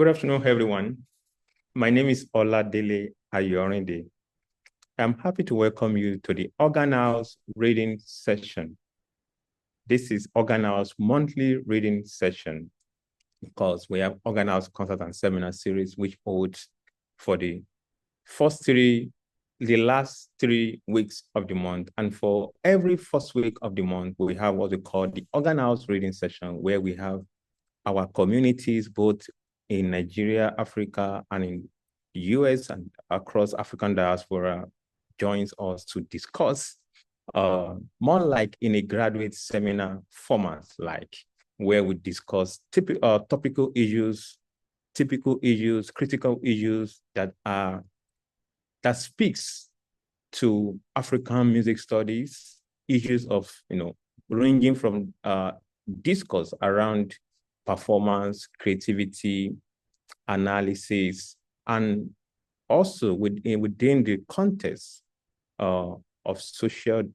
Good afternoon, everyone. My name is Oladele Ayorinde. I'm happy to welcome you to the Organ House reading session. This is Organ House monthly reading session because we have Organ House concert and seminar series, which holds for the last 3 weeks of the month. And for every first week of the month, we have what we call the Organ House reading session, where we have our communities, both in Nigeria, Africa, and in the US and across African diaspora, joins us to discuss more like in a graduate seminar format, like where we discuss topical issues, typical issues, critical issues that speaks to African music studies, issues of, ranging from discourse around performance, creativity, analysis, and also within the context of society,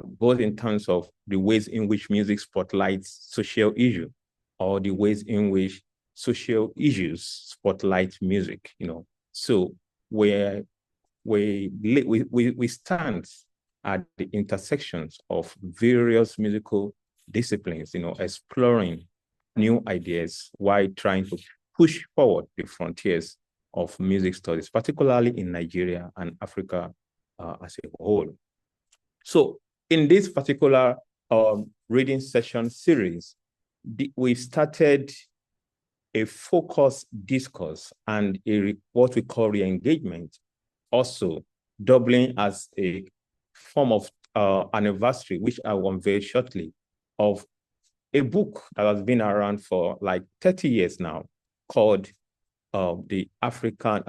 both in terms of the ways in which music spotlights social issue, or the ways in which social issues spotlight music. So we stand at the intersections of various musical disciplines, exploring new ideas while trying to push forward the frontiers of music studies, particularly in Nigeria and Africa as a whole. So in this particular reading session series, we started a focused discourse and what we call re-engagement, also doubling as a form of anniversary, which I will unveil shortly, of a book that has been around for like 30 years now, called The African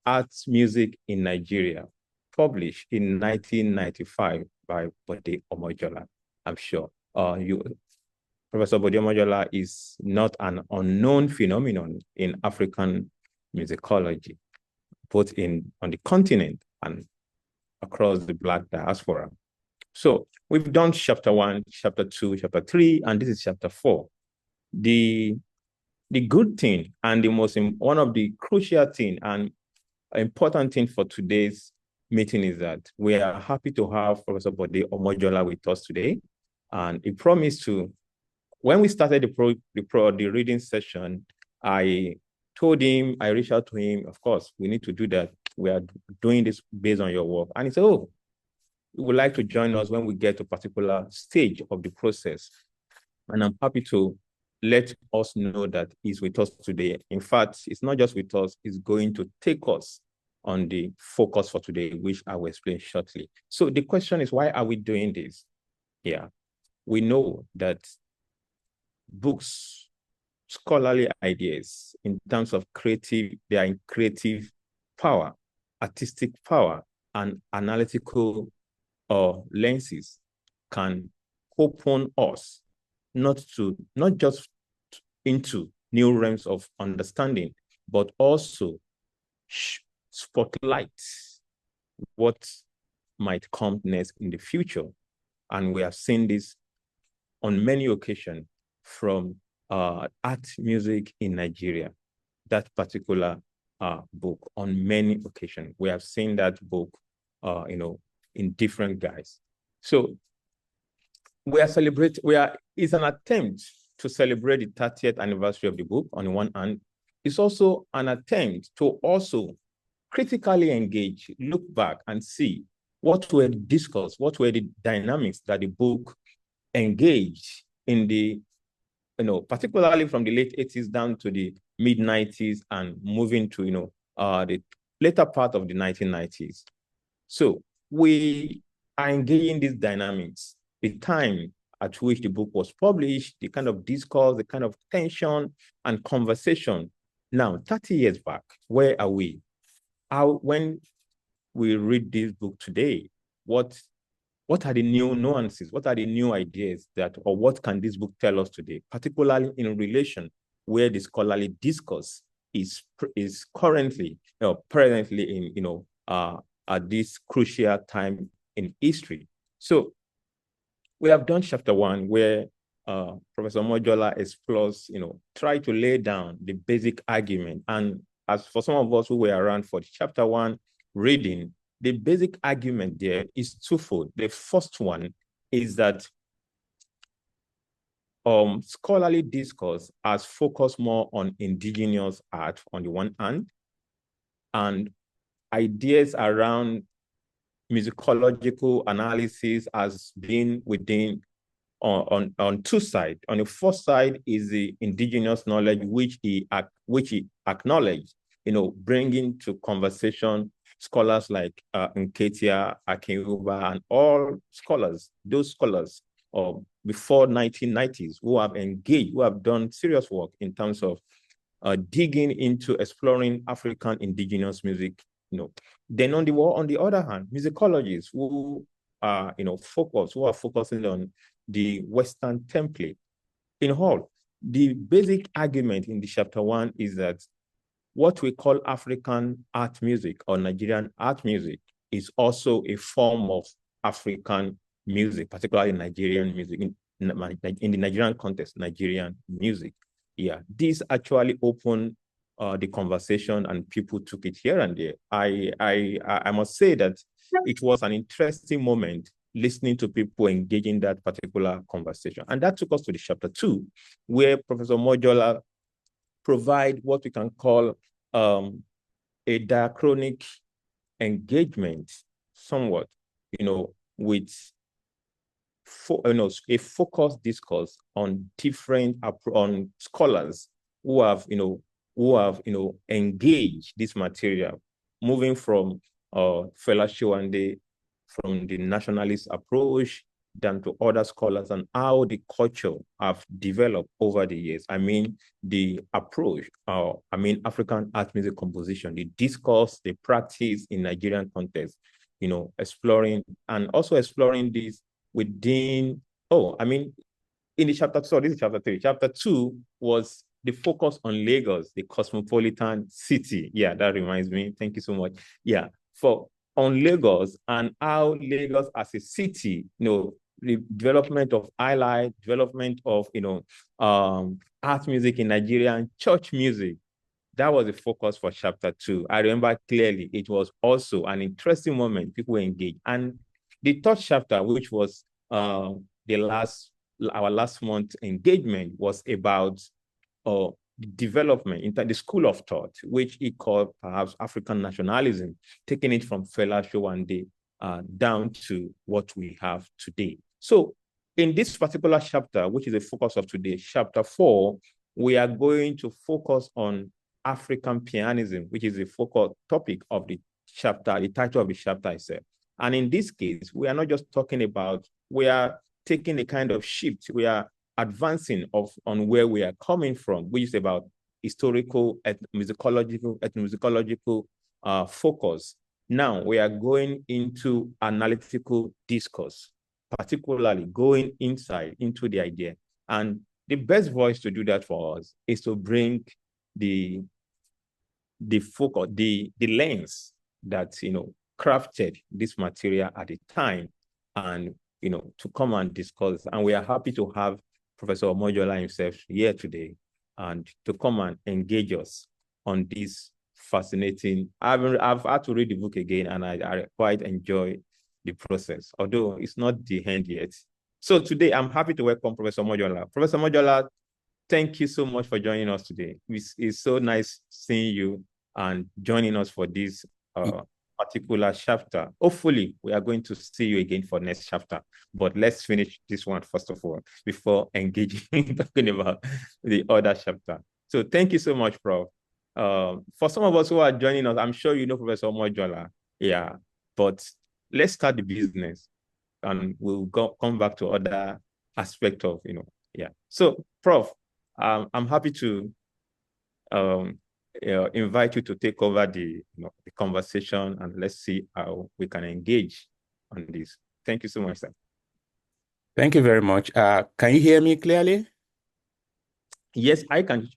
Arts Music in Nigeria, published in 1995 by Bode Omojola. I'm sure Professor Bode Omojola is not an unknown phenomenon in African musicology, both on the continent and across the Black diaspora. So we've done chapter 1, chapter 2, chapter 3, and this is chapter 4. The good thing and one of the crucial thing and important thing for today's meeting is that we are happy to have Professor Bode Omojola with us today. And he promised to, when we started the reading session, I reached out to him, of course, we need to do that. We are doing this based on your work. And he said, oh, he would like to join us when we get to a particular stage of the process. And I'm happy to let us know that he's with us today. In fact, it's not just with us, he's going to take us on the focus for today, which I will explain shortly. So the question is, why are we doing this? Yeah, we know that books, scholarly ideas in terms of they are in creative power, artistic power, and analytical lenses can open us not just into new realms of understanding, but also spotlight what might come next in the future. And we have seen this on many occasions from art music in Nigeria, that particular book. On many occasions, we have seen that book, in different guise. So it's an attempt to celebrate the 30th anniversary of the book on the one hand. It's also an attempt to also critically engage, look back and see what were the discourse, what were the dynamics that the book engaged in the, particularly from the late 80s down to the mid 90s and moving to, the later part of the 1990s. So we are engaging these dynamics, the time at which the book was published, the kind of discourse, the kind of tension and conversation. Now, 30 years back, where are we? When we read this book today, what are the new nuances? What are the new ideas or what can this book tell us today, particularly in relation where the scholarly discourse is currently, presently in, at this crucial time in history. So we have done chapter 1 where Professor Omojola explores, try to lay down the basic argument. And as for some of us who were around for chapter 1 reading, the basic argument there is twofold. The first one is that scholarly discourse has focused more on indigenous art on the one hand, and ideas around musicological analysis has been within on two sides. On the first side is the indigenous knowledge, which he acknowledged, bringing to conversation scholars like Nketia, Akin, Euba, and all scholars, those scholars before 1990s who have engaged, who have done serious work in terms of digging into exploring African indigenous music. Then on the other hand, musicologists who are focusing on the Western template. In all, the basic argument in the chapter 1 is that what we call African art music or Nigerian art music is also a form of African music, particularly Nigerian music, in the Nigerian context, Nigerian music. Yeah, this actually opened the conversation and people took it here and there. I must say that it was an interesting moment listening to people engaging that particular conversation. And that took us to the chapter 2, where Professor Omojola provide what we can call a diachronic engagement somewhat, with a focused discourse on different on scholars who have engaged this material, moving from Fela Shewande, from the nationalist approach down to other scholars, and how the culture have developed over the years. I mean, the approach, African art music composition, the discourse, the practice in Nigerian context, exploring this within, in the chapter 2, this is chapter 3. Chapter 2 was the focus on Lagos, the cosmopolitan city. Yeah, that reminds me. Thank you so much. Yeah, on Lagos and how Lagos as a city, the development of highlight, development of, art music in Nigeria and church music. That was the focus for chapter 2. I remember clearly it was also an interesting moment. People were engaged. And the third chapter, which was our last month engagement, was about development in the school of thought, which he called perhaps African nationalism, taking it from Fela Shewande down to what we have today. So in this particular chapter, which is the focus of today, chapter 4, we are going to focus on African Pianism, which is the focal topic of the chapter, the title of the chapter itself. And in this case, we are not just talking about, we are taking a kind of shift. We are advancing on where we are coming from, which is about historical, ethnomusicological focus. Now we are going into analytical discourse, particularly going inside into the idea. And the best voice to do that for us is to bring the focus, the lens that crafted this material at the time, and to come and discuss. And we are happy to have Professor Omojola himself here today and to come and engage us on this fascinating. I've had to read the book again, and I quite enjoy the process, although it's not the end yet. So today I'm happy to welcome Professor Omojola. Professor Omojola, thank you so much for joining us today. It's so nice seeing you and joining us for this particular chapter. Hopefully, we are going to see you again for next chapter. But let's finish this one first of all before engaging talking about the other chapter. So thank you so much, Prof. For some of us who are joining us, I'm sure you know Professor Omojola. Yeah, but let's start the business, and we'll come back to other aspects of yeah. So, Prof, I'm happy to invite you to take over the conversation, and let's see how we can engage on this. Thank you so much, sir. Thank you very much. Can you hear me clearly? Yes, I can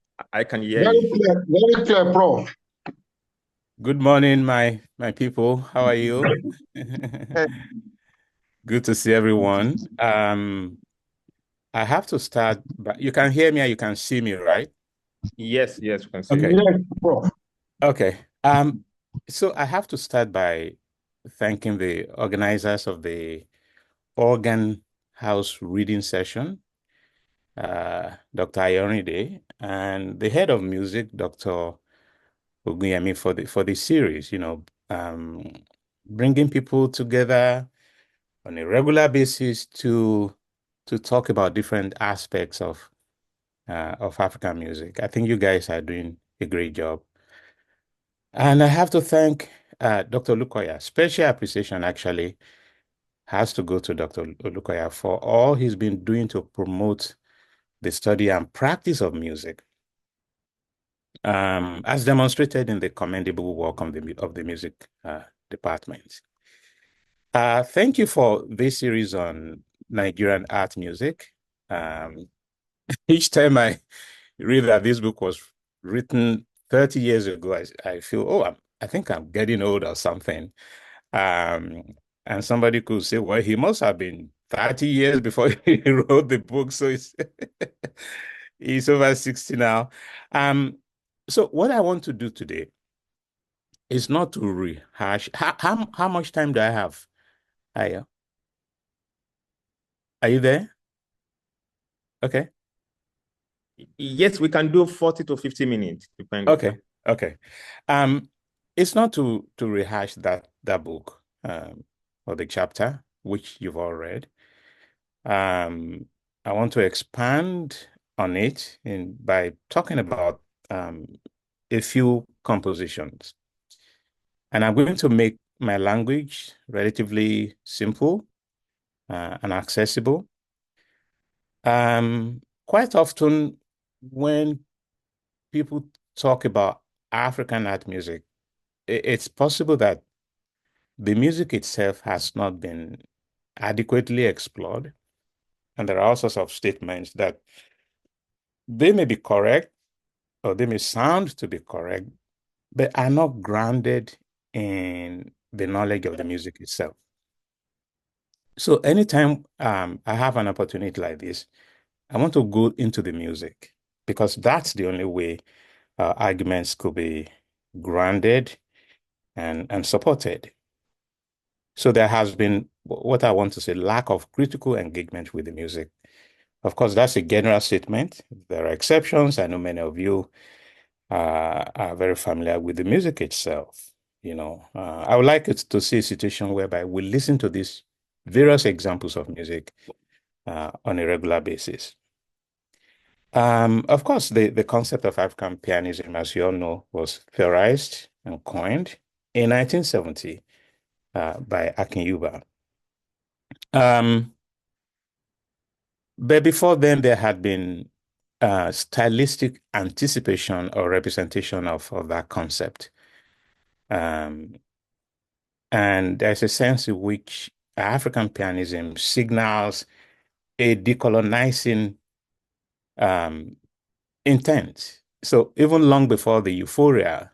hear you. Very clear, Prof. Good morning, my people. How are you? Good to see everyone. I have to start, but you can hear me and you can see me, right? Yes, yes, we can see Okay. you. Yes, Prof. Okay. So I have to start by thanking the organizers of the organ house reading session, Dr. Ayorinde, and the head of music, Dr. Ogunyemi, for the series, bringing people together on a regular basis to talk about different aspects of African music. I think you guys are doing a great job. And I have to thank Dr. Lukoya. Special appreciation actually has to go to Dr. Lukoya for all he's been doing to promote the study and practice of music, as demonstrated in the commendable work of the music department. Thank you for this series on Nigerian art music. Each time I read that this book was written 30 years ago, I feel, I think I'm getting old or something. Um, and somebody could say, well, he must have been 30 years before he wrote the book. So he's over 60 now. So what I want to do today is not to rehash. How much time do I have? Aya? Are you there? Okay. Yes, we can do 40 to 50 minutes, depending. Okay. It's not to rehash that book or the chapter which you've all read. I want to expand on it by talking about a few compositions. And I'm going to make my language relatively simple and accessible. Quite often when people talk about African art music, it's possible that the music itself has not been adequately explored. And there are all sorts of statements that they may be correct or they may sound to be correct, but are not grounded in the knowledge of the music itself. So anytime I have an opportunity like this, I want to go into the music because that's the only way arguments could be grounded and supported. So there has been what I want to say, lack of critical engagement with the music. Of course, that's a general statement. There are exceptions. I know many of you are very familiar with the music itself. I would like it to see a situation whereby we listen to these various examples of music on a regular basis. Of course, the concept of African pianism, as you all know, was theorized and coined in 1970 by Akin Euba. But before then, there had been stylistic anticipation or representation of that concept. And there's a sense in which African pianism signals a decolonizing intent. So even long before the euphoria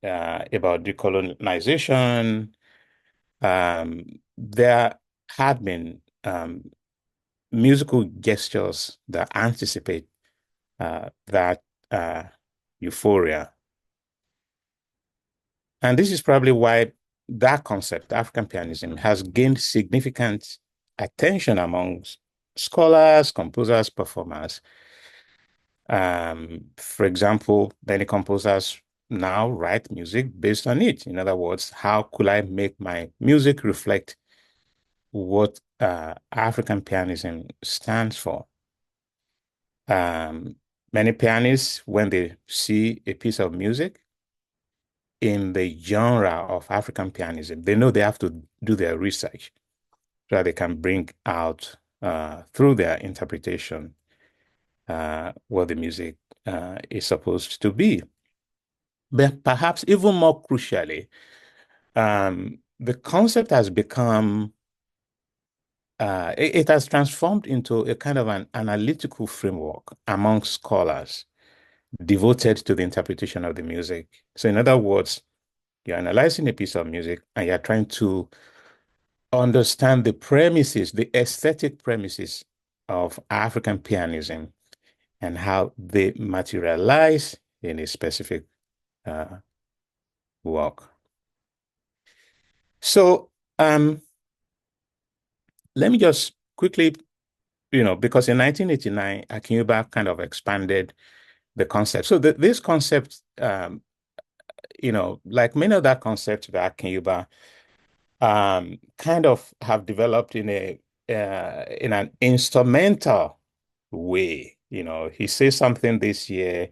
about decolonization, there had been musical gestures that anticipate that euphoria. And this is probably why that concept, African pianism, has gained significant attention among scholars, composers, performers. For example, many composers now write music based on it. In other words, how could I make my music reflect what African pianism stands for? Many pianists, when they see a piece of music in the genre of African pianism, they know they have to do their research so that they can bring out through their interpretation what the music is supposed to be. But perhaps even more crucially, the concept has become, it has transformed into a kind of an analytical framework among scholars devoted to the interpretation of the music. So in other words, you're analyzing a piece of music and you're trying to understand the premises, the aesthetic premises of African pianism and how they materialize in a specific work. So let me just quickly, because in 1989, Euba kind of expanded the concept. So this concept, like many other concepts that Euba kind of have developed in an instrumental way. He says something this year,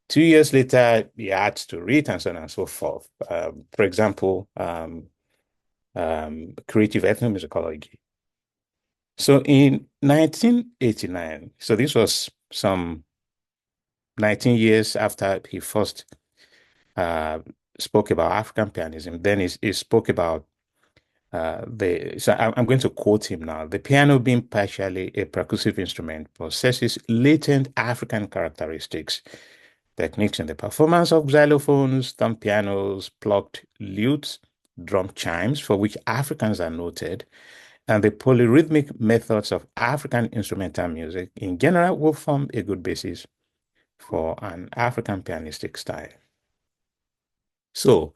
2 years later, he adds to it, and so on and so forth. For example, creative ethnomusicology. So in 1989, so this was some 19 years after he first spoke about African pianism, then he spoke about so I'm going to quote him now. The piano, being partially a percussive instrument, possesses latent African characteristics, techniques in the performance of xylophones, thumb pianos, plucked lutes, drum chimes, for which Africans are noted, and the polyrhythmic methods of African instrumental music in general will form a good basis for an African pianistic style. So,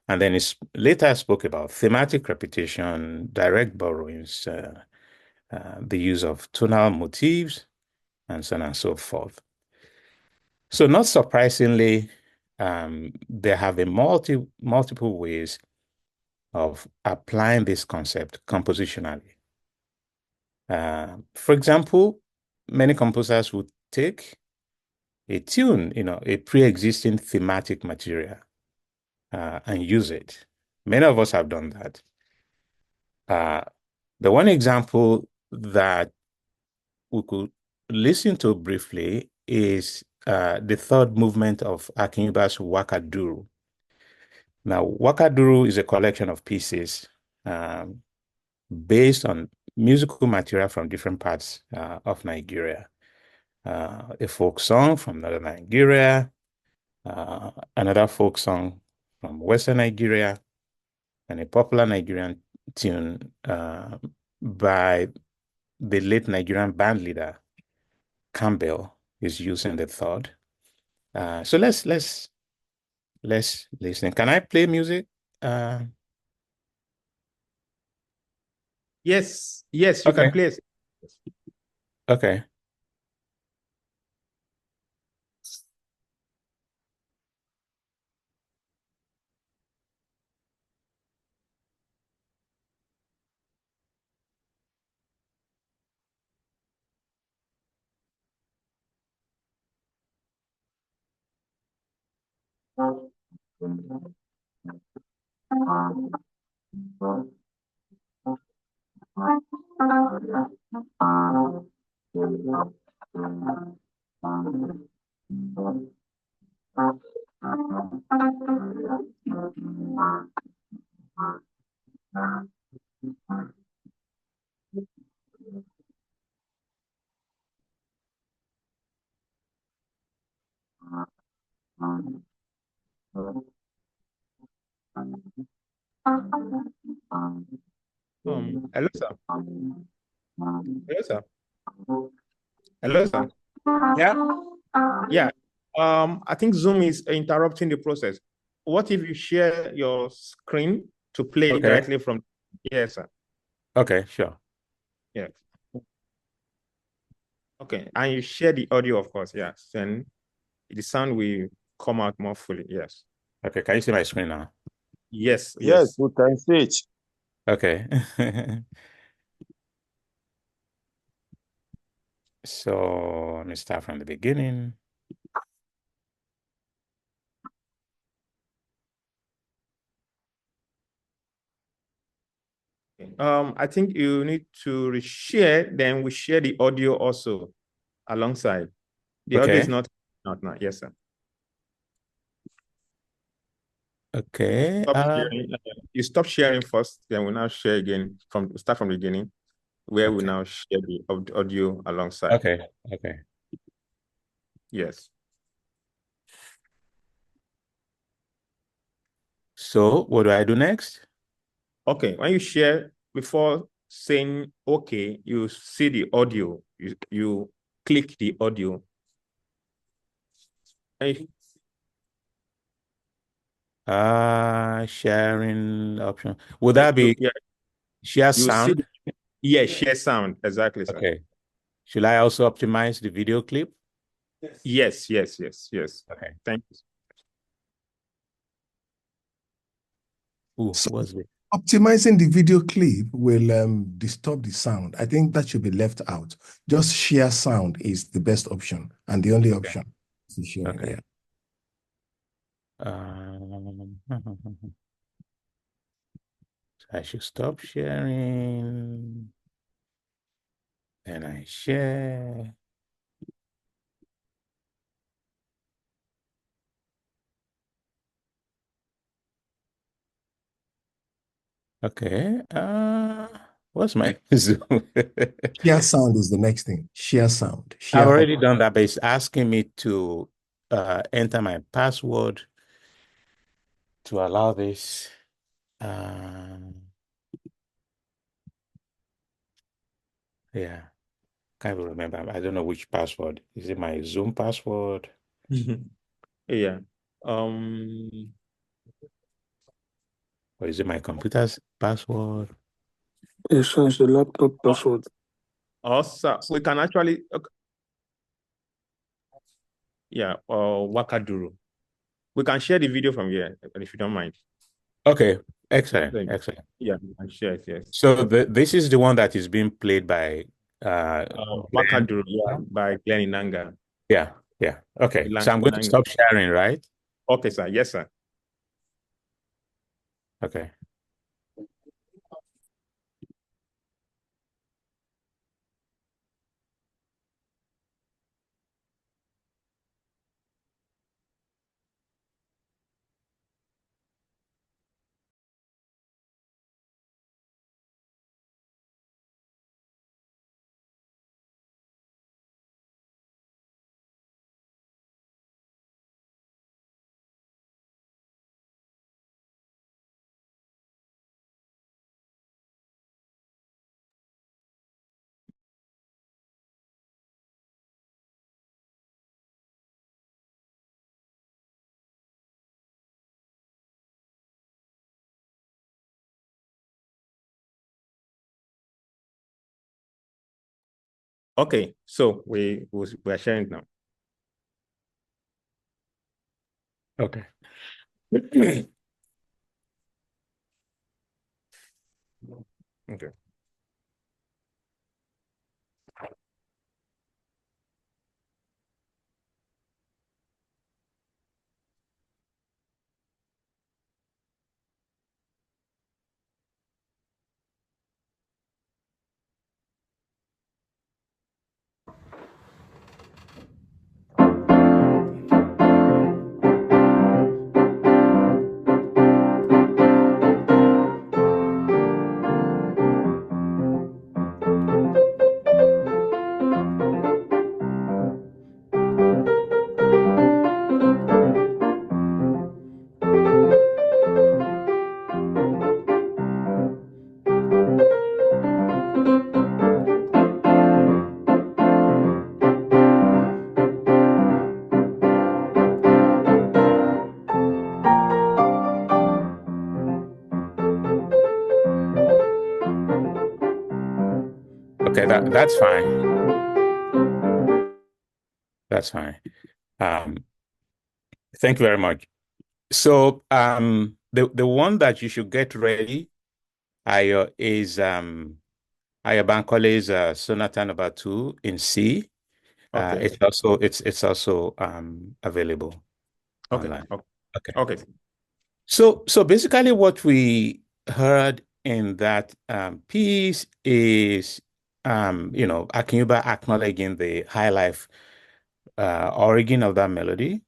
and then he later spoke about thematic repetition, direct borrowings, the use of tonal motifs, and so on and so forth. So not surprisingly, there have been multiple ways of applying this concept compositionally. For example, many composers would take a tune, a pre-existing thematic material, and use it. Many of us have done that. The one example that we could listen to briefly is the third movement of Akin Yuba's Wakaduru. Now, Wakaduru is a collection of pieces based on musical material from different parts of Nigeria. A folk song from northern Nigeria, another folk song from Western Nigeria, and a popular Nigerian tune by the late Nigerian band leader Campbell is used in the third. So let's listen. Can I play music? Yes, you can play it. Okay. Hello, sir. Hello, sir. Hello, sir. Yeah. Yeah. I think Zoom is interrupting the process. What if you share your screen to play Okay. directly from? Yes, sir. Okay, sure. Yeah. Okay. And you share the audio, of course. Yes. Then the sound will come out more fully. Yes. Okay, can you see my screen now? Yes. Yes, we can see it. Okay. So let me start from the beginning. I think you need to reshare, then we share the audio also alongside. The audio is not now. Yes, sir. Okay. You stop sharing first, then we'll now share again start from the beginning, where we now share the audio alongside. Okay. Yes. So what do I do next? Okay, when you share, before saying, okay, you see the audio, you click the audio. Sharing option. Would that be share sound? Yeah, share sound. Exactly, sir. Okay. Should I also optimize the video clip? Yes. Okay. Thank you. Ooh, what's it? Optimizing the video clip will disturb the sound. I think that should be left out. Just share sound is the best option and the only option. Okay. Yeah. I should stop sharing. And I share. Okay. What's my Zoom? Share sound is the next thing. Share sound. I've already done that, but it's asking me to enter my password to allow this. Yeah, can't even remember. I don't know which password. Is it my Zoom password? Yeah. Or is it my computer's password? Yes, it's the laptop password. Also, we can actually, yeah, Wakaduru. We can share the video from here, if you don't mind. Okay, excellent, excellent. Yeah, we can share it, yes. So this is the one that is being played by Wakaduru, yeah, by Glenn Inanga. Yeah. Okay, so I'm going to stop sharing, right? Okay, sir. Yes, sir. Okay. Okay, so we're sharing now. Okay. Okay. Okay, that's fine. That's fine. Thank you very much. So the one that you should get ready is Bankole's Sonata number 2 in C. Okay. It's also available online. Okay. So basically what we heard in that piece is Akin Euba acknowledging the high life origin of that melody,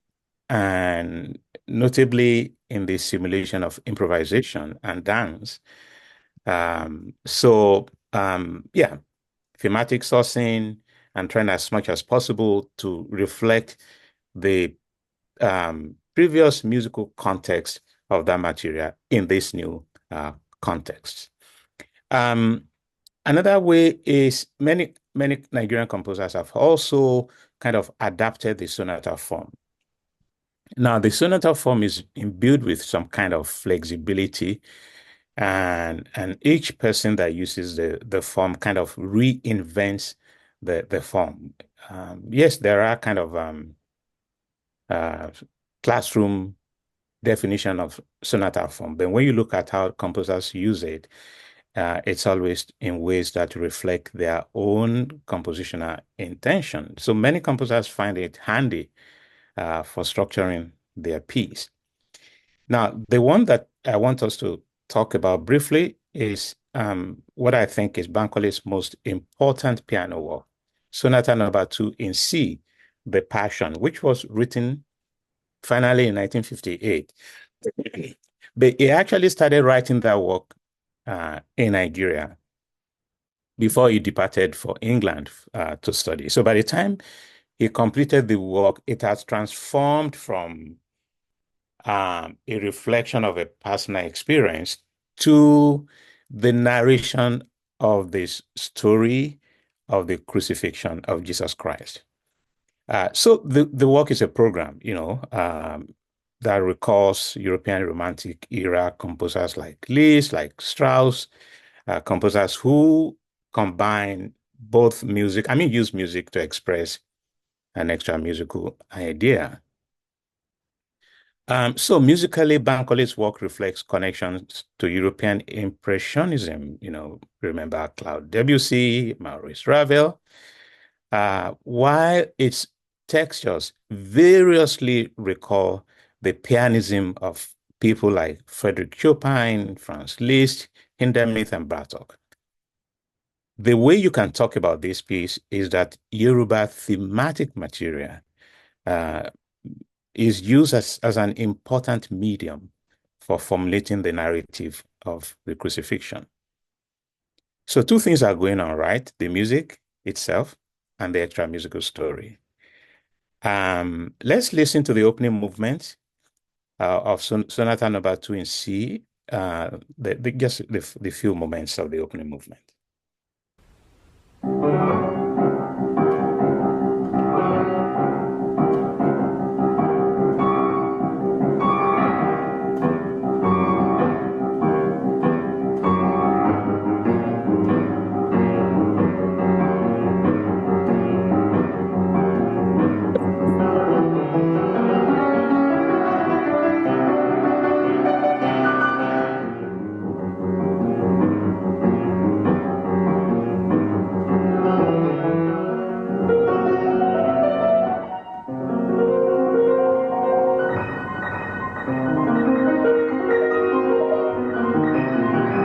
and notably in the simulation of improvisation and dance. Yeah, thematic sourcing and trying as much as possible to reflect the previous musical context of that material in this new context. Another way is many Nigerian composers have also kind of adapted the sonata form. Now, the sonata form is imbued with some kind of flexibility, and each person that uses the form kind of reinvents the form. Yes, there are kind of classroom definition of sonata form, but when you look at how composers use it, it's always in ways that reflect their own compositional intention. So many composers find it handy for structuring their piece. Now, the one that I want us to talk about briefly is what I think is Bankole's most important piano work, Sonata Number 2 in C, The Passion, which was written finally in 1958. But he actually started writing that work in Nigeria before he departed for England to study. So by the time he completed the work, it has transformed from a reflection of a personal experience to the narration of this story of the crucifixion of Jesus Christ. So the work is a program, that recalls European Romantic era composers like Liszt, like Strauss, composers who combine both music, use music to express an extra musical idea. So musically, Bankole's work reflects connections to European Impressionism, remember Claude Debussy, Maurice Ravel, while its textures variously recall the pianism of people like Frédéric Chopin, Franz Liszt, Hindemith, and Bartók. The way you can talk about this piece is that Yoruba thematic material is used as an important medium for formulating the narrative of the crucifixion. So two things are going on, right? The music itself and the extra musical story. Let's listen to the opening movement of Sonata Number 2 in C, just the few moments of the opening movement.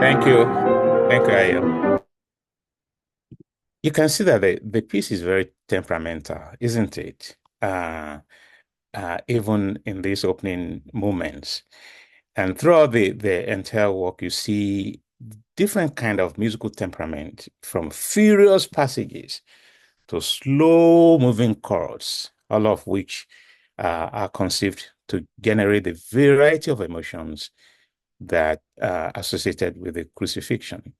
Thank you, Ayo. You can see that the piece is very temperamental, isn't it? Even in these opening moments. And throughout the entire work, you see different kind of musical temperament, from furious passages to slow-moving chords, all of which are conceived to generate the variety of emotions that are associated with the crucifixion.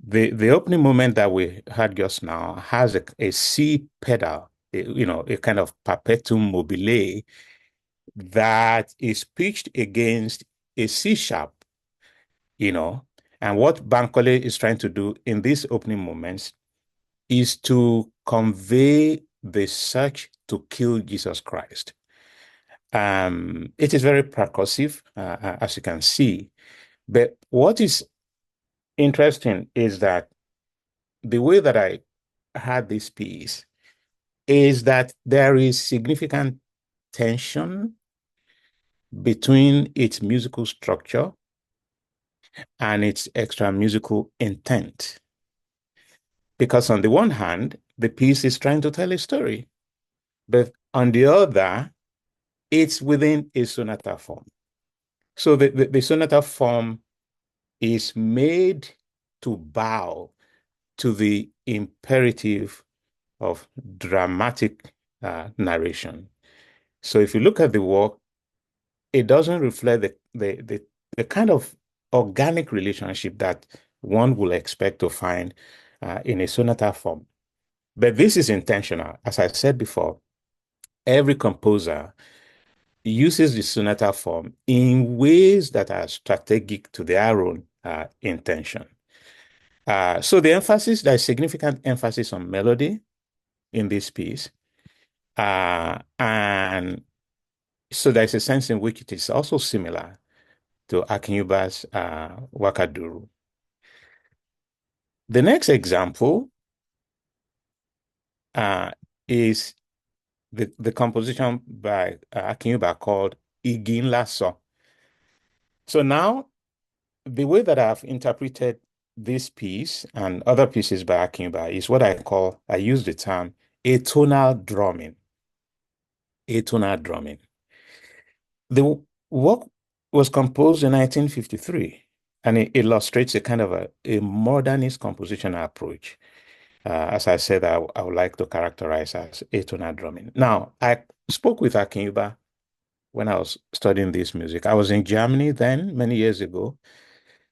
The opening moment that we heard just now has a C pedal, a kind of perpetuum mobile that is pitched against a C sharp, and what Bankole is trying to do in these opening moments is to convey the search to kill Jesus Christ. It is very percussive, as you can see, but what is interesting is that the way that I had this piece is that there is significant tension between its musical structure and its extra musical intent. Because on the one hand, the piece is trying to tell a story, but on the other, it's within a sonata form. So the sonata form is made to bow to the imperative of dramatic narration. So if you look at the work, it doesn't reflect the kind of organic relationship that one will expect to find in a sonata form. But this is intentional. As I said before, every composer uses the sonata form in ways that are strategic to their own intention. So there's significant emphasis on melody in this piece. And so there's a sense in which it is also similar to Akin Euba's Wakaduru. The next example is the composition by Akin Euba called Igin Lasso. So now, the way that I've interpreted this piece and other pieces by Akin Euba is what I use the term atonal drumming. Atonal drumming. The work was composed in 1953, and it illustrates a kind of a modernist compositional approach. As I said, I would like to characterize as atonal drumming. Now, I spoke with Akin Euba when I was studying this music. I was in Germany then, many years ago,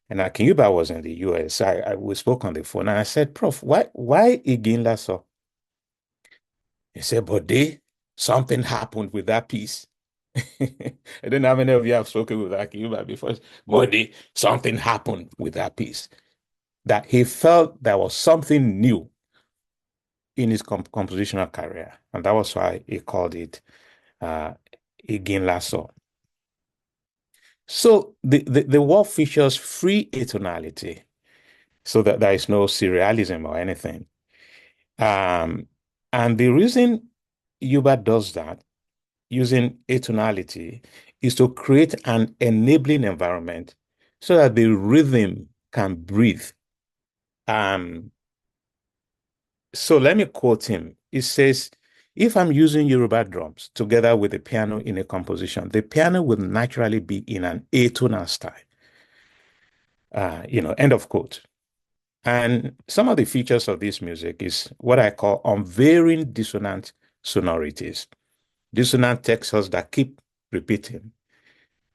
and Akin Euba was in the US. We spoke on the phone, and I said, Prof, why Igin Lasso? He said, Bode, something happened with that piece. I don't know how many of you have spoken with Akin Euba before. Bode, something happened with that piece. That he felt there was something new in his compositional career. And that was why he called it Igin Lasso. So the work features free atonality, so that there is no serialism or anything. And the reason Euba does that, using atonality, is to create an enabling environment so that the rhythm can breathe. So let me quote him. He says, if I'm using Yoruba drums together with the piano in a composition, the piano will naturally be in an atonal style. End of quote. And some of the features of this music is what I call unvarying dissonant sonorities. Dissonant textures that keep repeating.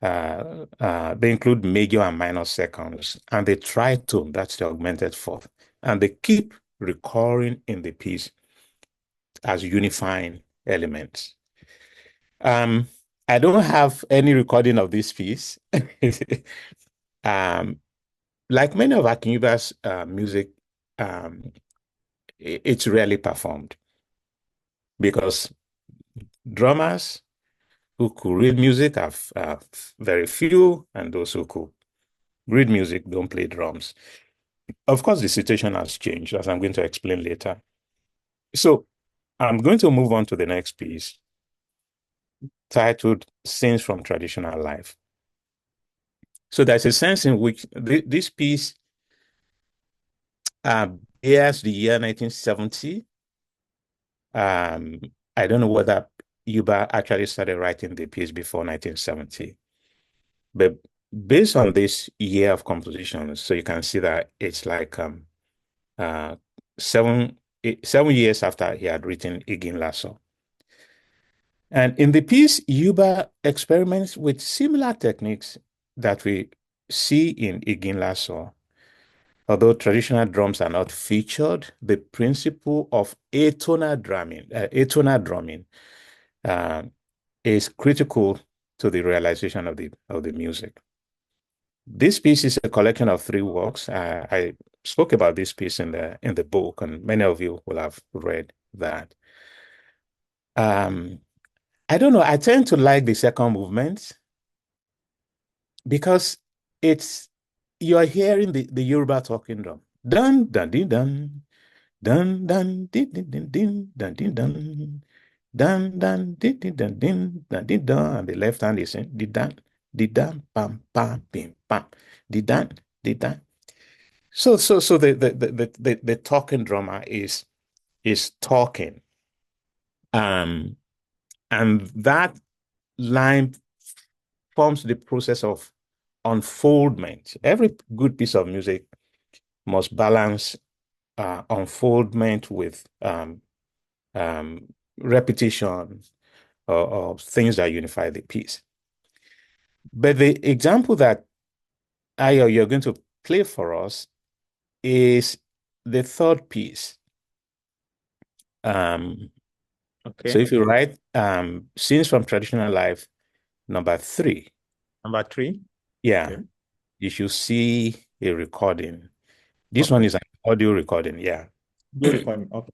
They include major and minor seconds, and the tritone, that's the augmented fourth, and they keep recurring in the piece as unifying elements. I don't have any recording of this piece. Like many of Akin Euba's music, it's rarely performed because drummers who could read music are very few, and those who could read music don't play drums. Of course, the situation has changed, as I'm going to explain later. So I'm going to move on to the next piece, titled Scenes from Traditional Life. So there's a sense in which this piece bears the year 1970. I don't know whether Euba actually started writing the piece before 1970. But based on this year of composition, so you can see that it's like 7 years after he had written Igin Lasso. And in the piece, Euba experiments with similar techniques that we see in Igin Lasso. Although traditional drums are not featured, the principle of atonal drumming is critical to the realization of the music. This piece is a collection of 3 works. I spoke about this piece in the book, and many of you will have read that. I don't know. I tend to like the second movement because you're hearing the Yoruba talking drum. Dun dun din dun. Dun dun din din din din dun din dun. Dun dun din din dun din dun din dun. And the left hand is saying di dun pam pam bim pam. Di dun. So the talking drummer is talking. And that line forms the process of unfoldment. Every good piece of music must balance unfoldment with repetition or things that unify the piece. But the example that you're going to play for us is the third piece. Okay. So if you write scenes from traditional life, number 3. Number 3. Yeah. Okay. You should see a recording. This Okay. one is an audio recording. Yeah. Audio recording. Okay.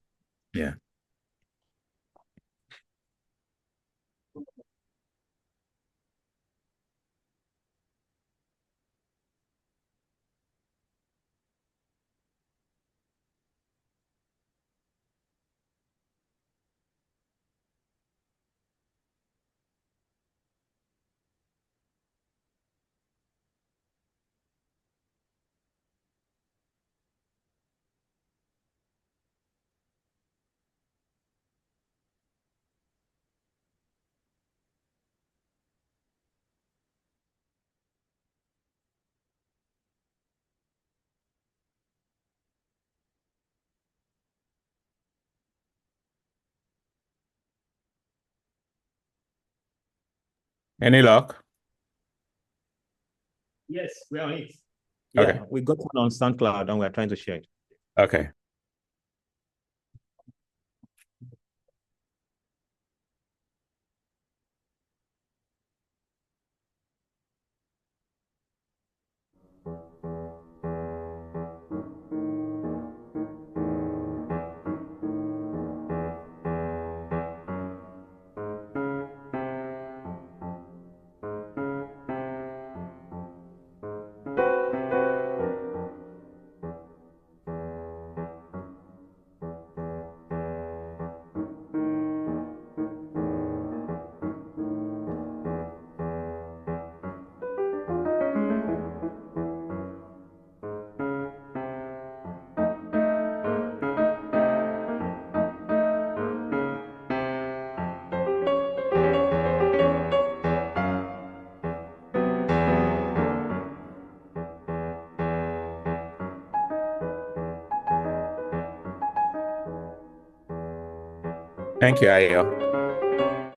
Yeah. Any luck? Yes, we are on it. Okay. Yeah, we got it on SoundCloud and we're trying to share it. Okay. Thank you, Ayo.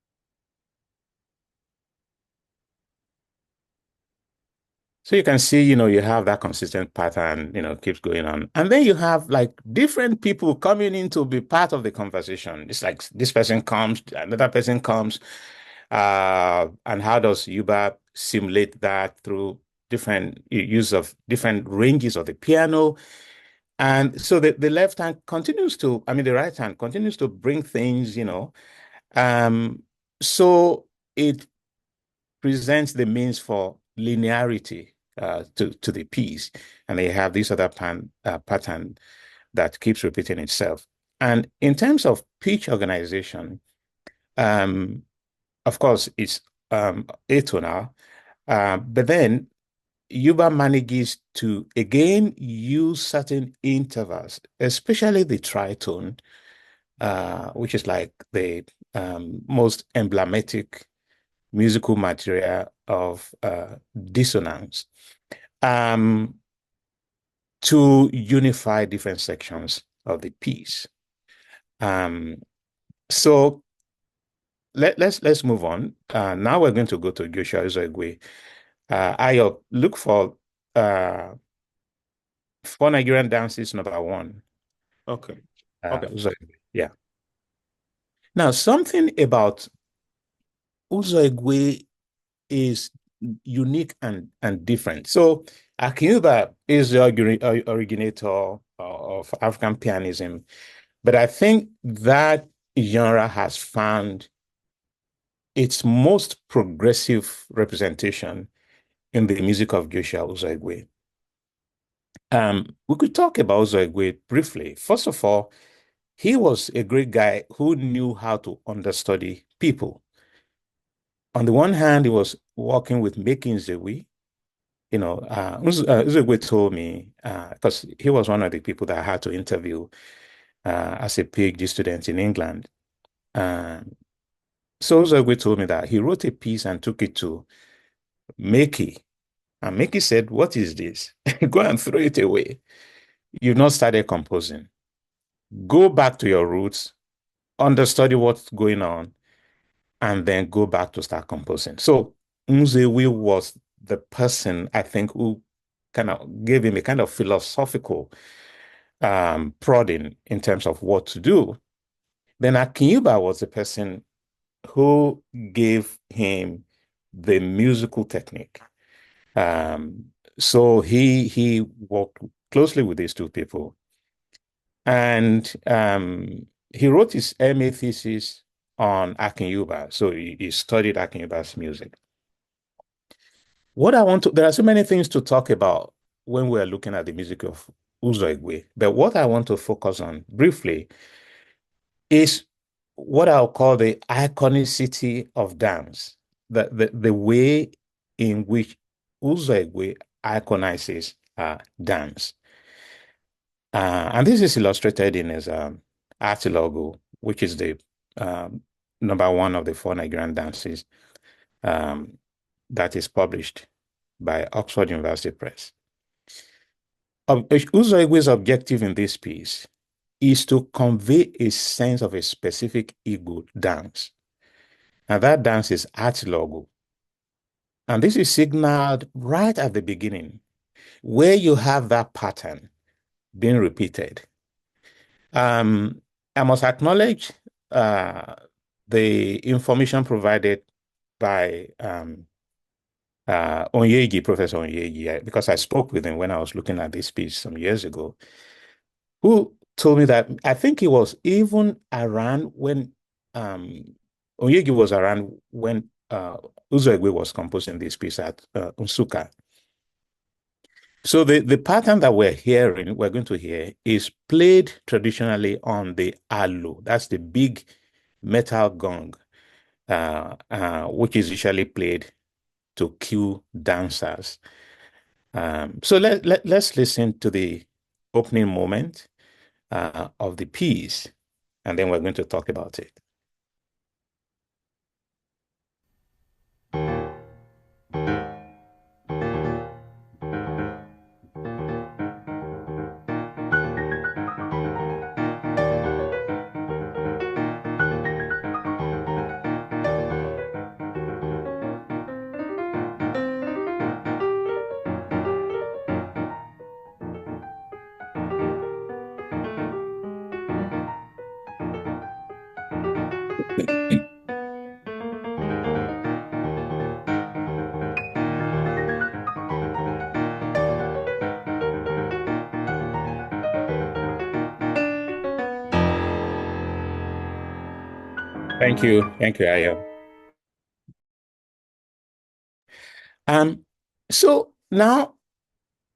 So you can see, you have that consistent pattern, keeps going on. And then you have like different people coming in to be part of the conversation. It's like this person comes, another person comes. And how does Euba simulate that through different use of different ranges of the piano? And so the left hand continues to, the right hand continues to bring things, so it presents the means for linearity to the piece, and they have this other pattern that keeps repeating itself. And in terms of pitch organization, of course, it's atonal, but then Euba manages to again use certain intervals, especially the tritone, which is like the most emblematic musical material of dissonance, to unify different sections of the piece. So let's move on. Now we're going to go to Joshua Uzoigwe. Ayo, look for Nigerian dances number 1. Okay. Uzoigwe. Yeah. Now, something about Uzoigwe is unique and different. So Akin is the originator of African pianism, but I think that genre has found its most progressive representation in the music of Joshua Uzoigwe. We could talk about Uzoigwe briefly. First of all, he was a great guy who knew how to understudy people. On the one hand, he was working with Making Zewi. Uzoigwe told me, because he was one of the people that I had to interview as a PhD student in England. So Uzoigwe told me that he wrote a piece and took it to Meki. And Meki said, "What is this? Go and throw it away. You've not started composing. Go back to your roots, understudy what's going on, and then go back to start composing." So Uzoigwe was the person, I think, who kind of gave him a kind of philosophical prodding in terms of what to do. Then Akin was the person who gave him the musical technique. So he worked closely with these two people. And he wrote his MA thesis on Akin. So he studied Akin music. There are so many things to talk about when we're looking at the music of Uzoigwe, but what I want to focus on briefly is what I'll call the iconicity of dance, the way in which Uzoigwe iconizes dance. And this is illustrated in his art logo, which is the number one of the 4 Nigerian dances that is published by Oxford University Press. Uzoigwe's objective in this piece is to convey a sense of a specific Igbo dance. And that dance is art logo. And this is signaled right at the beginning, where you have that pattern being repeated. I must acknowledge the information provided by Onyegi, Professor Onyegi, because I spoke with him when I was looking at this piece some years ago, who told me that I think he was even around when Onyegi was around when Uzoigwe was composing this piece at Nsukka. So the pattern that we're going to hear, is played traditionally on the alo. That's the big metal gong, which is usually played to cue dancers. So let's listen to the opening moment of the piece, and then we're going to talk about it. Thank you, Ayo. So now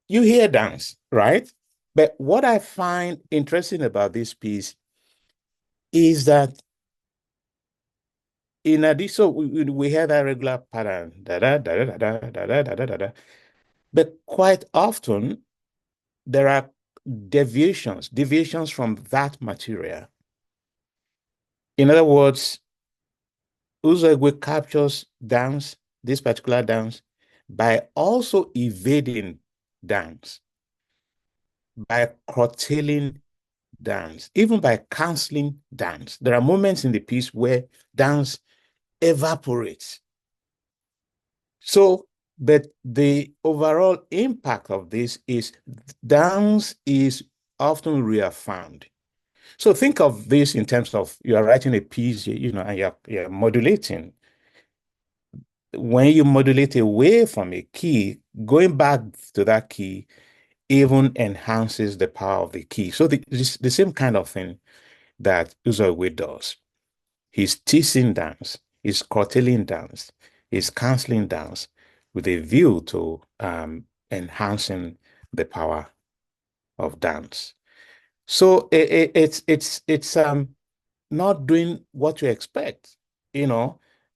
you hear dance, right? But what I find interesting about this piece is that in addition, so we hear that regular pattern, da da da da da da da da da da, but quite often there are deviations from that material. In other words, Uzoigwe captures dance, this particular dance, by also evading dance, by curtailing dance, even by canceling dance. There are moments in the piece where dance evaporates. So, but the overall impact of this is dance is often reaffirmed. So think of this in terms of you are writing a piece, and you're modulating. When you modulate away from a key, going back to that key even enhances the power of the key. So the same kind of thing that Uzoigwe does. He's teasing dance, he's curtailing dance, he's canceling dance with a view to enhancing the power of dance. So it's not doing what you expect, he's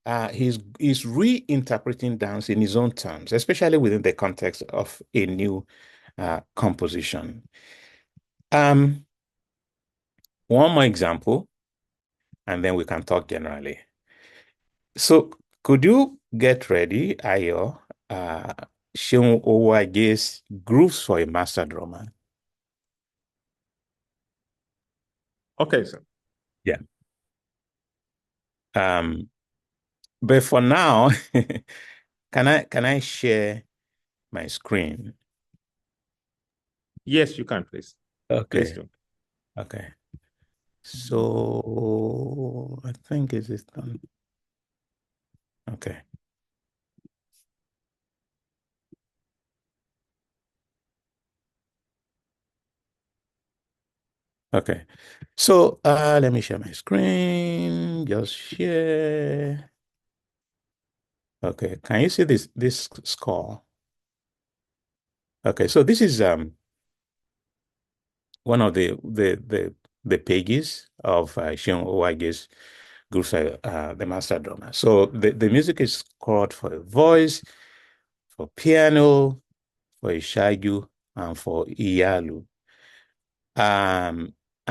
reinterpreting dance in his own terms, especially within the context of a new composition. One more example, and then we can talk generally. So could you get ready, Ayo, Seun Owage's Grooves for a Master Drummer? Okay, sir. Yeah. But for now, can I share my screen? Yes, you can, please. Please Okay. do. Okay. So I think it is done. Okay. Okay. So let me share my screen. Just share. Okay. Can you see this score? Okay. So this is one of the pages of Seun Owage's group, the master drummer. So the music is scored for a voice, for piano, for Ishaju, and for Iyalu.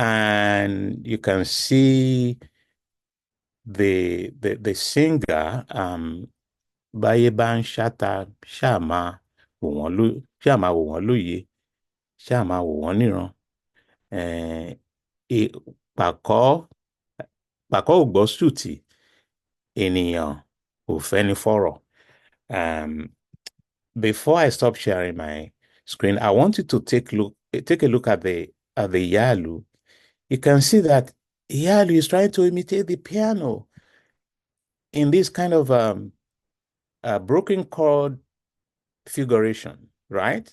And you can see the singer báyé bá ń ṣáta ṣáà máa wò wọ́n lóye, ṣáà máa wò wọ́n níran. Pàkọ́ ò gbọ́ sùtì, ènìyàn ò fẹ́ni fọ̀rọ̀. Before I stop sharing my screen, I want you to take a look at the Iyalu. You can see that Iyalu is trying to imitate the piano in this kind of broken chord figuration, right?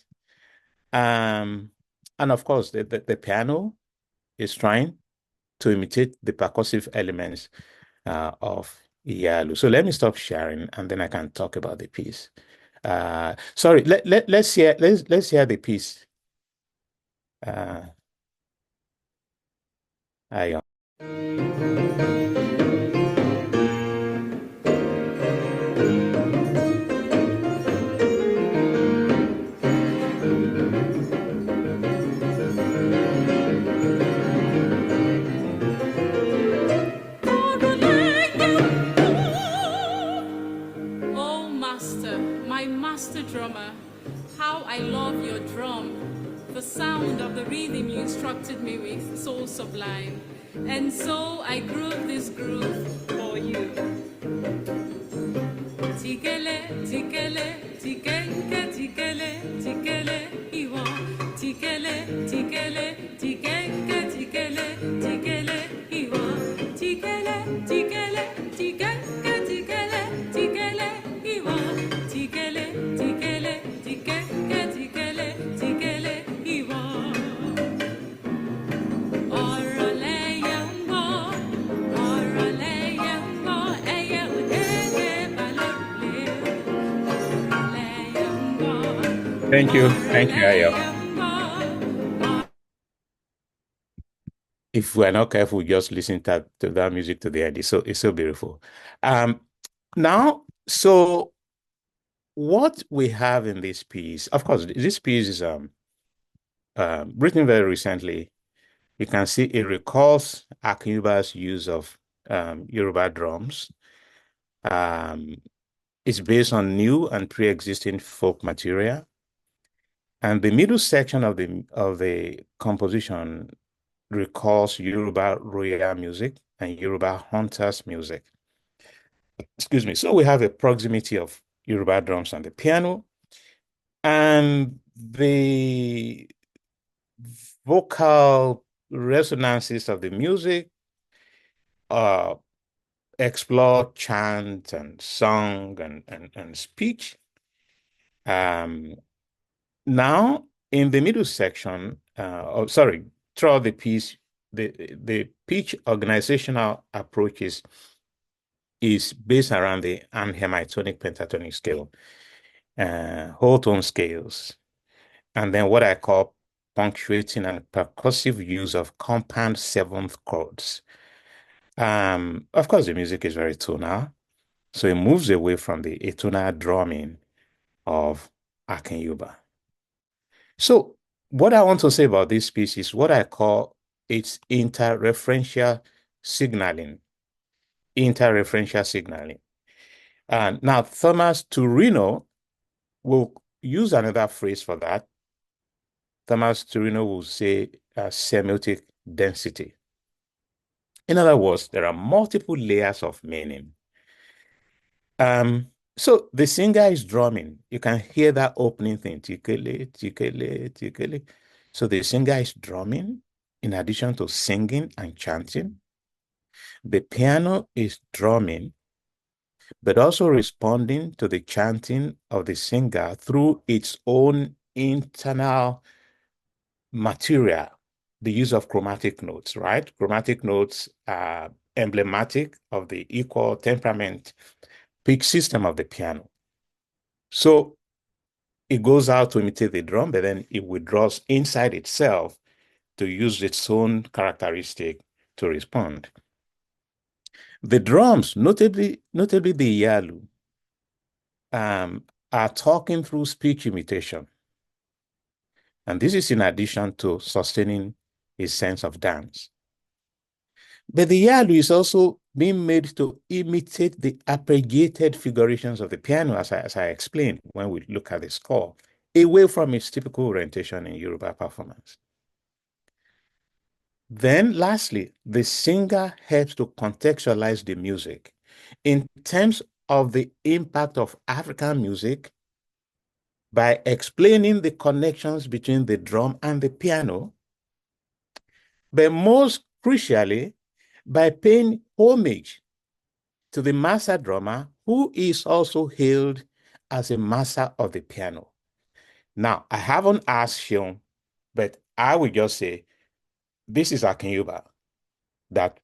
And of course, the piano is trying to imitate the percussive elements of Iyalu. So let me stop sharing, and then I can talk about the piece. Sorry, let's hear the piece. I drummer, how I love your drum. The sound of the rhythm you instructed me with, so sublime. And so I groove this groove for you. Tikele, tikele, tikenke, tikele, tikele, iwa. Tikele, tikele, tikenke, tikele, tikele, iwa. Tikele, tikele, tikenke, tikele, tikele, iwa. Tikele, tikele, tikenke, tikele, tikele, iwa. Orole yambo, eye udege balole. Orole yambo. Thank you, Ayo. If we're not careful, just listen to that music to the end. It's so beautiful. Now, so what we have in this piece, of course, this piece is written very recently. You can see it recalls Akin use of Yoruba drums. It's based on new and pre-existing folk material. And the middle section of the composition recalls Yoruba royal music and Yoruba hunters music. Excuse me. So we have a proximity of Yoruba drums and the piano, and the vocal resonances of the music explore chant and song and speech. Now, in the middle section, throughout the piece, the pitch organizational approaches is based around the anhemitonic pentatonic scale, whole tone scales, and then what I call punctuating and percussive use of compound seventh chords. Of course, the music is very tonal, so it moves away from the atonal drumming of Akin Euba. So what I want to say about this piece is what I call its interreferential signaling. Interreferential signaling. Now, Thomas Turino will use another phrase for that. Thomas Turino will say semiotic density. In other words, there are multiple layers of meaning. So the singer is drumming. You can hear that opening thing, tikele, tikele, tikele. So the singer is drumming in addition to singing and chanting. The piano is drumming, but also responding to the chanting of the singer through its own internal material, the use of chromatic notes, right? Chromatic notes are emblematic of the equal temperament pitch system of the piano. So it goes out to imitate the drum, but then it withdraws inside itself to use its own characteristic to respond. The drums, notably the yalu, are talking through speech imitation. And this is in addition to sustaining a sense of dance. But the yalu is also being made to imitate the arpeggiated figurations of the piano, as I explained when we look at the score, away from its typical orientation in Yoruba performance. Then lastly, the singer helps to contextualize the music in terms of the impact of African music by explaining the connections between the drum and the piano, but most crucially, by paying homage to the master drummer, who is also hailed as a master of the piano. Now, I haven't asked Sean, but I will just say, this is Akin Euba that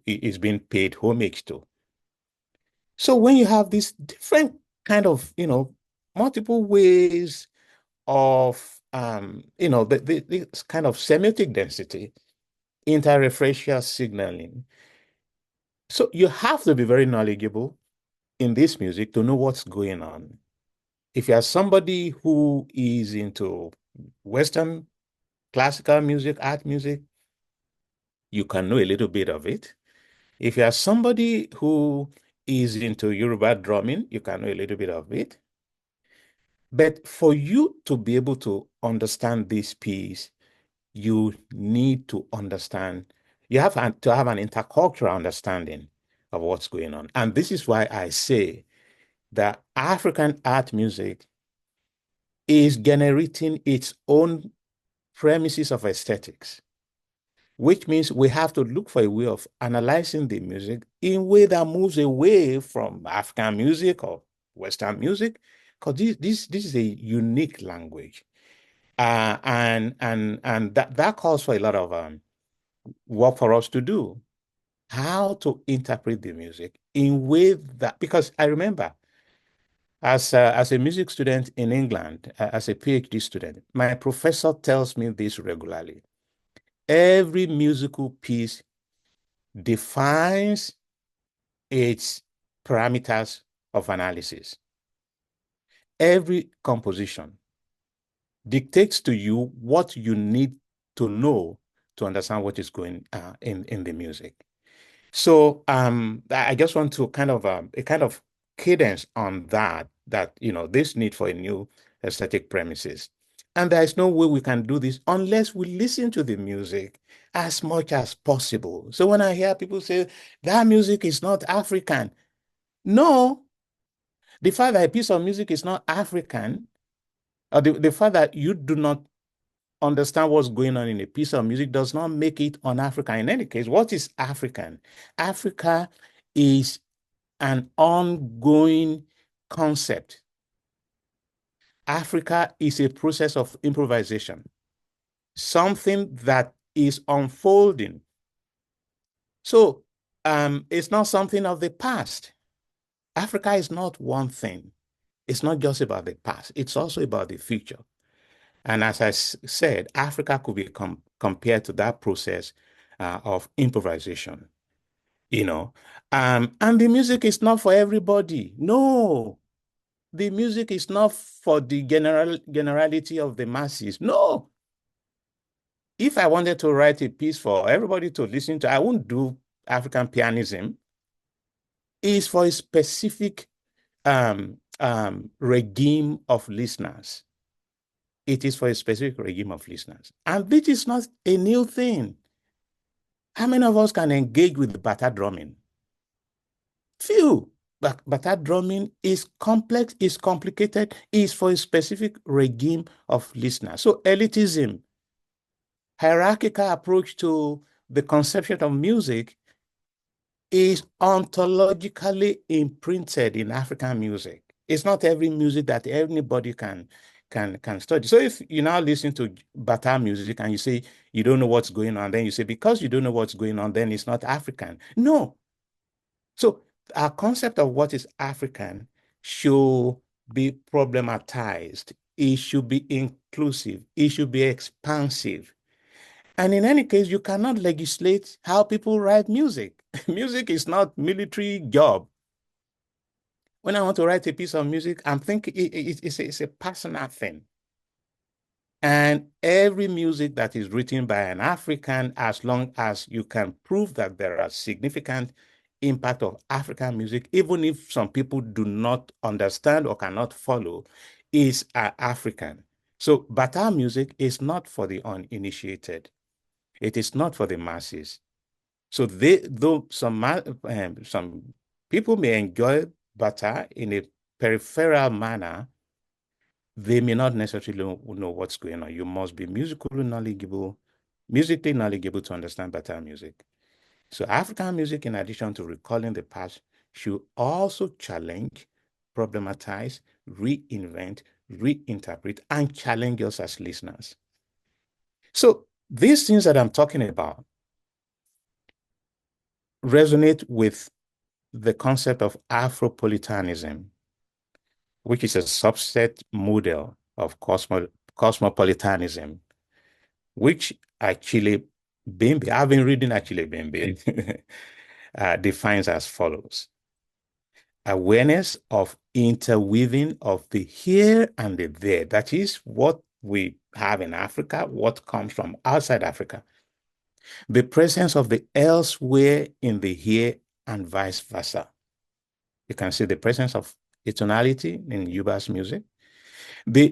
is being paid homage to. So when you have this different kind of, multiple ways of, this kind of semiotic density, interreferential signaling, so you have to be very knowledgeable in this music to know what's going on. If you are somebody who is into Western classical music, art music, you can know a little bit of it. If you are somebody who is into Yoruba drumming, you can know a little bit of it. But for you to be able to understand this piece, you need to understand, you have to have an intercultural understanding of what's going on. And this is why I say that African art music is generating its own premises of aesthetics, which means we have to look for a way of analyzing the music in a way that moves away from African music or Western music, because this is a unique language. And that calls for a lot of work for us to do. How to interpret the music in way that, because I remember as a music student in England, as a PhD student, my professor tells me this regularly. Every musical piece defines its parameters of analysis. Every composition dictates to you what you need to know to understand what is going in the music. So I just want to kind of a kind of cadence on that this need for a new aesthetic premises. And there is no way we can do this unless we listen to the music as much as possible. So when I hear people say that music is not African, no, the fact that a piece of music is not African, or the fact that you do not understand what's going on in a piece of music does not make it un-African. In any case, what is African? Africa is an ongoing concept. Africa is a process of improvisation, something that is unfolding. So it's not something of the past. Africa is not one thing. It's not just about the past. It's also about the future. And as I said, Africa could be compared to that process of improvisation, And the music is not for everybody. No, the music is not for the generality of the masses. No. If I wanted to write a piece for everybody to listen to, I wouldn't do African Pianism. It's for a specific regime of listeners. It is for a specific regime of listeners. And this is not a new thing. How many of us can engage with bata drumming? Few. Bata drumming is complex, is complicated, is for a specific regime of listeners. So elitism, hierarchical approach to the conception of music is ontologically imprinted in African music. It's not every music that anybody can study. So if you now listen to Bata music and you say you don't know what's going on, then you say because you don't know what's going on, then it's not African. No. So our concept of what is African should be problematized. It should be inclusive. It should be expansive. And in any case, you cannot legislate how people write music. Music is not military job. When I want to write a piece of music, I'm thinking it's a personal thing. And every music that is written by an African, as long as you can prove that there are significant impact of African music, even if some people do not understand or cannot follow, is African. So Bata music is not for the uninitiated. It is not for the masses. So though some people may enjoy Bata in a peripheral manner, they may not necessarily know what's going on. You must be musically knowledgeable to understand Bata music. So African music, in addition to recalling the past, should also challenge, problematize, reinvent, reinterpret, and challenge us as listeners. So these things that I'm talking about resonate with the concept of Afropolitanism, which is a subset model of cosmopolitanism, which Achille Bembe, I've been reading Achille Bembe, defines as follows: awareness of interweaving of the here and the there. That is what we have in Africa, what comes from outside Africa. The presence of the elsewhere in the here and vice versa. You can see the presence of atonality in Euba's music, the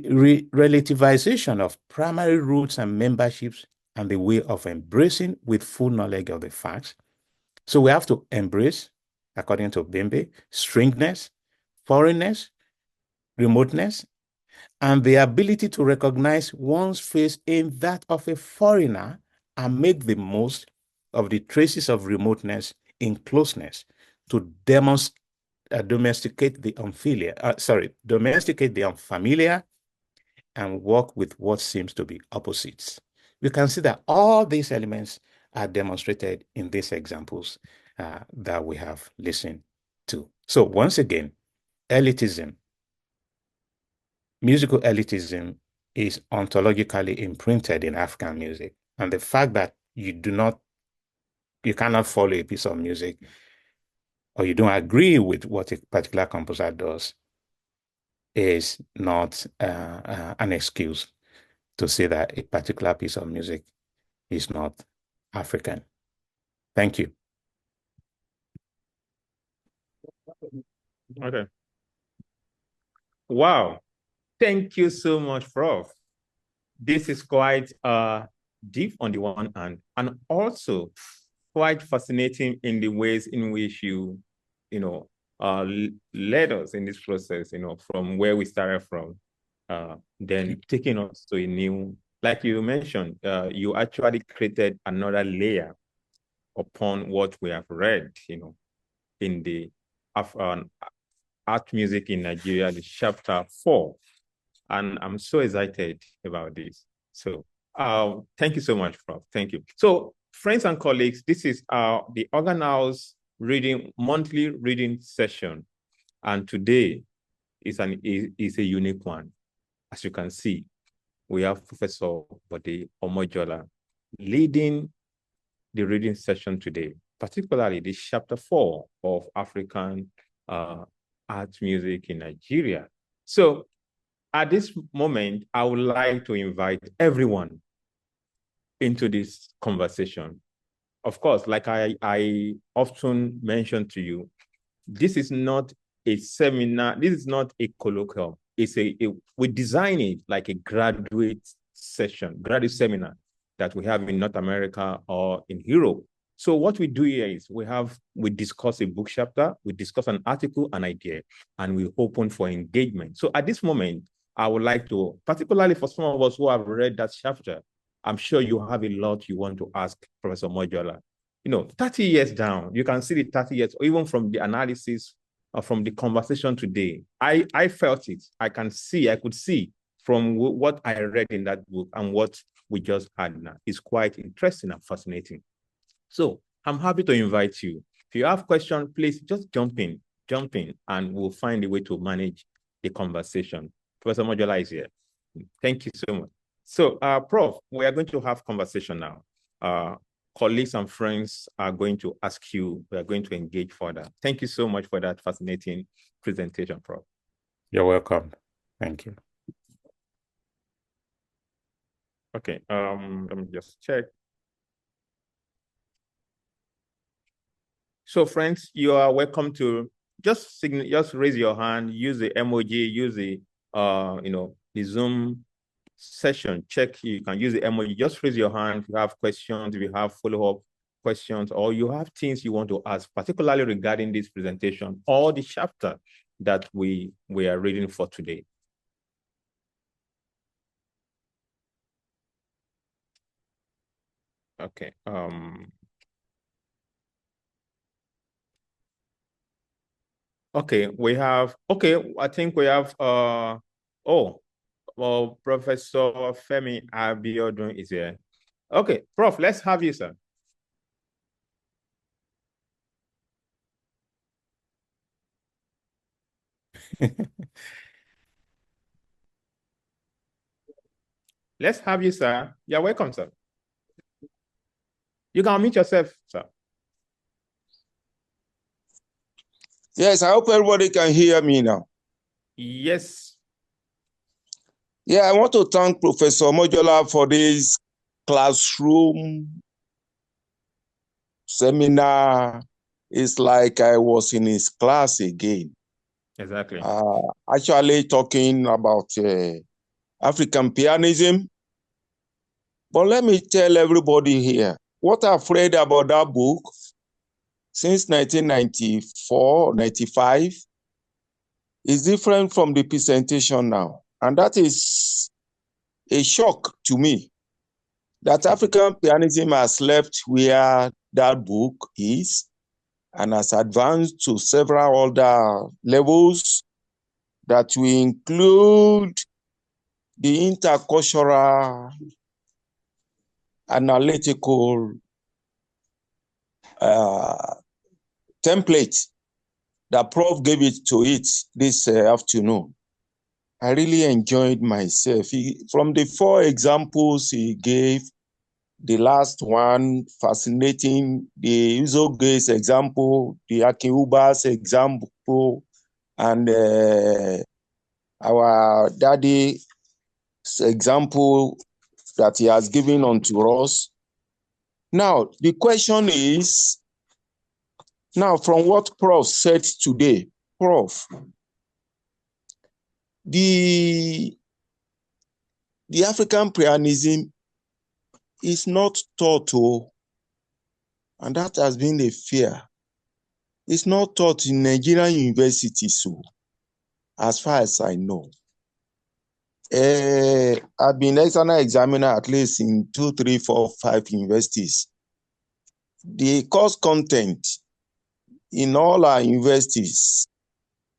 relativization of primary roots and memberships, and the way of embracing with full knowledge of the facts. So we have to embrace, according to Bembe, strangeness, foreignness, remoteness, and the ability to recognize one's face in that of a foreigner and make the most of the traces of remoteness in closeness to domesticate the unfamiliar and work with what seems to be opposites. We can see that all these elements are demonstrated in these examples that we have listened to. So once again, elitism, musical elitism is ontologically imprinted in African music. And the fact that you cannot follow a piece of music or you don't agree with what a particular composer does is not an excuse to say that a particular piece of music is not African. Thank you. Okay. Wow. Thank you so much, Prof. This is quite deep on the one hand, and also quite fascinating in the ways in which you led us in this process, from where we started from, then taking us to a new, like you mentioned, you actually created another layer upon what we have read, in the art music in Nigeria, the chapter 4. And I'm so excited about this. So thank you so much, Prof. Thank you. So friends and colleagues, this is the Organhouse monthly reading session. And today is a unique one. As you can see, we have Professor Bode Omojola leading the reading session today, particularly the chapter 4 of African art music in Nigeria. So at this moment, I would like to invite everyone into this conversation. Of course, like I often mention to you, this is not a seminar, this is not a colloquium. We design it like a graduate seminar that we have in North America or in Europe. So what we do here is we discuss a book chapter, we discuss an article, an idea, and we open for engagement. So at this moment, I would like to, particularly for some of us who have read that chapter, I'm sure you have a lot you want to ask Professor Omojola. 30 years down, you can see the 30 years, or even from the analysis, from the conversation today. I felt it. I could see from what I read in that book and what we just had now. It's quite interesting and fascinating. So I'm happy to invite you. If you have questions, please just jump in, and we'll find a way to manage the conversation. Professor Omojola is here. Thank you so much. So, Prof, we are going to have conversation now. Colleagues and friends are going to ask you, we are going to engage further. Thank you so much for that fascinating presentation, Prof. You're welcome. Thank you. Okay, let me just check. So friends, you are welcome to just raise your hand, use the emoji, use the the Zoom session. Check, you can use the emoji, just raise your hand if you have questions, if you have follow-up questions, or you have things you want to ask, particularly regarding this presentation or the chapter that we are reading for today. Okay. Okay, I think we have Professor Femi Abiodun is here. Okay, Prof, let's have you, sir. Let's have you, sir. You're welcome, sir. You can unmute yourself, sir. Yes, I hope everybody can hear me now. Yes. Yeah, I want to thank Professor Omojola for this classroom seminar. It's like I was in his class again. Exactly. Actually talking about African Pianism. But let me tell everybody here, what I've read about that book since 1994, 95, is different from the presentation now. And that is a shock to me, that African Pianism has left where that book is and has advanced to several other levels that will include the intercultural analytical template that Prof gave it to it this afternoon. I really enjoyed myself. From the 4 examples he gave, the last one, fascinating, the Uzoge's example, the Akin Euba's example, and our daddy's example that he has given unto us. Now, the question is, now from what Prof said today, Prof, the African Pianism is not taught, and that has been a fear. It's not taught in Nigerian universities, so as far as I know. I've been external examiner at least in 2, 3, 4, 5 universities. The course content in all our universities,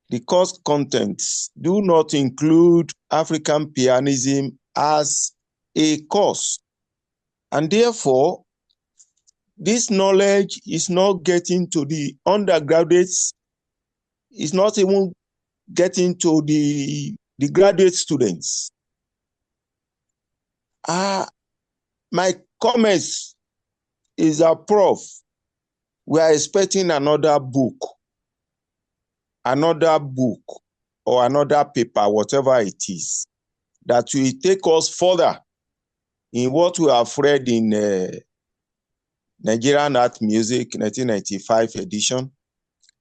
the course contents do not include African Pianism as a course. And therefore, this knowledge is not getting to the undergraduates, it's not even getting to the graduate students. My comments is that, Prof, we are expecting another book or another paper, whatever it is, that will take us further in what we have read in Nigerian Art Music 1995 edition.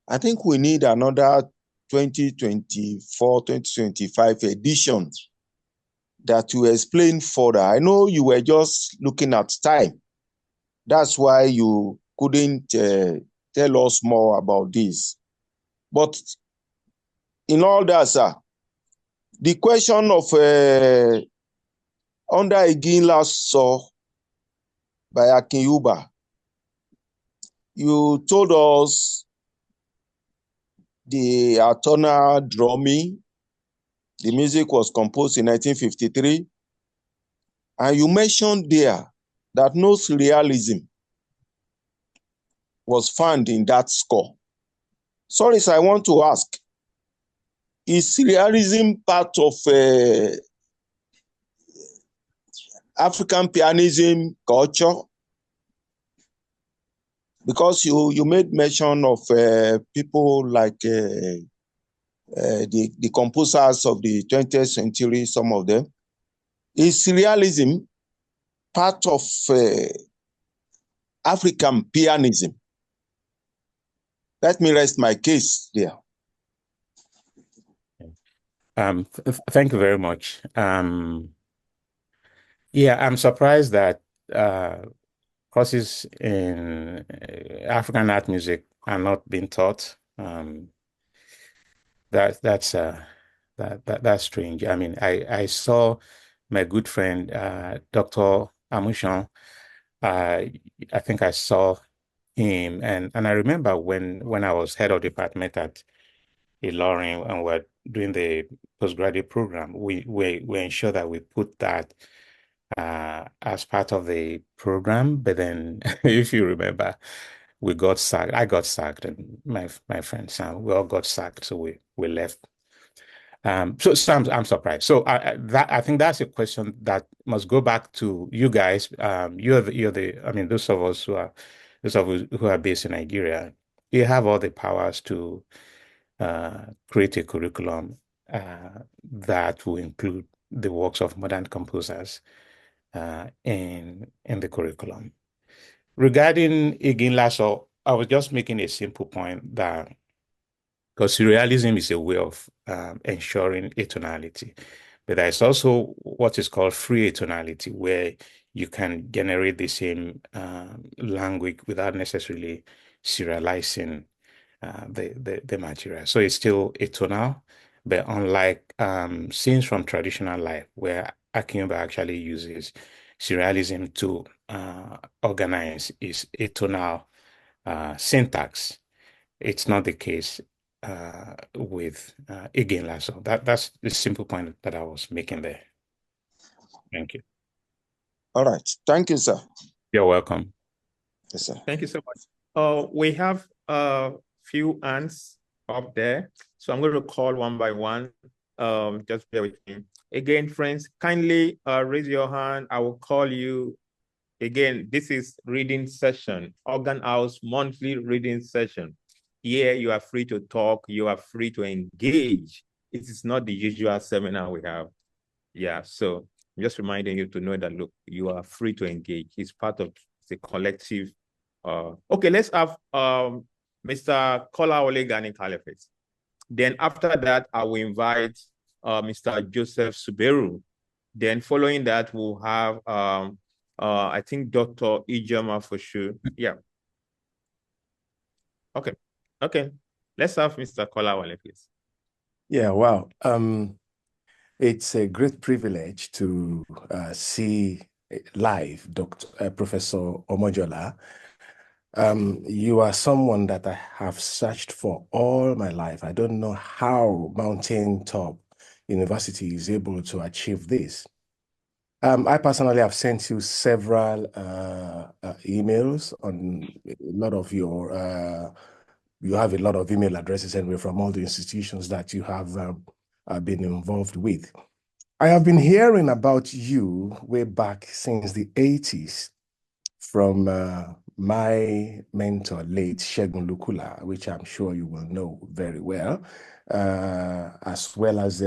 I think we need another 2024, 2025 edition that will explain further. I know you were just looking at time. That's why you couldn't tell us more about this. But in all that, sir, the question of under Akin last saw by Akin Euba, you told us the atonal drumming, the music was composed in 1953, and you mentioned there that no surrealism was found in that score. Sorry, sir, I want to ask, is surrealism part of African pianism culture? Because you made mention of people like the composers of the 20th century, some of them. Is surrealism part of African pianism? Let me rest my case there. Thank you very much. Yeah, I'm surprised that courses in African art music are not being taught. That's strange. I mean, I saw my good friend Dr. Amushan. I think I saw him, and I remember when I was head of department at Ilorin and we're doing the postgraduate program, we ensure that we put that as part of the program. But then, if you remember, we got sacked. I got sacked, and my friend Sam, we all got sacked, so we left. So Sam, I'm surprised. So I think that's a question that must go back to you guys. You're the I mean, those of us who are based in Nigeria, you have all the powers to create a curriculum that will include the works of modern composers in the curriculum. Regarding Akin Lasso, I was just making a simple point that because surrealism is a way of ensuring atonality, but there's also what is called free atonality, where you can generate the same language without necessarily serializing the material. So it's still atonal, but unlike scenes from traditional life, where Akin actually uses surrealism to organize its atonal syntax, it's not the case with Akin Lasso. That's the simple point that I was making there. Thank you. All right. Thank you, sir. You're welcome. Yes, sir. Thank you so much. We have a few hands up there, so I'm going to call one by one. Just bear with me. Again, friends, kindly raise your hand. I will call you. Again, this is reading session, Organ House monthly reading session. Here, you are free to talk. You are free to engage. It is not the usual seminar we have. Yeah, so I'm just reminding you to know that, look, you are free to engage. It's part of the collective. Okay, let's have Mr. Kolawole Gani Caliphate. Then after that, I will invite Mr. Joseph Suberu. Then following that, we'll have, I think, Dr. Ijoma for sure. Yeah. Okay. Let's have Mr. Kolawole, please. Yeah, wow. It's a great privilege to see live Professor Omojola. You are someone that I have searched for all my life. I don't know how Mountaintop University is able to achieve this. I personally have sent you several emails on a lot of your, you have a lot of email addresses anyway from all the institutions that you have been involved with. I have been hearing about you way back since the 80s from my mentor, late Segun Lukula, which I'm sure you will know very well, as well as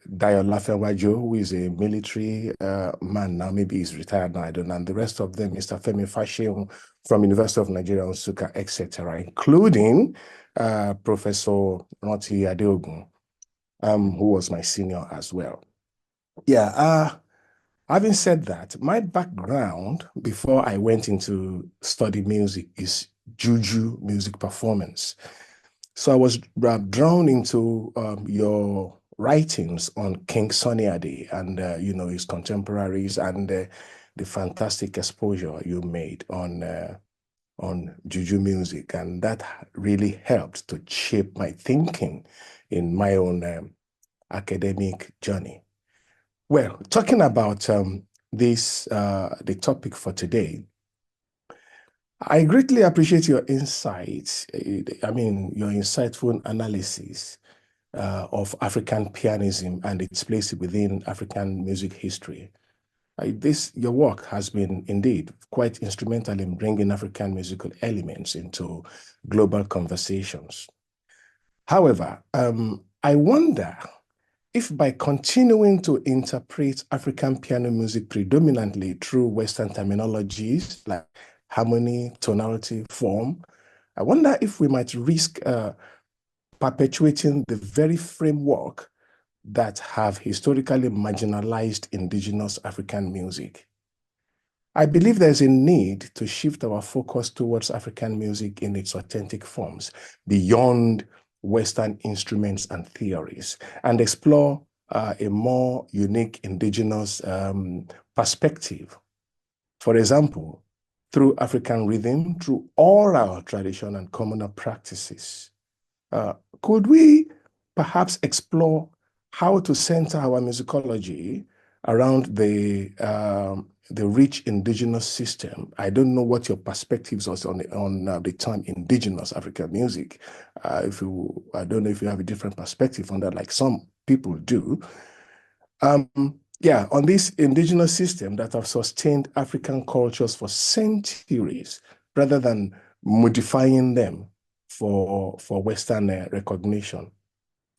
Dayo Lafenwajo, who is a military man now, maybe he's retired now, I don't know, and the rest of them, Mr. Femi Fashion from University of Nigeria, Nsukka, etc., including Professor Noti Adeogun, who was my senior as well. Yeah, Having said that, my background before I went into study music is juju music performance. So I was drawn into your writings on King Sunny Ade and his contemporaries and the fantastic exposure you made on juju music, and that really helped to shape my thinking in my own academic journey. Well, talking about the topic for today, I greatly appreciate your insights. I mean, your insightful analysis of African pianism and its place within African music history. Your work has been indeed quite instrumental in bringing African musical elements into global conversations. However, I wonder if by continuing to interpret African piano music predominantly through Western terminologies like harmony, tonality, form, I wonder if we might risk perpetuating the very framework that have historically marginalized indigenous African music. I believe there's a need to shift our focus towards African music in its authentic forms, beyond Western instruments and theories, and explore a more unique indigenous perspective. For example, through African rhythm, through oral tradition and communal practices. Could we perhaps explore how to center our musicology around the rich indigenous system? I don't know what your perspectives are on the term indigenous African music. I don't know if you have a different perspective on that, like some people do. On this indigenous system that have sustained African cultures for centuries, rather than modifying them for Western recognition.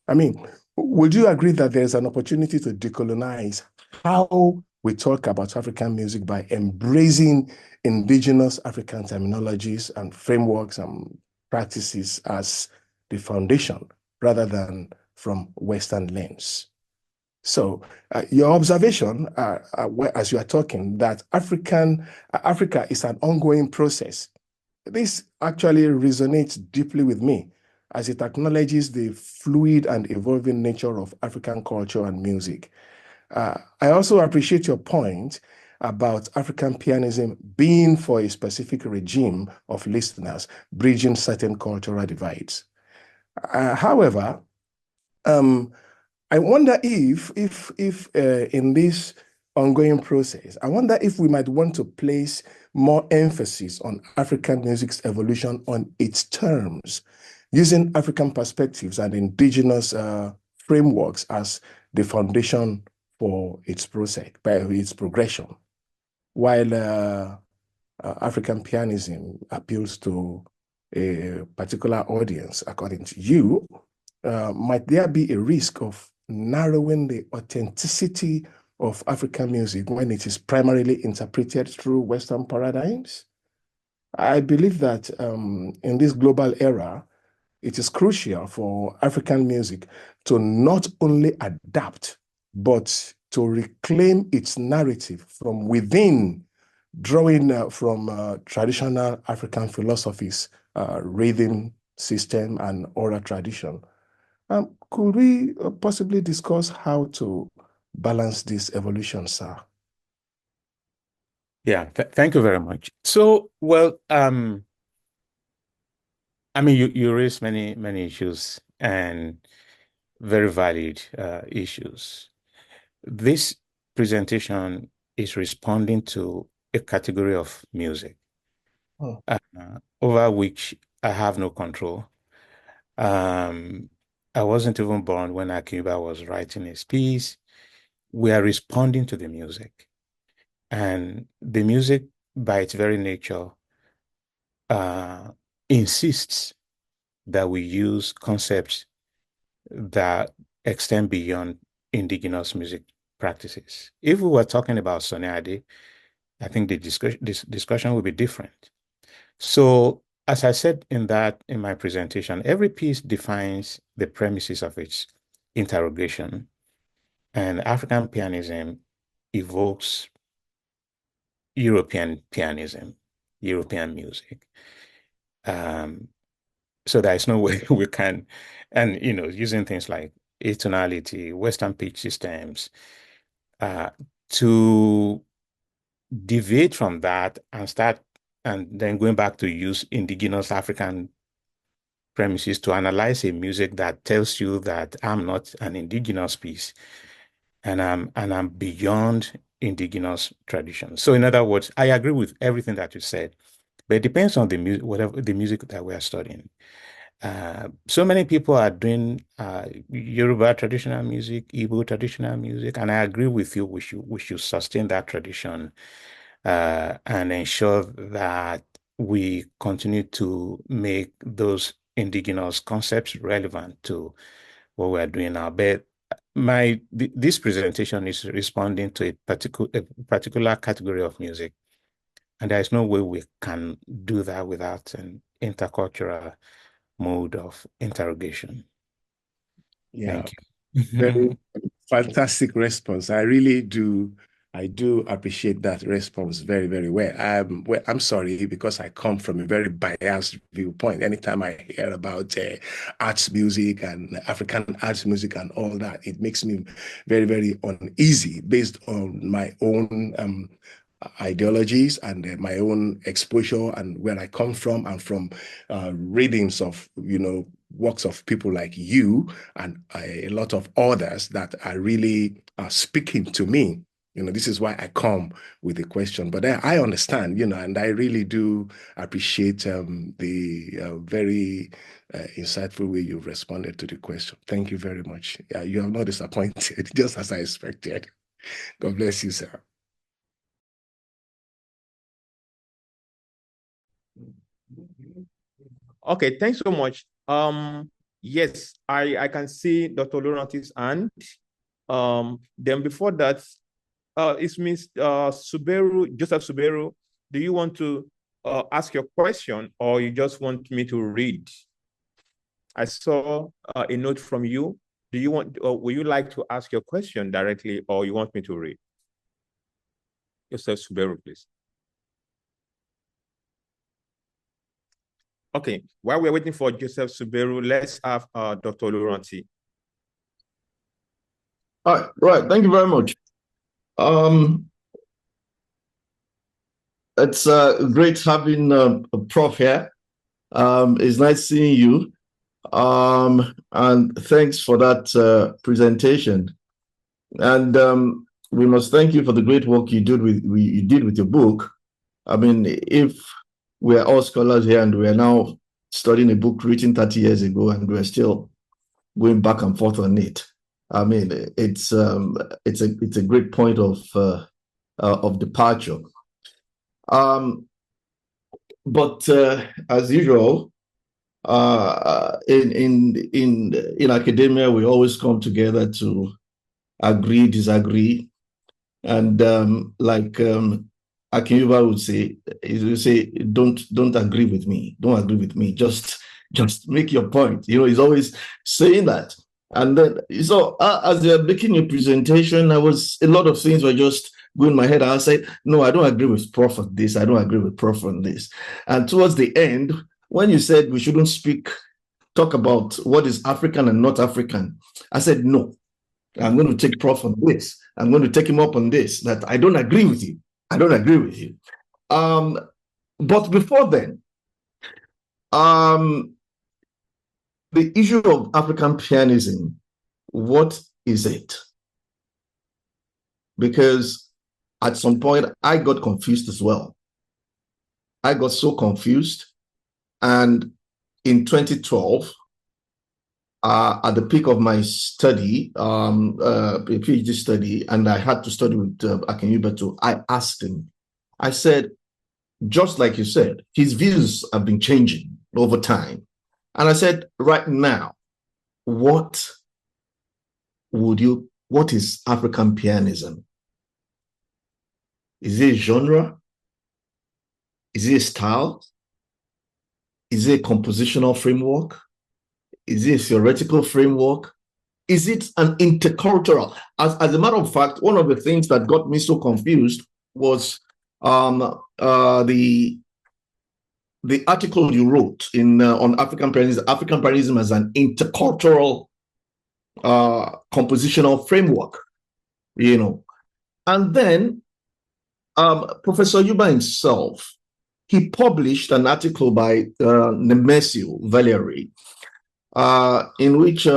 I mean, would you agree that there's an opportunity to decolonize how we talk about African music by embracing indigenous African terminologies and frameworks and practices as the foundation, rather than from Western lens? So your observation, as you are talking, that Africa is an ongoing process. This actually resonates deeply with me, as it acknowledges the fluid and evolving nature of African culture and music. I also appreciate your point about African pianism being for a specific regime of listeners, bridging certain cultural divides. However, I wonder if in this ongoing process, I wonder if we might want to place more emphasis on African music's evolution on its terms, using African perspectives and indigenous frameworks as the foundation for its process, by its progression. While African pianism appeals to a particular audience, according to you, might there be a risk of narrowing the authenticity of African music when it is primarily interpreted through Western paradigms? I believe that in this global era, it is crucial for African music to not only adapt, but to reclaim its narrative from within, drawing from traditional African philosophies, rhythm system, and oral tradition. Could we possibly discuss how to balance this evolution, sir? Yeah, thank you very much. So, well, I mean, you raised many issues, and very valid issues. This presentation is responding to a category of music over which I have no control. I wasn't even born when Akin was writing his piece. We are responding to the music. And the music, by its very nature, insists that we use concepts that extend beyond indigenous music practices. If we were talking about Sunny Ade, I think the discussion would be different. So, as I said in my presentation, every piece defines the premises of its interrogation, and African pianism evokes European pianism, European music. So there is no way we can, and using things like atonality, Western pitch systems, to deviate from that and then going back to use indigenous African premises to analyze a music that tells you that I'm not an indigenous piece and I'm beyond indigenous tradition. So in other words, I agree with everything that you said, but it depends on the music, whatever the music that we are studying. So many people are doing Yoruba traditional music, Igbo traditional music, and I agree with you. We should sustain that tradition and ensure that we continue to make those indigenous concepts relevant to what we're doing now. But this presentation is responding to a particular category of music, and there is no way we can do that without an intercultural mode of interrogation. Yeah. Thank you. Very fantastic response. I do appreciate that response very, very well. I'm sorry because I come from a very biased viewpoint. Anytime I hear about arts music and African arts music and all that, it makes me very, very uneasy based on my own ideologies and my own exposure and where I come from, and from readings of works of people like you and a lot of others that are really speaking to me. This is why I come with a question. But I understand, and I really do appreciate the very insightful way you've responded to the question. Thank you very much. You have not disappointed, just as I expected. God bless you, sir. Okay, thanks so much. Yes, I can see Dr. Laurenti's hand. Then before that, it means Joseph Suberu, do you want to ask your question, or you just want me to read? I saw a note from you. Do you want, or would you like to ask your question directly, or you want me to read? Joseph Suberu, please. Okay, while we're waiting for Joseph Suberu, let's have Dr. Laurenti. All right, thank you very much. It's great having a Prof here. It's nice seeing you. And thanks for that presentation. And we must thank you for the great work you did with your book. I mean, if we're all scholars here and we're now studying a book written 30 years ago and we're still going back and forth on it, I mean, it's a great point of departure. But as usual, in academia, we always come together to agree, disagree, and like Akin Euba would say, he would say, don't agree with me, don't agree with me, just make your point. He's always saying that. And then, so as you're making your presentation, a lot of things were just going in my head. I said, no, I don't agree with Prof on this. I don't agree with Prof on this. And towards the end, when you said we shouldn't talk about what is African and not African, I said, no, I'm going to take Prof on this. I'm going to take him up on this, that I don't agree with you. I don't agree with you. But before then, the issue of African pianism, what is it? Because at some point, I got confused as well. I got so confused. And in 2012, at the peak of my study, a PhD study, and I had to study with Akin Euba too, I asked him, I said, just like you said, his views have been changing over time. And I said, right now, what is African pianism? Is it a genre? Is it a style? Is it a compositional framework? Is it a theoretical framework? is it an intercultural? As a matter of fact, one of the things that got me so confused was the article you wrote in on African Pianism as an intercultural compositional framework, and then Professor Euba himself, he published an article by Nemesio Valery, in which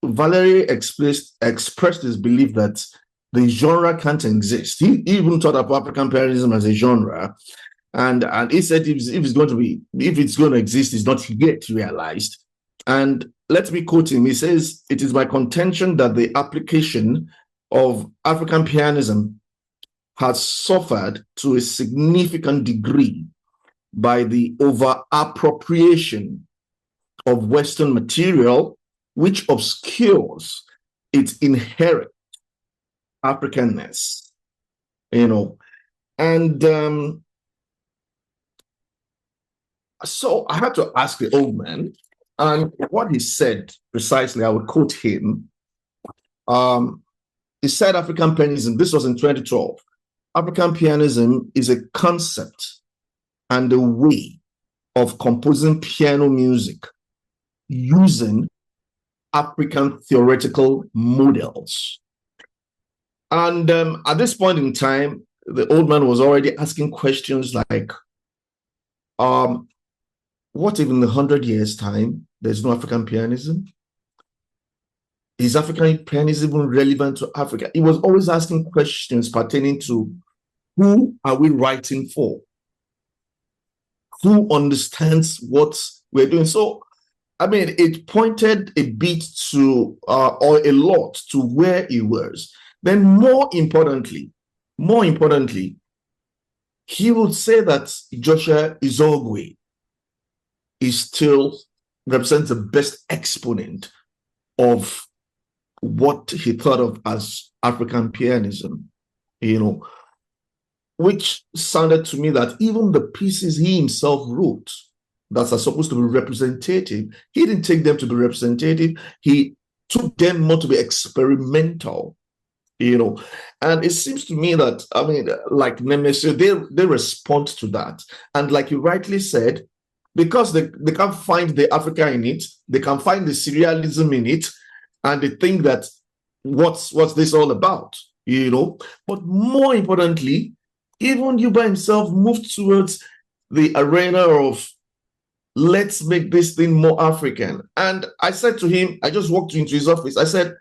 Valery expressed his belief that the genre can't exist. He even thought of African Pianism as a genre, and he said if it's going to exist, it's not yet realized. And let me quote him. He says, "It is my contention that the application of African Pianism has suffered to a significant degree by the over-appropriation of Western material, which obscures its inherent Africanness." And so I had to ask the old man, and what he said precisely, I would quote him. He said African Pianism, this was in 2012, African Pianism is a concept and a way of composing piano music using African theoretical models. And at this point in time, the old man was already asking questions like, what if in 100 years' time, there's no African pianism? Is African pianism relevant to Africa? He was always asking questions pertaining to who are we writing for? Who understands what we're doing? So, I mean, it pointed a bit to, or a lot to where he was. Then more importantly, he would say that Joshua Izogwe still represents the best exponent of what he thought of as African pianism, which sounded to me that even the pieces he himself wrote that are supposed to be representative, he didn't take them to be representative. He took them more to be experimental, and it seems to me that, I mean, like Nemesio, they respond to that. And like you rightly said, because they can't find the Africa in it, they can find the serialism in it, and they think that what's this all about, But more importantly, even Euba himself moved towards the arena of let's make this thing more African. And I said to him, I just walked into his office, I said,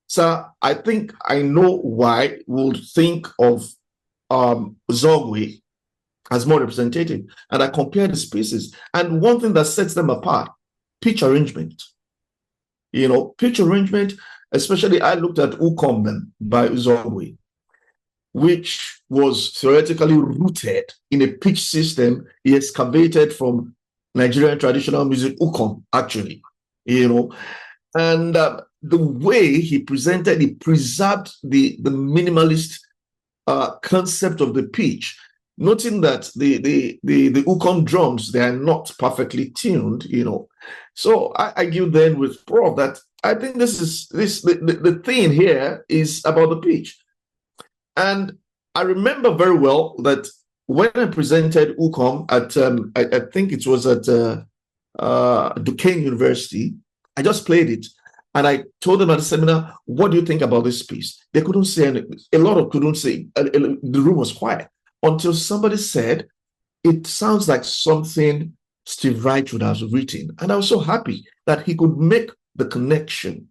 "Sir, I think I know why we'll think of Zogwe as more representative." And I compared the species. And one thing that sets them apart, pitch arrangement. Pitch arrangement, especially I looked at Ukomben by Zogwe, which was theoretically rooted in a pitch system he excavated from Nigerian traditional music, Ukom, actually, and the way he preserved the minimalist concept of the pitch, noting that the Ukom drums, they are not perfectly tuned, So I argue then with Prof that I think the thing here is about the pitch. And I remember very well that when I presented Ukom at, I think it was at Duquesne University, I just played it. And I told them at the seminar, what do you think about this piece? They couldn't say anything. A lot of couldn't say. The room was quiet until somebody said, it sounds like something Steve Wright would have written. And I was so happy that he could make the connection.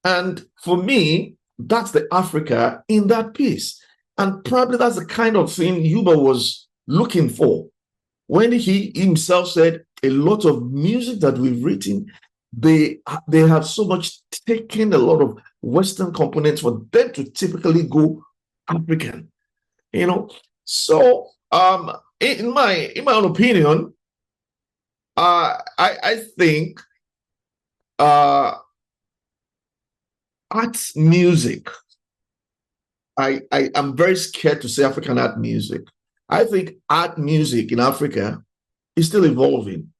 And for me, that's the Africa in that piece. And probably that's the kind of thing Euba was looking for when he himself said a lot of music that we've written, they have so much taken a lot of Western components for them to typically go African, So in my own opinion, I think art music. I'm very scared to say African art music. I think art music in Africa is still evolving.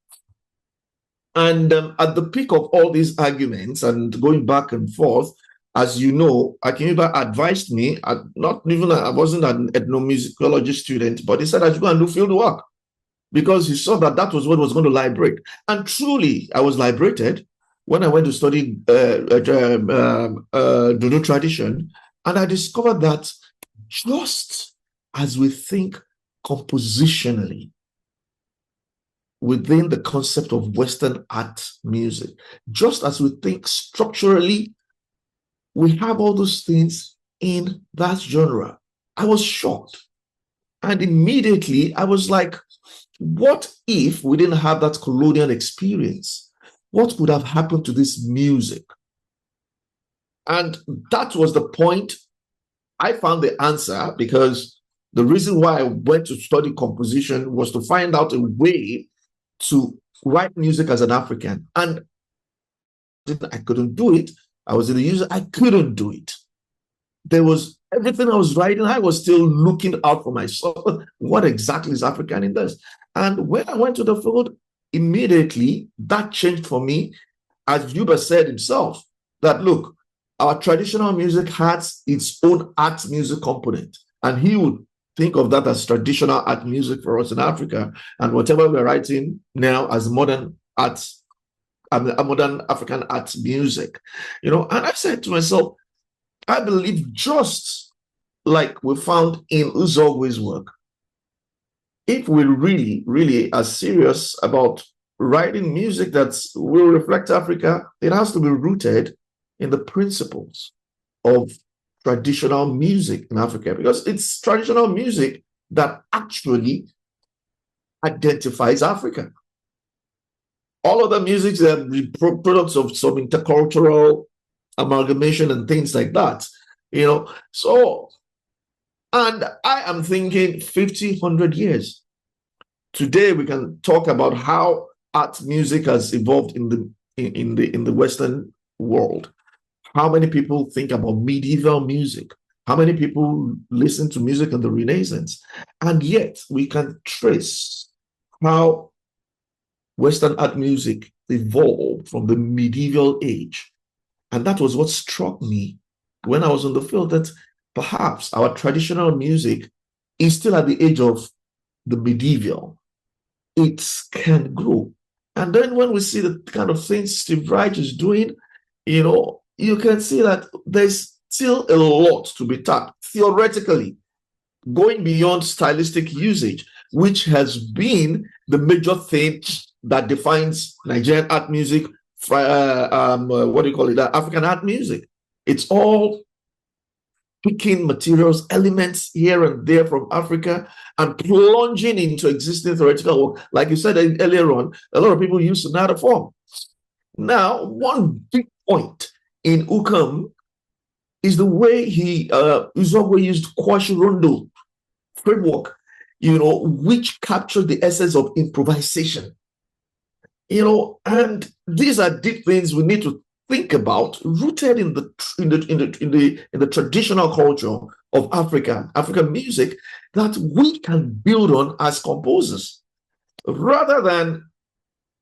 And at the peak of all these arguments and going back and forth, as you know, Akin advised me, I wasn't an ethnomusicology student, but he said I should go and do field work because he saw that that was what was going to liberate. And truly, I was liberated when I went to study Dodo tradition, and I discovered that just as we think compositionally within the concept of Western art music, just as we think structurally, we have all those things in that genre. I was shocked. And immediately I was like, what if we didn't have that colonial experience? What would have happened to this music? And that was the point. I found the answer because the reason why I went to study composition was to find out a way to write music as an African. And I couldn't do it. I was in the user, I couldn't do it. There was everything I was writing, I was still looking out for myself. What exactly is African in this? And when I went to the field, immediately that changed for me. As Euba said himself, that look, our traditional music has its own art music component. And he would think of that as traditional art music for us in Africa. And whatever we're writing now as modern art, a modern African art music, you know. And I said to myself, I believe just like we found in Uzogwe's work, if we really, really are serious about writing music that will reflect Africa, it has to be rooted in the principles of traditional music in Africa, because it's traditional music that actually identifies Africa. All of the music are products of some intercultural amalgamation and things like that, you know. So, and I am thinking 50, 100 years. Today we can talk about how art music has evolved in the Western world. How many people think about medieval music? How many people listen to music in the Renaissance? And yet we can trace how Western art music evolved from the medieval age. And that was what struck me when I was on the field, that perhaps our traditional music is still at the age of the medieval. It can grow. And then when we see the kind of things Steve Reich is doing, you know, you can see that there's still a lot to be tapped theoretically, going beyond stylistic usage, which has been the major thing that defines Nigerian art music, African art music. It's all picking materials, elements here and there from Africa and plunging into existing theoretical work. Like you said earlier on, a lot of people use Sonata form. Now, one big point in Ukam is the way Uzogwe used Kwashi Rondo framework, you know, which captured the essence of improvisation. You know, and these are deep things we need to think about, rooted in the traditional culture of African music, that we can build on as composers, rather than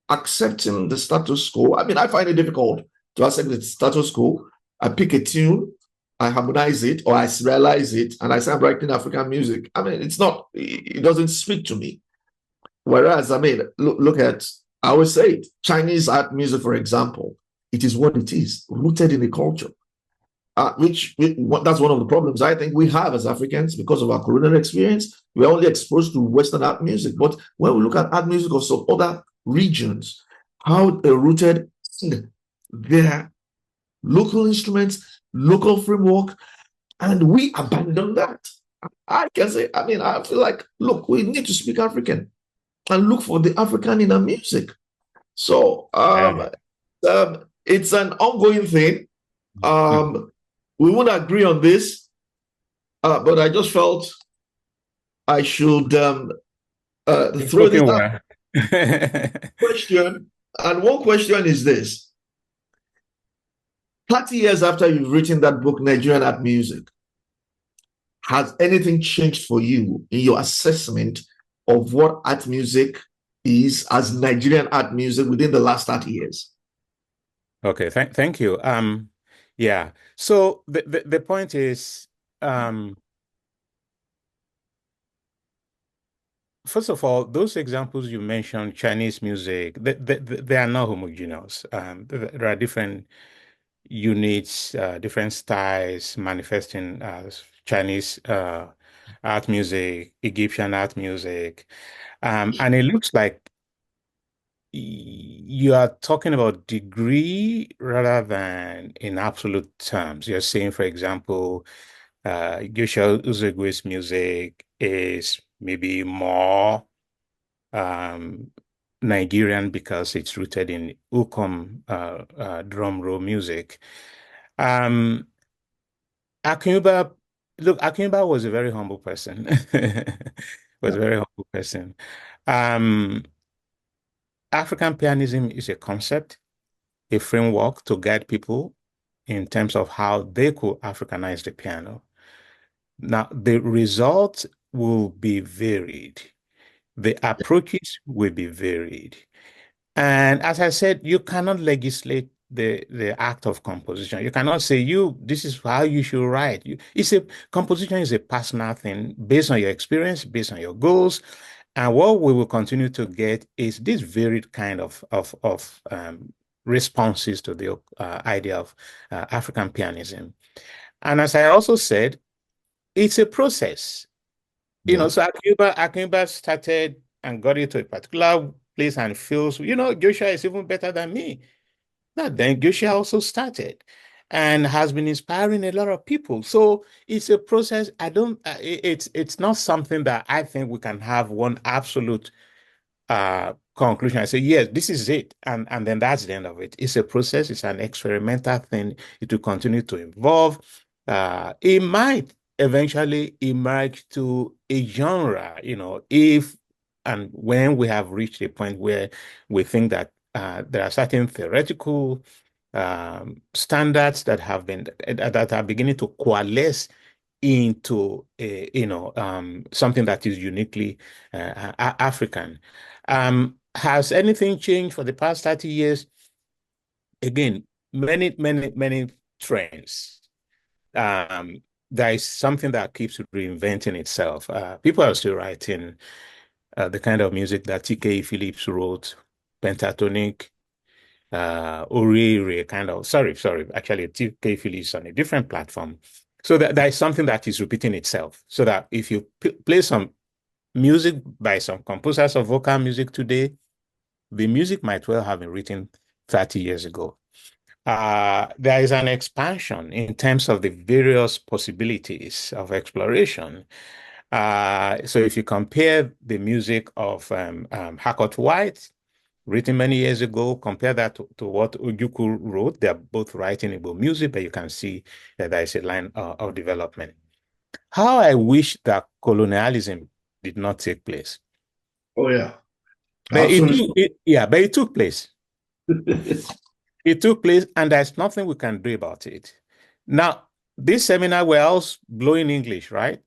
accepting the status quo. I mean, I find it difficult to accept the status quo. I pick a tune, I harmonize it, or I serialize it, and I say I'm writing African music. I mean, it doesn't speak to me. Whereas, I mean, look at, I always say it, Chinese art music, for example, it is what it is, rooted in the culture, that's one of the problems I think we have as Africans because of our colonial experience. We're only exposed to Western art music. But when we look at art music of some other regions, how they're rooted in their local instruments, local framework, and we abandon that. I can say, I mean, I feel like, look, we need to speak African and look for the African in our music. So it's an ongoing thing. We won't agree on this, but I just felt I should throw this out. Question, and one question is this. 30 years after you've written that book, Nigerian Art Music, has anything changed for you in your assessment of what art music is as Nigerian art music within the last 30 years? Okay, thank you. Yeah. So the point is, first of all, those examples you mentioned, Chinese music, they are not homogeneous. There are different units, different styles manifesting as Chinese art music, Egyptian art music. And it looks like you are talking about degree rather than in absolute terms. You're saying, for example, Joshua Uzegui's music is maybe more Nigerian because it's rooted in Ukom drum roll music. Akin Yuba was a very humble person. Was a very humble person. Um, African pianism is a concept, a framework to guide people in terms of how they could Africanize the piano. Now, the results will be varied. The approaches will be varied. And as I said, you cannot legislate the act of composition. You cannot say, this is how you should write. Composition is a personal thing based on your experience, based on your goals. And what we will continue to get is this varied kind of responses to the idea of African pianism. And as I also said, it's a process. So Akin Yuba started and got into a particular place and feels, Joshua is even better than me. Now, then Joshua also started and has been inspiring a lot of people. So it's a process. It's not something that I think we can have one absolute conclusion. I say, yes, this is it. And then that's the end of it. It's a process. It's an experimental thing. It will continue to evolve. It might eventually emerge to a genre, if and when we have reached a point where we think that there are certain theoretical standards that are beginning to coalesce into something that is uniquely African. Has anything changed for the past 30 years? Again, many trends. There is something that keeps reinventing itself. People are still writing the kind of music that T.K. Phillips wrote, pentatonic, Orire kind of, actually T.K. Phillips on a different platform. So there is something that is repeating itself. So that if you play some music by some composers of vocal music today, the music might well have been written 30 years ago. There is an expansion in terms of the various possibilities of exploration. So if you compare the music of Harcourt White, written many years ago, compare that to what Ojukwu wrote, they're both writing about music, but you can see that there is a line of development. How I wish that colonialism did not take place. Oh, yeah. But it took place. It took place, and there's nothing we can do about it. Now, this seminar, we're all blowing English, right?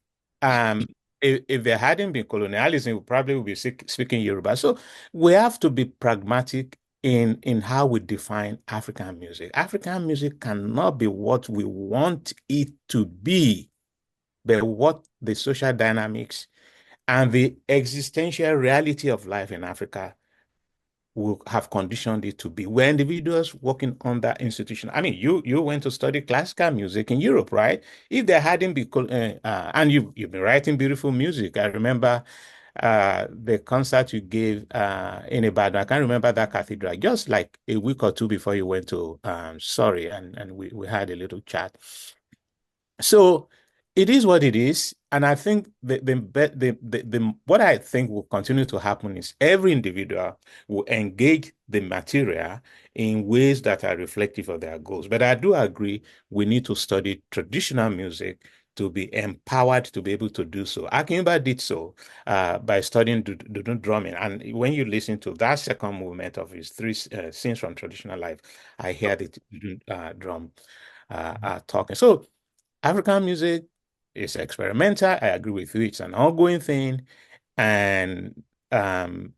If there hadn't been colonialism, we probably would be speaking Yoruba. So we have to be pragmatic in how we define African music. African music cannot be what we want it to be, but what the social dynamics and the existential reality of life in Africa will have conditioned it to be. We're individuals working on that institution. I mean, you went to study classical music in Europe, right? If there hadn't been, and you've been writing beautiful music. I remember the concert you gave in Ibadan. I can't remember that cathedral, just like a week or two before you went to Surrey, and we had a little chat. So it is what it is, and I think what I think will continue to happen is every individual will engage the material in ways that are reflective of their goals. But I do agree we need to study traditional music to be empowered to be able to do so. Akin Yuba did so by studying drumming, and when you listen to that second movement of his three scenes from traditional life, I hear the drum talking. So African music is experimental. I agree with you. It's an ongoing thing. And and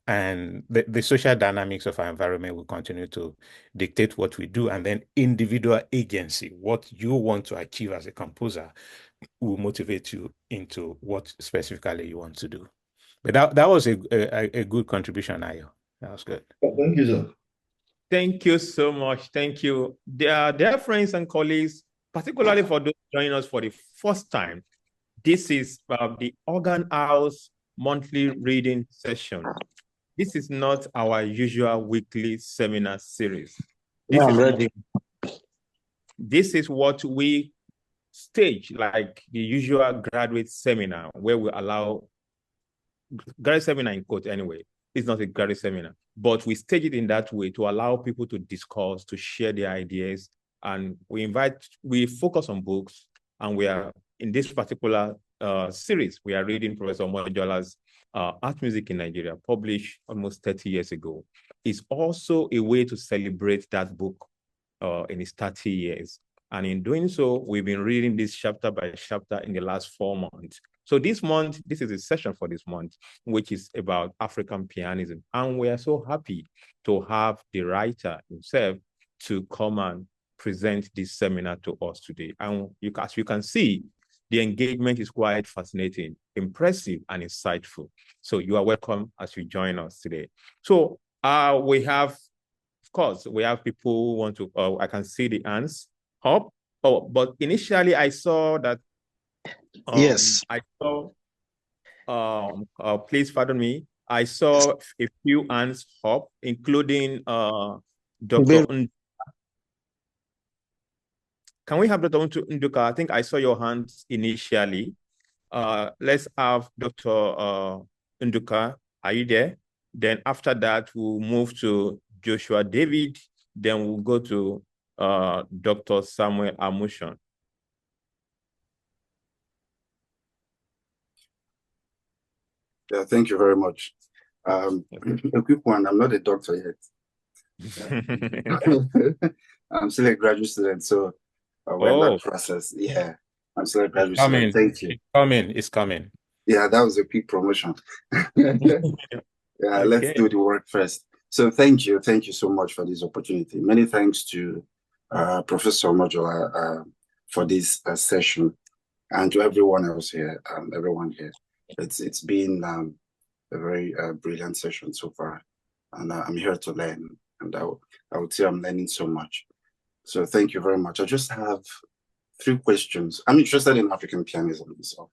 the social dynamics of our environment will continue to dictate what we do, and then individual agency, what you want to achieve as a composer, will motivate you into what specifically you want to do. But that was a good contribution, Ayo. That was good. Thank you, sir. Thank you so much. Thank you. Dear friends and colleagues, particularly for those joining us for the first time, this is the Organ House monthly reading session. This is not our usual weekly seminar series. This is what we stage like the usual graduate seminar, where we allow graduate seminar in quote anyway. It's not a graduate seminar, but we stage it in that way to allow people to discuss, to share their ideas. And we focus on books, and we are in this particular series, we are reading Professor Omojola's Art Music in Nigeria, published almost 30 years ago. It's also a way to celebrate that book in its 30 years. And in doing so, we've been reading this chapter by chapter in the last 4 months. So this month, this is a session for this month, which is about African pianism. And we are so happy to have the writer himself to come and present this seminar to us today. And as you can see, the engagement is quite fascinating, impressive, and insightful. So you are welcome as you join us today. So we have, of course, we have people who want to, I can see the hands up. Oh, but initially I saw that, yes. I saw, please pardon me, I saw a few hands up, including Dr. Can we have Dr. Nduka? I think I saw your hands initially. Let's have Dr. Nduka. Are you there? Then after that, we'll move to Joshua David. Then we'll go to Dr. Samuel Amushon. Yeah, thank you very much. A quick one. I'm not a doctor yet. I'm still a graduate student, so we're in that process. Yeah, I'm still a graduate student. Thank you. It's coming. Yeah, that was a quick promotion. Yeah, let's do the work first. So thank you so much for this opportunity. Many thanks to Professor Omojola for this session, and to everyone else here, everyone here. It's been a very brilliant session so far, and I'm here to learn, and I would say I'm learning so much. So thank you very much. I just have 3 questions. I'm interested in African pianism myself,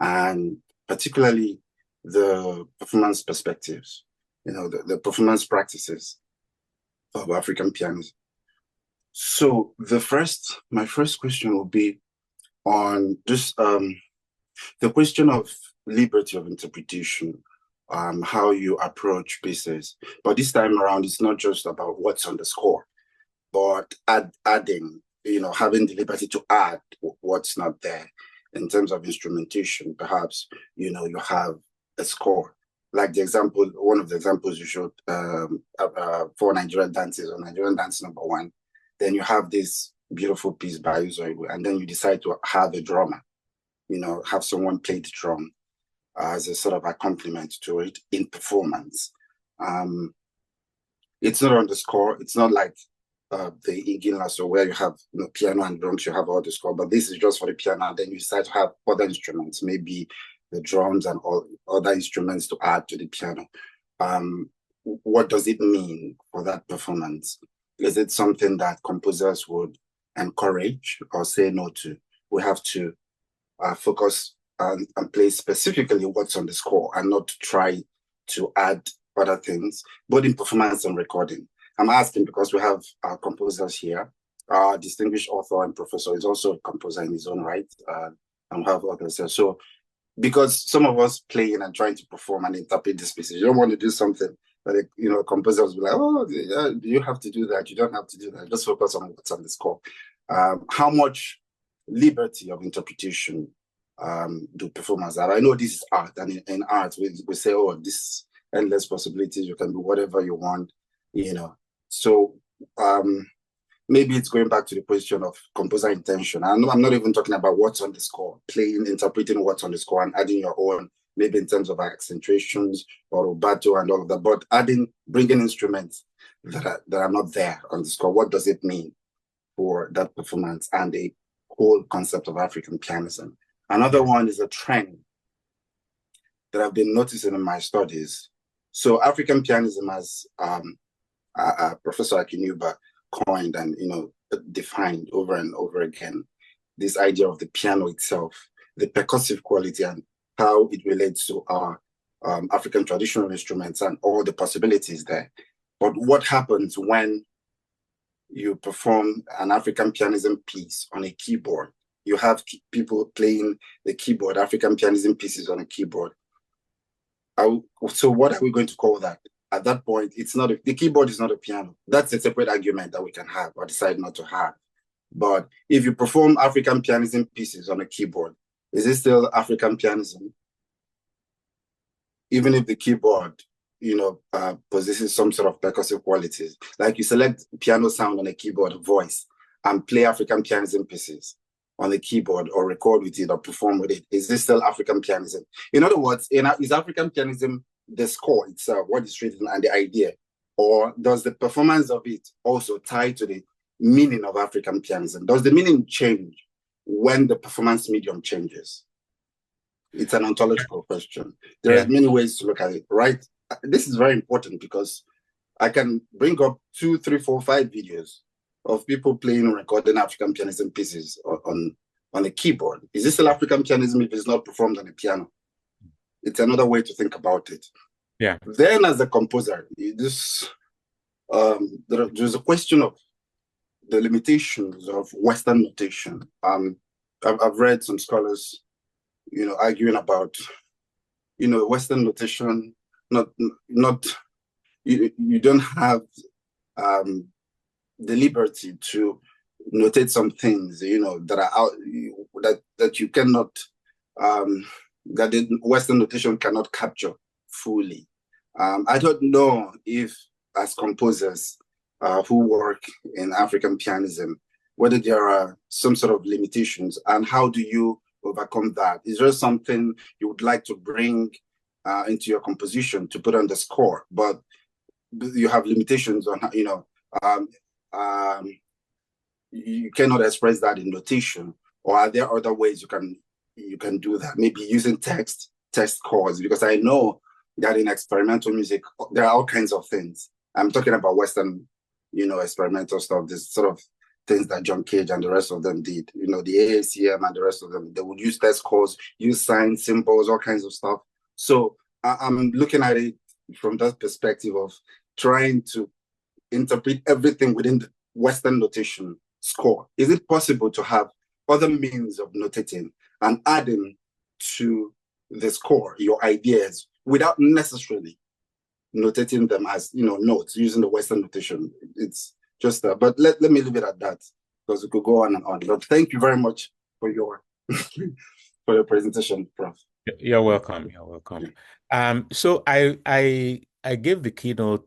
and particularly the performance perspectives, the performance practices of African pianism. So my first question will be on just the question of liberty of interpretation, how you approach pieces. But this time around, it's not just about what's on the score, but adding, having the liberty to add what's not there in terms of instrumentation. Perhaps, you have a score. Like one of the examples you showed for Nigerian dances, or Nigerian dance number 1, then you have this beautiful piece by Euba, and then you decide to have a drummer, have someone play the drum as a sort of accompaniment to it in performance. It's not on the score. It's not like the Igila, so where you have piano and drums, you have all the score, but this is just for the piano, and then you decide to have other instruments, maybe the drums and all other instruments to add to the piano. What does it mean for that performance? Is it something that composers would encourage or say no to? We have to focus and play specifically what's on the score, and not try to add other things, both in performance and recording. I'm asking because we have our composers here. Our distinguished author and professor is also a composer in his own right, and we have others here. So, because some of us playing and trying to perform and interpret these pieces, you don't want to do something that composers will be like, oh, yeah, you have to do that. You don't have to do that. Just focus on what's on the score. How much liberty of interpretation do performers have? I know this is art, and in art we say, oh, this endless possibilities, you can do whatever you want, So maybe it's going back to the question of composer intention. I'm not even talking about what's on the score, interpreting what's on the score and adding your own maybe in terms of accentuations or rubato and all of that, but bringing instruments that are not there on the score. What does it mean for that performance and the whole concept of African pianism? Another one is a trend that I've been noticing in my studies. So African pianism, as Professor Akin Euba coined and defined over and over again, this idea of the piano itself, the percussive quality, and how it relates to our African traditional instruments and all the possibilities there. But what happens when you perform an African pianism piece on a keyboard? You have people playing the keyboard, African pianism pieces on a keyboard. So what are we going to call that? At that point, the keyboard is not a piano. That's a separate argument that we can have or decide not to have. But if you perform African pianism pieces on a keyboard, is it still African pianism? Even if the keyboard, possesses some sort of percussive qualities, like you select piano sound on a keyboard, voice, and play African pianism pieces on the keyboard or record with it or perform with it, is this still African pianism? In other words, is African pianism the score itself, what is written and the idea, or does the performance of it also tie to the meaning of African pianism? Does the meaning change when the performance medium changes? It's an ontological question. There are many ways to look at it, right? This is very important because I can bring up 2, 3, 4, 5 videos of people playing and recording African pianism pieces on a keyboard. Is this still African pianism if it's not performed on a piano? It's another way to think about it. Yeah. Then as a composer, there's a question of the limitations of Western notation. I've read some scholars, arguing about, Western notation, you don't have the liberty to notate some things, that are out, that you cannot, that the Western notation cannot capture fully. I don't know if, as composers who work in African pianism, whether there are some sort of limitations, and how do you overcome that? Is there something you would like to bring into your composition to put on the score, but you have limitations on, you cannot express that in notation? Or are there other ways you can do that? Maybe using text chords, because I know that in experimental music, there are all kinds of things. I'm talking about Western, experimental stuff, this sort of things that John Cage and the rest of them did, the AACM and the rest of them, they would use text chords, use signs, symbols, all kinds of stuff. So I'm looking at it from that perspective of trying to interpret everything within the Western notation score. Is it possible to have other means of notating and adding to the score your ideas without necessarily notating them as notes using the Western notation? It's just that. But let me leave it at that, because we could go on and on. But thank you very much for your for your presentation, Prof. You're welcome. You're welcome. So I gave the keynote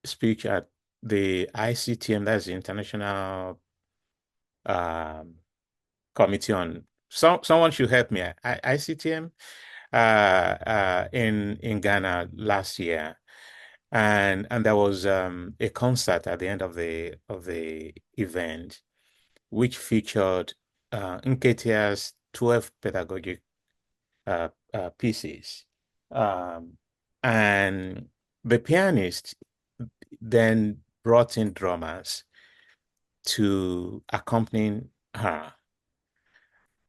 speech at the ICTM, that's the International Committee on. Someone should help me. ICTM in Ghana last year, and there was a concert at the end of the event, which featured Nketiah's 12 pedagogic pieces, and the pianist then brought in drummers to accompany her.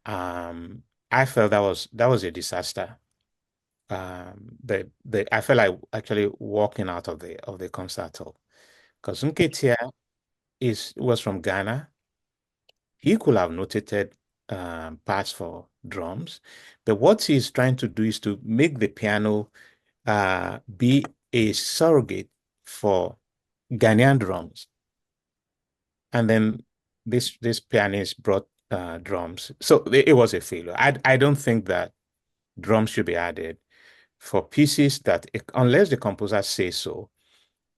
I felt that was a disaster. I felt like actually walking out of the concert hall, because Nketiah was from Ghana. He could have notated parts for drums, but what he's trying to do is to make the piano be a surrogate for Ghanaian drums. And then this pianist brought drums. So it was a failure. I don't think that drums should be added for pieces that, unless the composer says so,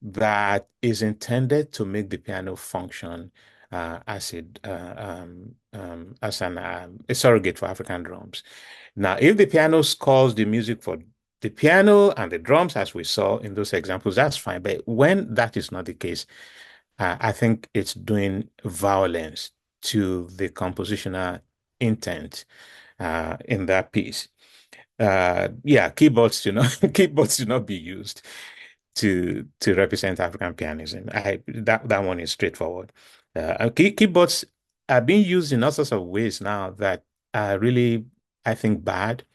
that is intended to make the piano function as a surrogate for African drums. Now, if the piano scores the music for the piano and the drums, as we saw in those examples, that's fine. But when that is not the case, I think it's doing violence to the compositional intent in that piece. Yeah, keyboards do not be used to represent African pianism. That one is straightforward. Keyboards are being used in all sorts of ways now that are really, I think, bad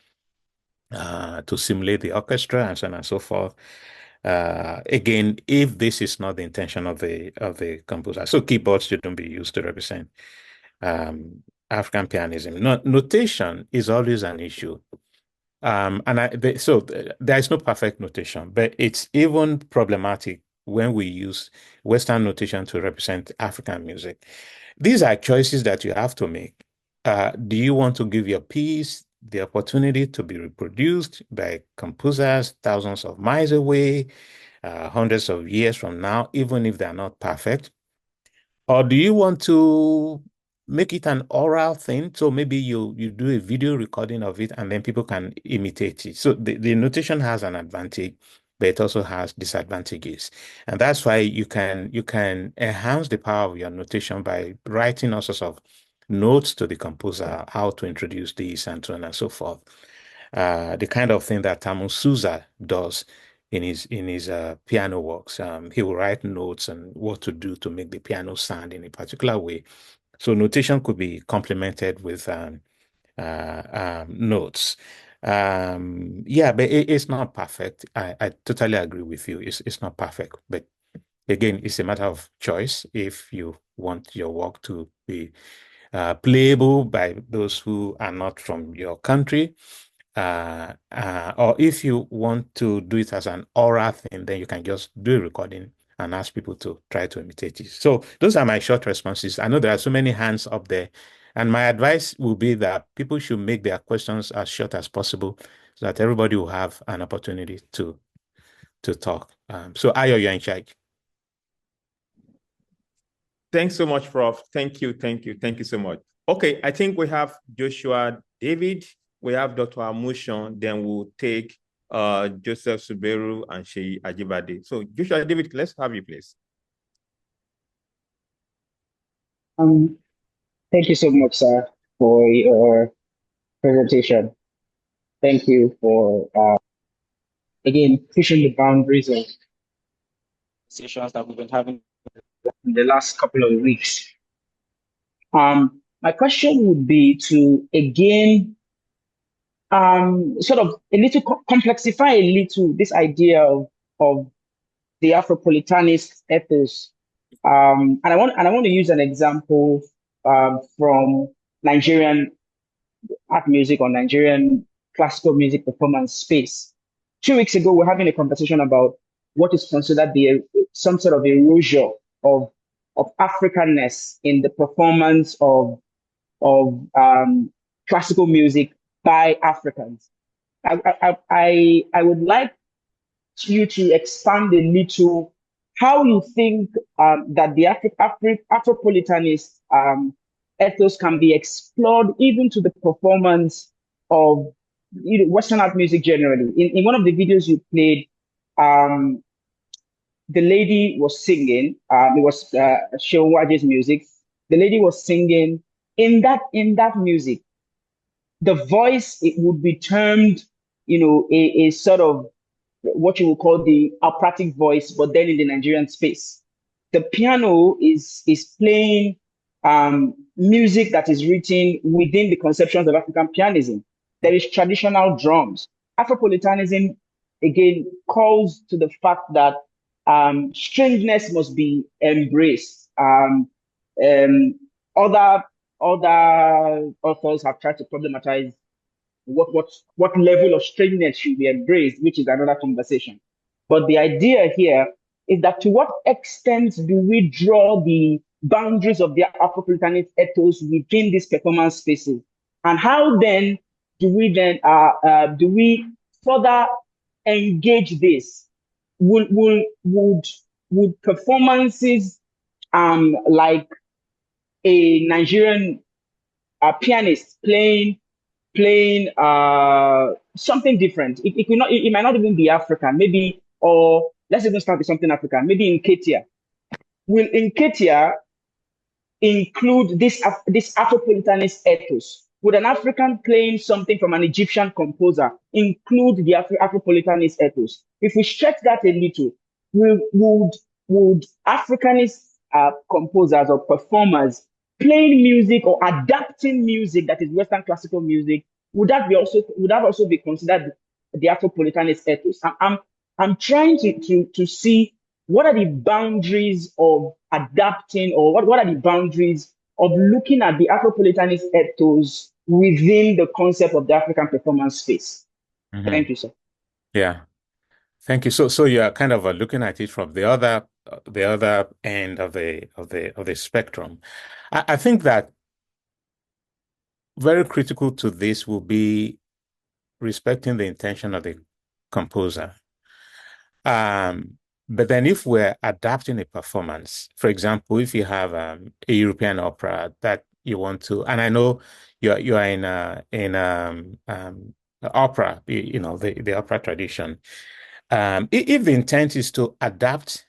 to simulate the orchestra and so on and so forth. Again, if this is not the intention of the composer, so keyboards shouldn't be used to represent African pianism. Notation is always an issue. So there is no perfect notation, but it's even problematic when we use Western notation to represent African music. These are choices that you have to make. Do you want to give your piece the opportunity to be reproduced by composers thousands of miles away, hundreds of years from now, even if they're not perfect? Or do you want to make it an oral thing? So maybe you do a video recording of it and then people can imitate it. So the notation has an advantage, but it also has disadvantages. And that's why you can enhance the power of your notation by writing all sorts of notes to the composer, how to introduce this and so on and so forth. The kind of thing that Tamu Souza does in his piano works. He will write notes and what to do to make the piano sound in a particular way. So notation could be complemented with notes. Yeah, but it's not perfect. I totally agree with you. It's not perfect, but again, it's a matter of choice. If you want your work to be playable by those who are not from your country, or if you want to do it as an oral thing, then you can just do a recording and ask people to try to imitate it. So those are my short responses. I know there are so many hands up there, and my advice will be that people should make their questions as short as possible so that everybody will have an opportunity to talk. So Ayo, you're in charge. Thanks so much, Prof. Thank you so much. Okay, I think we have Joshua David, we have Dr. Amushon, then we'll take Joseph Suberu and Sheyi Ajibade. So Joshua David, let's have you, please. Thank you so much, sir, for your presentation. Thank you for, again, pushing the boundaries of sessions that we've been having in the last couple of weeks. My question would be to, again, sort of a little complexify a little this idea of the Afropolitanist ethos. And I want to use an example from Nigerian art music or Nigerian classical music performance space. 2 weeks ago, we're having a conversation about what is considered some sort of erosion of Africanness in the performance of classical music by Africans. I would like you to expand a little how you think that the Afropolitanist ethos can be explored even to the performance of Western art music generally. In one of the videos you played, the lady was singing. It was Shewaje's music. The lady was singing. In that music, the voice, it would be termed, a sort of what you would call the operatic voice, but then in the Nigerian space. The piano is playing music that is written within the conceptions of African pianism. There is traditional drums. Afropolitanism, again, calls to the fact that strangeness must be embraced. Other authors have tried to problematize what level of strangeness should be embraced, which is another conversation. But the idea here is that to what extent do we draw the boundaries of the Afropolitanist ethos within these performance spaces, and how then do we further engage this? Would performances like a Nigerian pianist playing something different. It might not even be African, maybe, or let's even start with something African, maybe in Ketia. Will in Ketia include this Afropolitanist ethos? Would an African playing something from an Egyptian composer include the Afropolitanist ethos? If we stretch that a little, would Africanist composers or performers playing music or adapting music that is Western classical music, would that also be considered the Afropolitanist ethos? I'm trying to see what are the boundaries of adapting, or what are the boundaries of looking at the Afropolitanist ethos within the concept of the African performance space. Thank you, sir. Yeah. Thank you. So you are kind of looking at it from the other end of the spectrum. I think that very critical to this will be respecting the intention of the composer. But then if we're adapting a performance, for example, if you have a European opera that you want to, and I know you are in opera, the opera tradition. If the intent is to adapt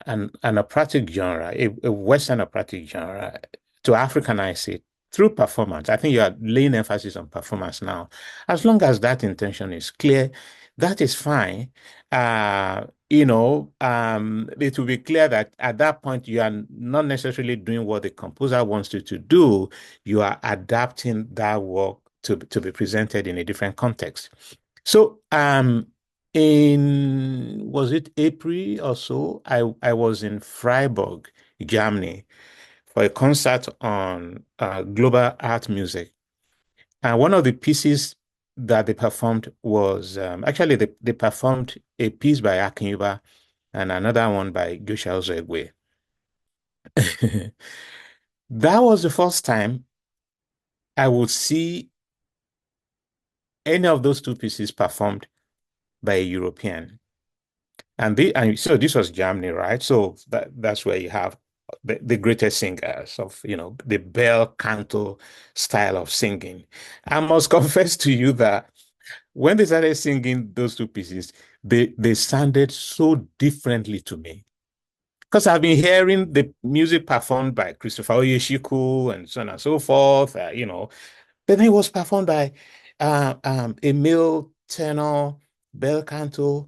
an operatic genre, a Western operatic genre, to Africanize it through performance, I think you are laying emphasis on performance now. As long as that intention is clear, that is fine. It will be clear that at that point you are not necessarily doing what the composer wants you to do. You are adapting that work to be presented in a different context. So was it April or so, I was in Freiburg, Germany, for a concert on global art music. And one of the pieces that they performed was, actually they performed a piece by Akin and another one by Joshua Ozegwe. That was the first time I would see any of those two pieces performed by a European. And so this was Germany, right? So that's where you have the greatest singers of, the bel canto style of singing. I must confess to you that when they started singing those two pieces, they sounded so differently to me. Because I've been hearing the music performed by Christopher Oyeshiku and so on and so forth, but then it was performed by a male tenor, bel canto.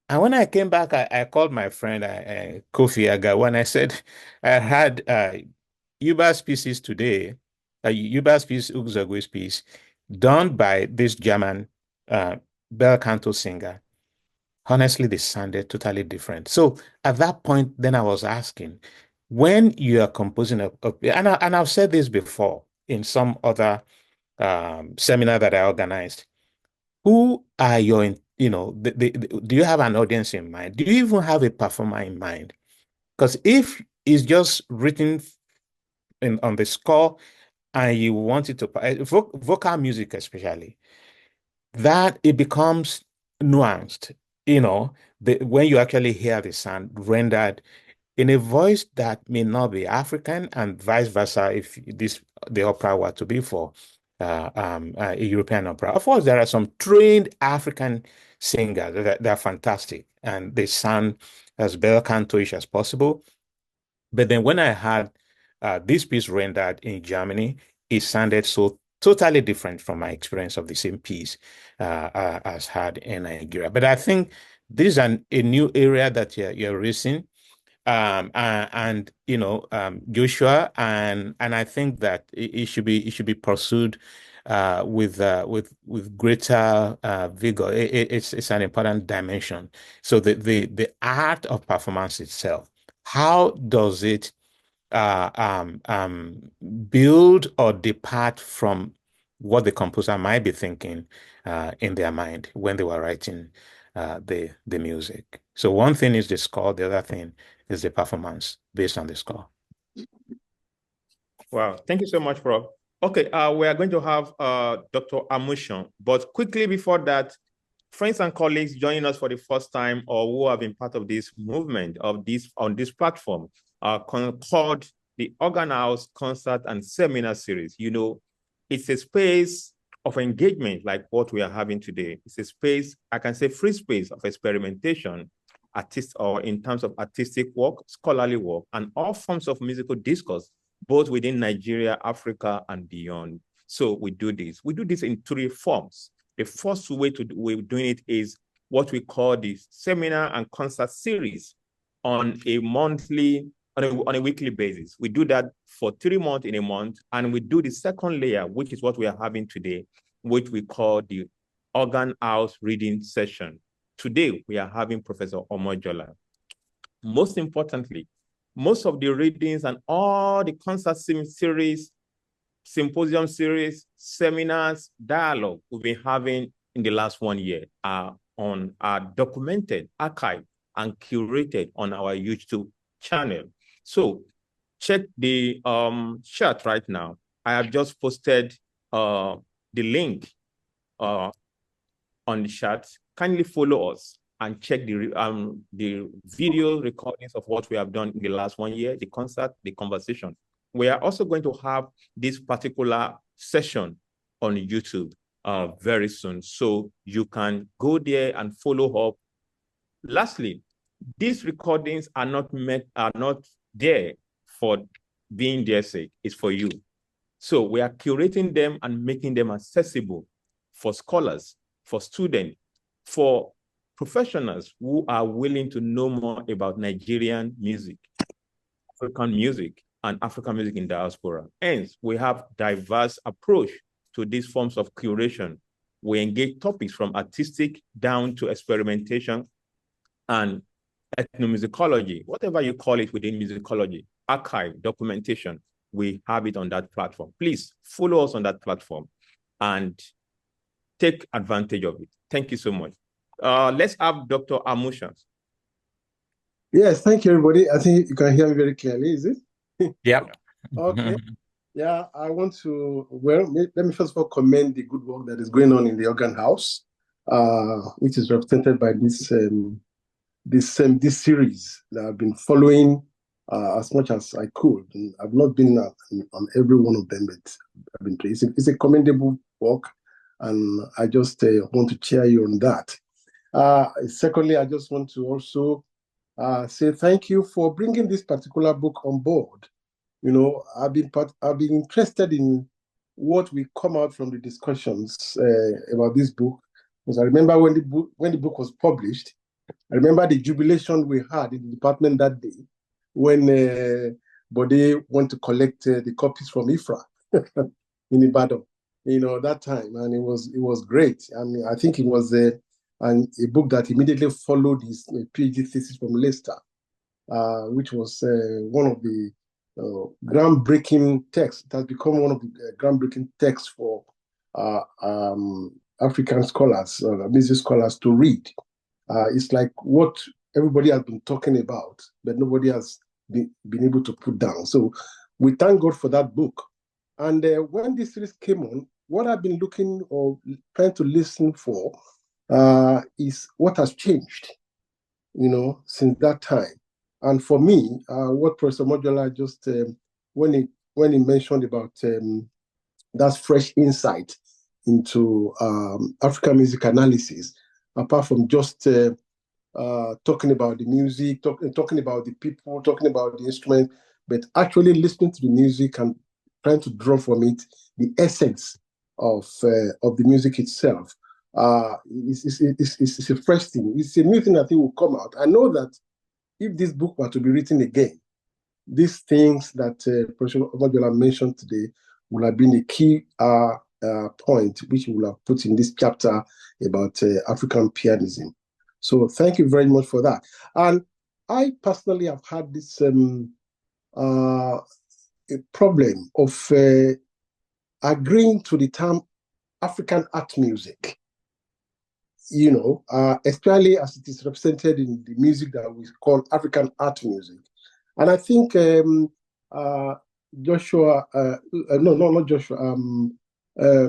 And when I came back, I called my friend Kofi Agawa, and I said, I had Euba's pieces today, Euba's piece, Ugzogwe's piece, done by this German bel canto singer. Honestly, they sounded totally different. So at that point, then I was asking, when you are composing and I've said this before in some other seminar that I organized, who are your, do you have an audience in mind? Do you even have a performer in mind? Because if it's just written on the score and you want it to, vocal music especially, that it becomes nuanced, when you actually hear the sound rendered in a voice that may not be African, and vice versa if the opera were to be for a European opera. Of course, there are some trained African singers that are fantastic, and they sound as bel canto-ish as possible. But then when I had this piece rendered in Germany, it sounded so totally different from my experience of the same piece as had in Nigeria. But I think this is a new area that you're raising. Joshua, and I think that it should be pursued with greater vigor. It's an important dimension. So the art of performance itself, how does it build or depart from what the composer might be thinking in their mind when they were writing the music? So one thing is the score, the other thing is the performance based on the score. Wow, thank you so much, Prof. Okay, we are going to have Dr. Amushan, but quickly before that, friends and colleagues joining us for the first time or who have been part of this movement on this platform, Concord, the the Organ House Concert and Seminar Series. You know, it's a space of engagement like what we are having today. It's a space, I can say free space of experimentation, or in terms of artistic work, scholarly work, and all forms of musical discourse, both within Nigeria, Africa, and beyond. So we do this. We do this in 3 forms. The first way we're doing it is what we call the seminar and concert series on a weekly basis. We do that for 3 months in a month, and we do the second layer, which is what we are having today, which we call the Organ House Reading Session. Today, we are having Professor Omojola. Most importantly, most of the readings and all the concert series, symposium series, seminars, dialogue we've been having in the last 1 year are documented, archived, and curated on our YouTube channel. So check the chat right now. I have just posted the link on the chat. Kindly follow us and check the video recordings of what we have done in the last 1 year, the concert, the conversation. We are also going to have this particular session on YouTube very soon. So you can go there and follow up. Lastly, these recordings are not there for being their sake. It's for you. So we are curating them and making them accessible for scholars, for students, for professionals who are willing to know more about Nigerian music, African music, and African music in diaspora. Hence, we have diverse approach to these forms of curation. We engage topics from artistic down to experimentation and ethnomusicology, whatever you call it within musicology, archive, documentation, we have it on that platform. Please follow us on that platform and take advantage of it. Thank you so much. Let's have Dr. Amushans. Yes, thank you, everybody. I think you can hear me very clearly, is it? Yeah. Okay. Yeah, I want to, let me first of all commend the good work that is going on in the Organ House, which is represented by this series that I've been following as much as I could. And I've not been on every one of them, but I've been tracing. It's a commendable work, and I just want to cheer you on that. Secondly, I just want to also say thank you for bringing this particular book on board. You know, I've been interested in what will come out from the discussions about this book, because I remember when the book was published. I remember the jubilation we had in the department that day when Bode went to collect the copies from Ifra in Ibadan. You know, that time, and it was great. I mean, I think it was a book that immediately followed his PhD thesis from Leicester, which was one of the groundbreaking texts. It has become one of the groundbreaking texts for African scholars, music scholars to read. It's like what everybody has been talking about, but nobody has been able to put down. So we thank God for that book. And when this series came on, what I've been looking or trying to listen for is what has changed, you know, since that time. And for me, what Professor Omojola just, when he mentioned about that fresh insight into African music analysis, apart from just talking about the music, talking about the people, talking about the instrument, but actually listening to the music and trying to draw from it the essence of the music itself. It's a fresh thing. It's a new thing that will come out. I know that if this book were to be written again, these things that Professor Omojola mentioned today would have been a key point which we will have put in this chapter about African pianism. So thank you very much for that. And I personally have had this a problem of agreeing to the term African art music, you know, especially as it is represented in the music that we call African art music. And I think Joshua, not Joshua,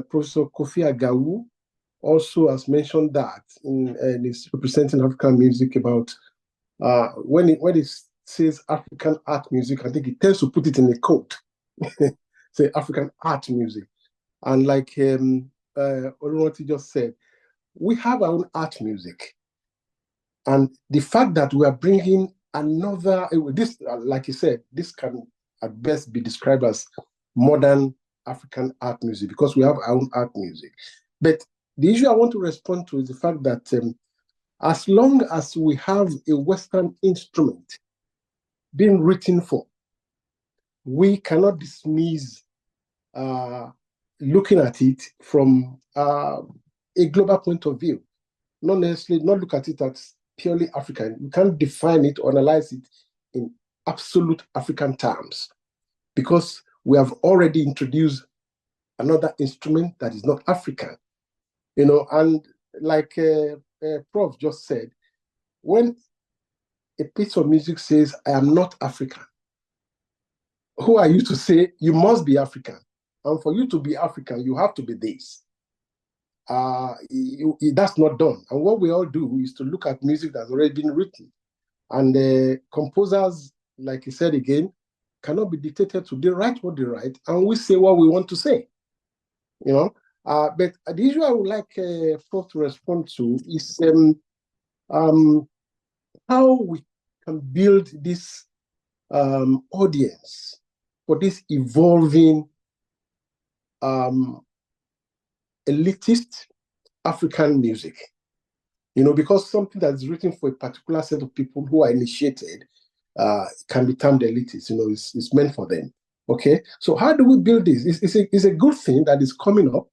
Professor Kofi Agawu also has mentioned that in his representing African music about when he says African art music, I think it tends to put it in a quote. Say African art music. And like Oluwati just said, we have our own art music. And the fact that we are bringing another, this, like you said, this can at best be described as modern African art music because we have our own art music. But the issue I want to respond to is the fact that as long as we have a Western instrument being written for, we cannot dismiss looking at it from a global point of view. Not necessarily, not look at it as purely African. You can't define it or analyze it in absolute African terms because we have already introduced another instrument that is not African. And like Prof just said, when a piece of music says, I am not African, who are you to say you must be African? And for you to be African, you have to be this. That's not done. And what we all do is to look at music that's already been written. And composers, like you said again, cannot be dictated to. They write what they write, and we say what we want to say. But the issue I would like Prof to respond to is how we can build this audience for this evolving elitist African music, because something that's written for a particular set of people who are initiated can be termed elitist, it's meant for them. Okay, so how do we build this? It's a good thing that is coming up.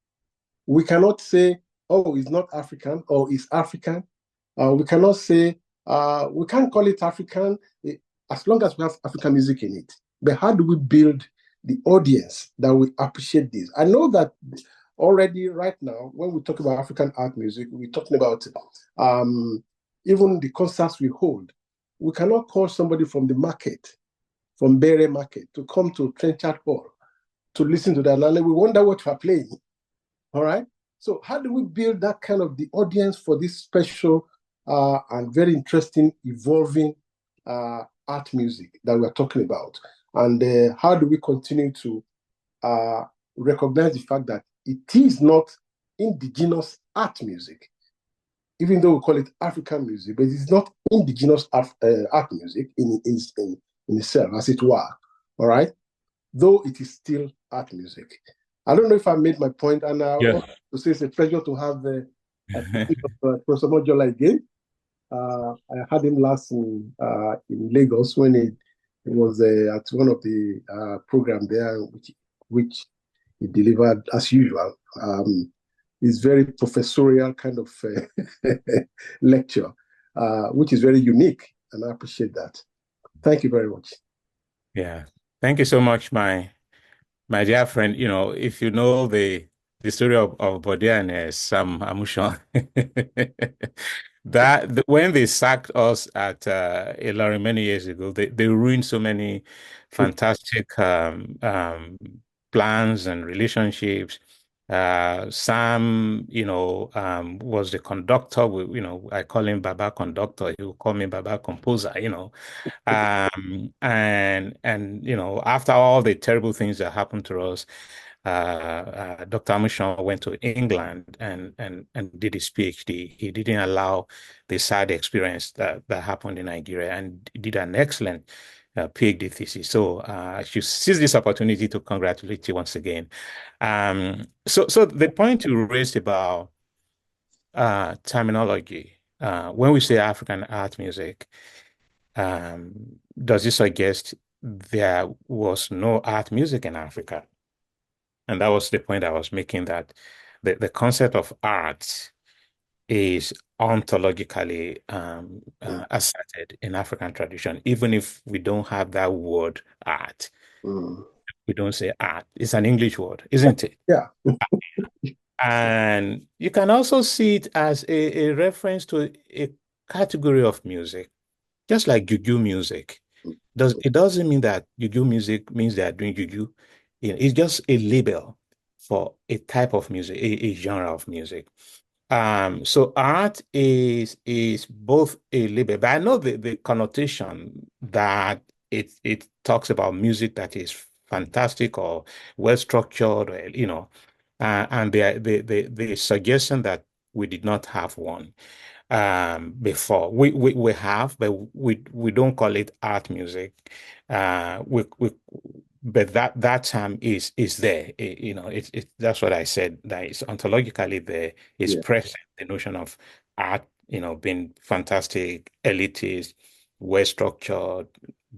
We cannot say, oh, it's not African or it's African. We cannot say, we can't call it African as long as we have African music in it. But how do we build the audience that will appreciate this? I know that already right now, when we talk about African art music, we're talking about even the concerts we hold. We cannot call somebody from the market, from Bere Market, to come to Trenchard Hall to listen to that. And we wonder what we're playing. All right? So how do we build that kind of the audience for this special and very interesting, evolving art music that we're talking about? And how do we continue to recognize the fact that it is not indigenous art music, even though we call it African music, but it's not indigenous art music in itself, as it were, all right? Though it is still art music. I don't know if I made my point, and to say it's a pleasure to have Professor Omojola again. I had him last in Lagos when he was at one of the program there, which he delivered as usual. It's very professorial kind of lecture, which is very unique, and I appreciate that. Thank you very much. Yeah, thank you so much, my dear friend. If you know the story of Bode and Sam Amushon, when they sacked us at Ilorin many years ago, they ruined so many fantastic plans and relationships. Sam, was the conductor. I call him Baba Conductor. He will call me Baba Composer. And after all the terrible things that happened to us, Dr. Amushon went to England and did his PhD. He didn't allow the sad experience that happened in Nigeria, and did an excellent PhD thesis. So I should seize this opportunity to congratulate you once again. So the point you raised about terminology, when we say African art music, does this suggest there was no art music in Africa? And that was the point I was making, that the concept of art is ontologically asserted in African tradition, even if we don't have that word art. We don't say art. It's an English word, isn't it? Yeah. And you can also see it as a reference to a category of music, just like juju music. It doesn't mean that juju music means they are doing juju. It's just a label for a type of music, a genre of music. So art is both a label, but I know the connotation that it talks about music that is fantastic or well structured, or, and the suggestion that we did not have one before. We have, but we don't call it art music. But that term is there. That's what I said. That is ontologically there. Is present. The notion of art, being fantastic, elitist, well structured,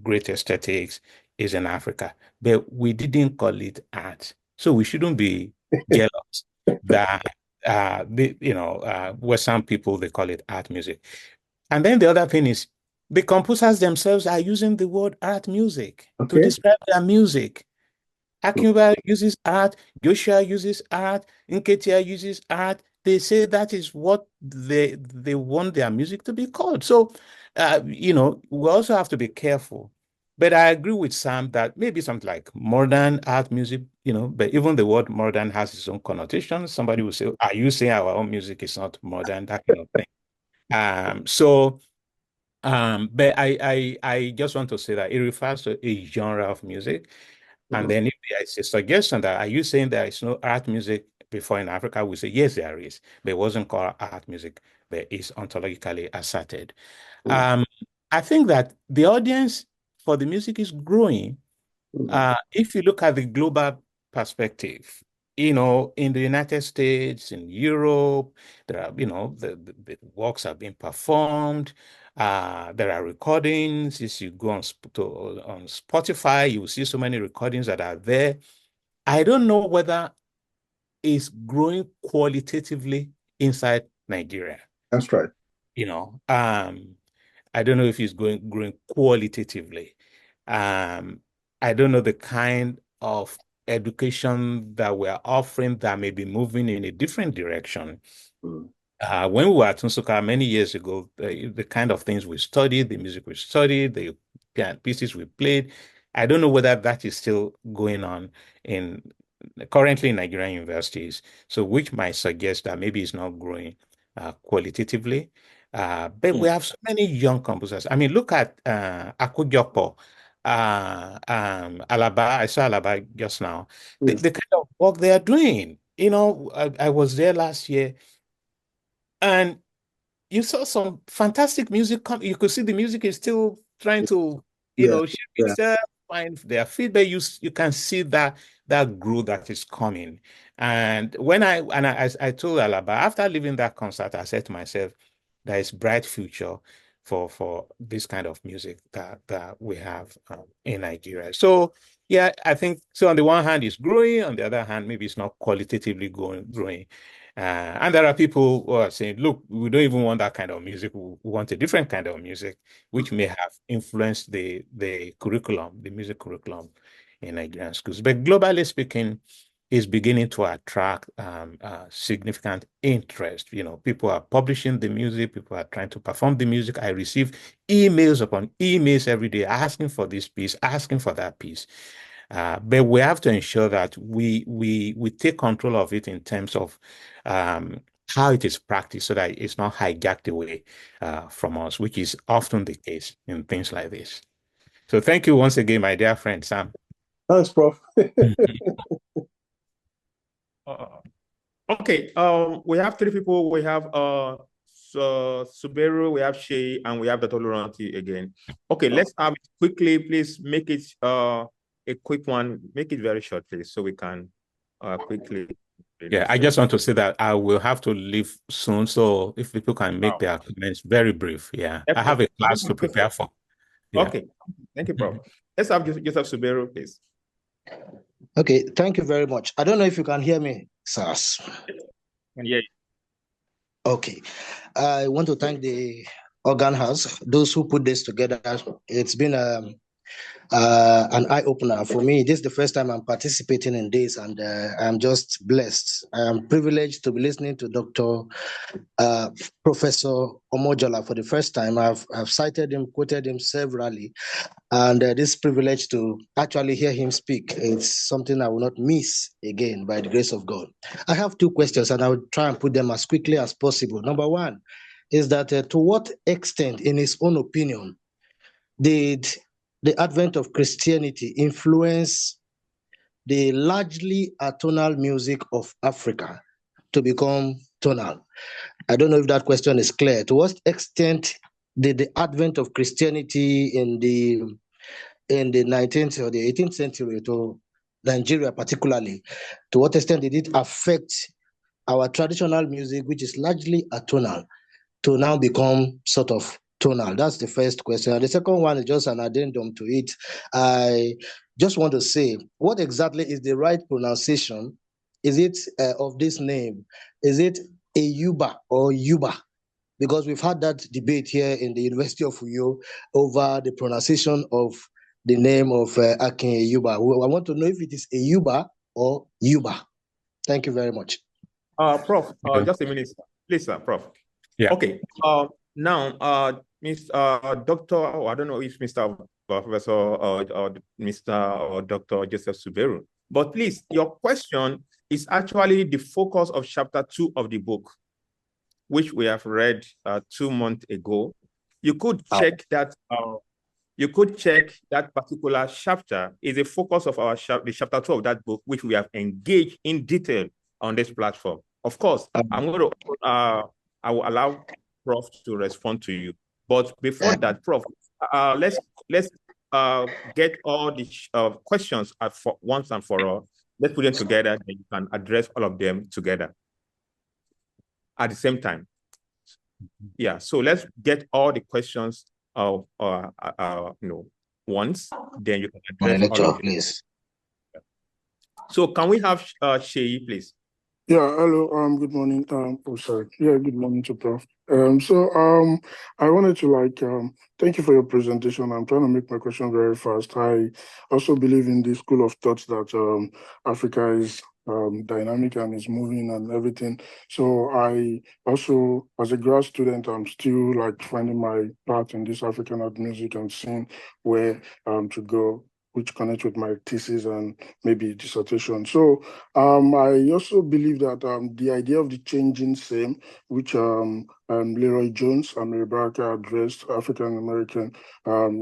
great aesthetics is in Africa. But we didn't call it art, so we shouldn't be jealous that Western people, they call it art music. And then the other thing is the composers themselves are using the word art music to describe their music. Akin uses art, Joshua uses art, Nketia uses art. They say that is what they want their music to be called. So, we also have to be careful. But I agree with Sam that maybe something like modern art music, but even the word modern has its own connotation. Somebody will say, are you saying our own music is not modern? That kind of thing. But I just want to say that it refers to a genre of music. And then if there is a suggestion that, are you saying there is no art music before in Africa? We say, yes, there is, but it wasn't called art music, but it's ontologically asserted. I think that the audience for the music is growing. If you look at the global perspective, in the United States, in Europe, there are, the works are being performed. There are recordings. If you go on Spotify, you will see so many recordings that are there. I don't know whether it's growing qualitatively inside Nigeria. That's right. I don't know if it's growing qualitatively. I don't know the kind of education that we're offering that may be moving in a different direction. When we were at Nsukka many years ago, the kind of things we studied, the music we studied, the pieces we played, I don't know whether that is still going on currently in Nigerian universities. So which might suggest that maybe it's not growing qualitatively. But we have so many young composers. I mean, look at Akujokpo, Alaba. I saw Alaba just now. The kind of work they are doing. I was there last year, and you saw some fantastic music. You could see the music is still trying to, shape itself, find their feedback. You can see that growth that is coming. And I told Alaba, after leaving that concert, I said to myself, there is bright future for this kind of music that we have in Nigeria. So yeah, I think so. On the one hand, it's growing. On the other hand, maybe it's not qualitatively growing. And there are people who are saying, look, we don't even want that kind of music. We want a different kind of music, which may have influenced the curriculum, the music curriculum in Nigerian schools. But globally speaking, is beginning to attract significant interest. People are publishing the music, people are trying to perform the music. I receive emails upon emails every day asking for this piece, asking for that piece. But we have to ensure that we take control of it in terms of how it is practiced so that it's not hijacked away from us, which is often the case in things like this. So thank you once again, my dear friend, Sam. Thanks, Prof. Okay, we have three people. We have Suberu, we have Shay, and we have Dr. Laurenti again. Okay, let's have it quickly. Please make it a quick one. Make it very short, please, so we can quickly. Yeah, I just want to say that I will have to leave soon. So if people can make their comments very brief. Yeah, I have a class to prepare for. Yeah. Okay, thank you, Prof. Let's have Joseph Suberu, please. Okay, thank you very much. I don't know if you can hear me, sirs. Yeah. Okay, I want to thank the organ house, those who put this together. It's been a an eye-opener for me. This is the first time I'm participating in this, and I'm just blessed. I am privileged to be listening to Dr. Professor Omojola for the first time. I've cited him, quoted him severally, and this privilege to actually hear him speak, it's something I will not miss again by the grace of God. I have two questions, and I will try and put them as quickly as possible. Number one is that to what extent, in his own opinion, did the advent of Christianity influence the largely atonal music of Africa to become tonal? I don't know if that question is clear. To what extent did the advent of Christianity in the 19th or the 18th century, to Nigeria particularly, to what extent did it affect our traditional music, which is largely atonal, to now become sort of tonal? That's the first question. And the second one is just an addendum to it. I just want to say, what exactly is the right pronunciation? Is it of this name? Is it Euba or Euba? Because we've had that debate here in the University of Holyoke over the pronunciation of the name of Akin Euba. I want to know if it is Euba or Euba. Thank you very much. Prof, just a minute, please, Prof. Yeah. Okay. Now, Mr. Doctor, oh, I don't know if Mr. Professor or Mr. or Dr. Joseph Suberu, but please, your question is actually the focus of chapter 2 of the book, which we have read 2 months ago. You could check that. You could check that particular chapter is a focus of our the chapter 2 of that book, which we have engaged in detail on this platform. Of course, I'm going to. I will allow Prof to respond to you, but before that, Prof, let's get all the questions for once and for all. Let's put them together, and you can address all of them together at the same time. Yeah. So let's get all the questions once, then you can address all of them. Please. So can we have Sheyi, please? Yeah, hello, good morning. Good morning to Prof. I wanted to thank you for your presentation. I'm trying to make my question very fast. I also believe in the school of thought that Africa is dynamic and is moving and everything. So I also, as a grad student, I'm still finding my path in this African art music and seeing where to go, which connects with my thesis and maybe dissertation. So I also believe that the idea of the changing same, which Leroy Jones and Mary Baraka addressed, African American,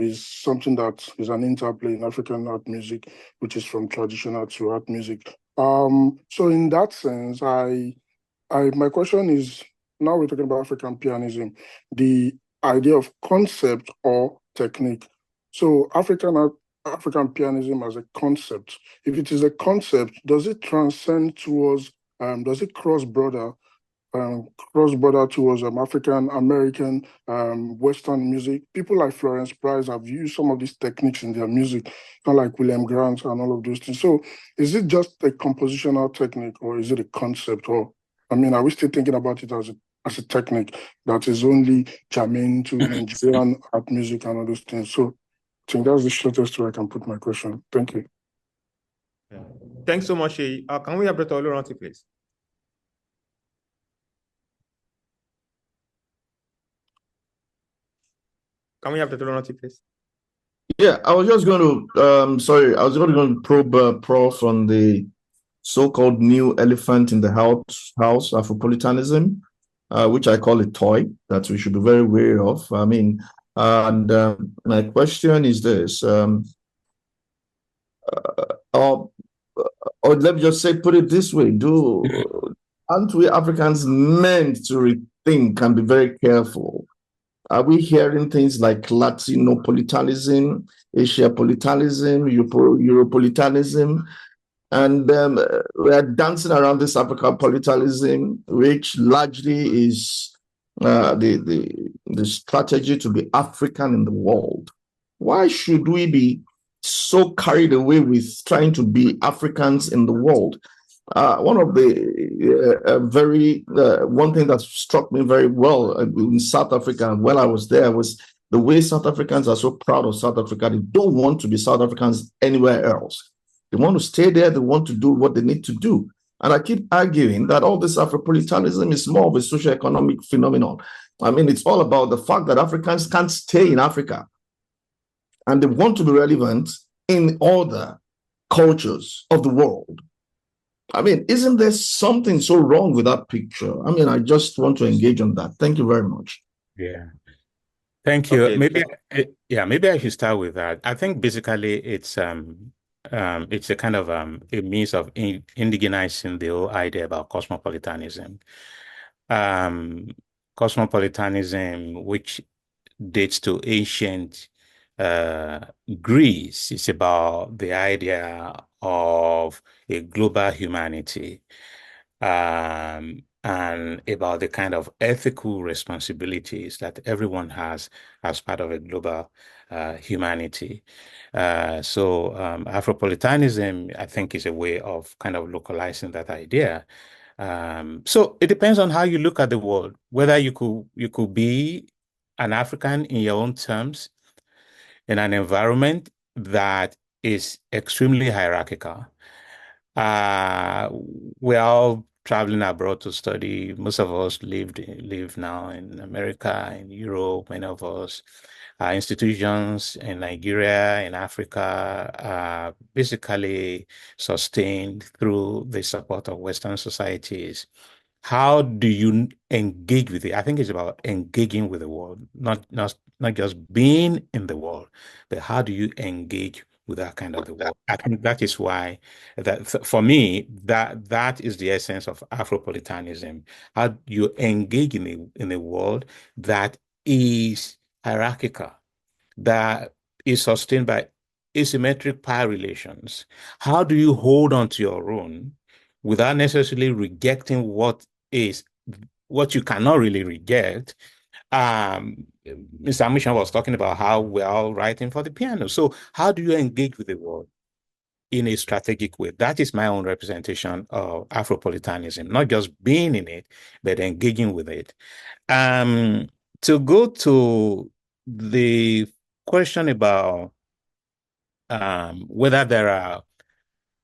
is something that is an interplay in African art music, which is from traditional to art music. So in that sense, my question is, now we're talking about African pianism, the idea of concept or technique. So African pianism as a concept, if it is a concept, does it transcend towards, does it cross border towards African American Western music? People like Florence Price have used some of these techniques in their music, kind of like William Grant and all of those things. So is it just a compositional technique, or is it a concept? Or, are we still thinking about it as a technique that is only germane to Nigerian art music and all those things? So I think that's the shortest way I can put my question. Thank you. Yeah. Thanks so much, Sheyi. Can we have Dr. Oluranti, please? Can we have Dr. Oluranti, please? Yeah, I was just going to, I was going to probe Prof on the so-called new elephant in the house, Afropolitanism, which I call a toy that we should be very wary of. My question is this, or let me just say, put it this way, aren't we Africans meant to rethink and be very careful? Are we hearing things like Latinopolitanism, Asiapolitanism, Europolitanism, and we are dancing around this Africapolitanism, which largely is the strategy to be African in the world? Why should we be so carried away with trying to be Africans in the world? One of the one thing that struck me very well in South Africa while I was there was the way South Africans are so proud of South Africa, they don't want to be South Africans anywhere else. They want to stay there. They want to do what they need to do. And I keep arguing that all this Afropolitanism is more of a socio-economic phenomenon. I mean, it's all about the fact that Africans can't stay in Africa and they want to be relevant in other cultures of the world. I mean, isn't there something so wrong with that picture? I mean, I just want to engage on that. Thank you very much. Yeah. Thank you. Okay. Maybe I should start with that. I think basically it's a kind of a means of indigenizing the whole idea about cosmopolitanism. Cosmopolitanism, which dates to ancient Greece, is about the idea of a global humanity, and about the kind of ethical responsibilities that everyone has as part of a global humanity. So Afropolitanism, I think, is a way of kind of localizing that idea. So it depends on how you look at the world, whether you could be an African in your own terms in an environment that is extremely hierarchical. We're all traveling abroad to study. Most of us live now in America, in Europe. Many of us, institutions in Nigeria, in Africa, are basically sustained through the support of Western societies. How do you engage with it? I think it's about engaging with the world, not just being in the world, but how do you engage with that kind of the world? I think that is why for me, that is the essence of Afropolitanism. How you engage in a world that is hierarchical, that is sustained by asymmetric power relations. How do you hold on to your own without necessarily rejecting what you cannot really reject? Mr. Amishan was talking about how we're all writing for the piano. So how do you engage with the world in a strategic way? That is my own representation of Afropolitanism, not just being in it, but engaging with it. To go to the question about whether there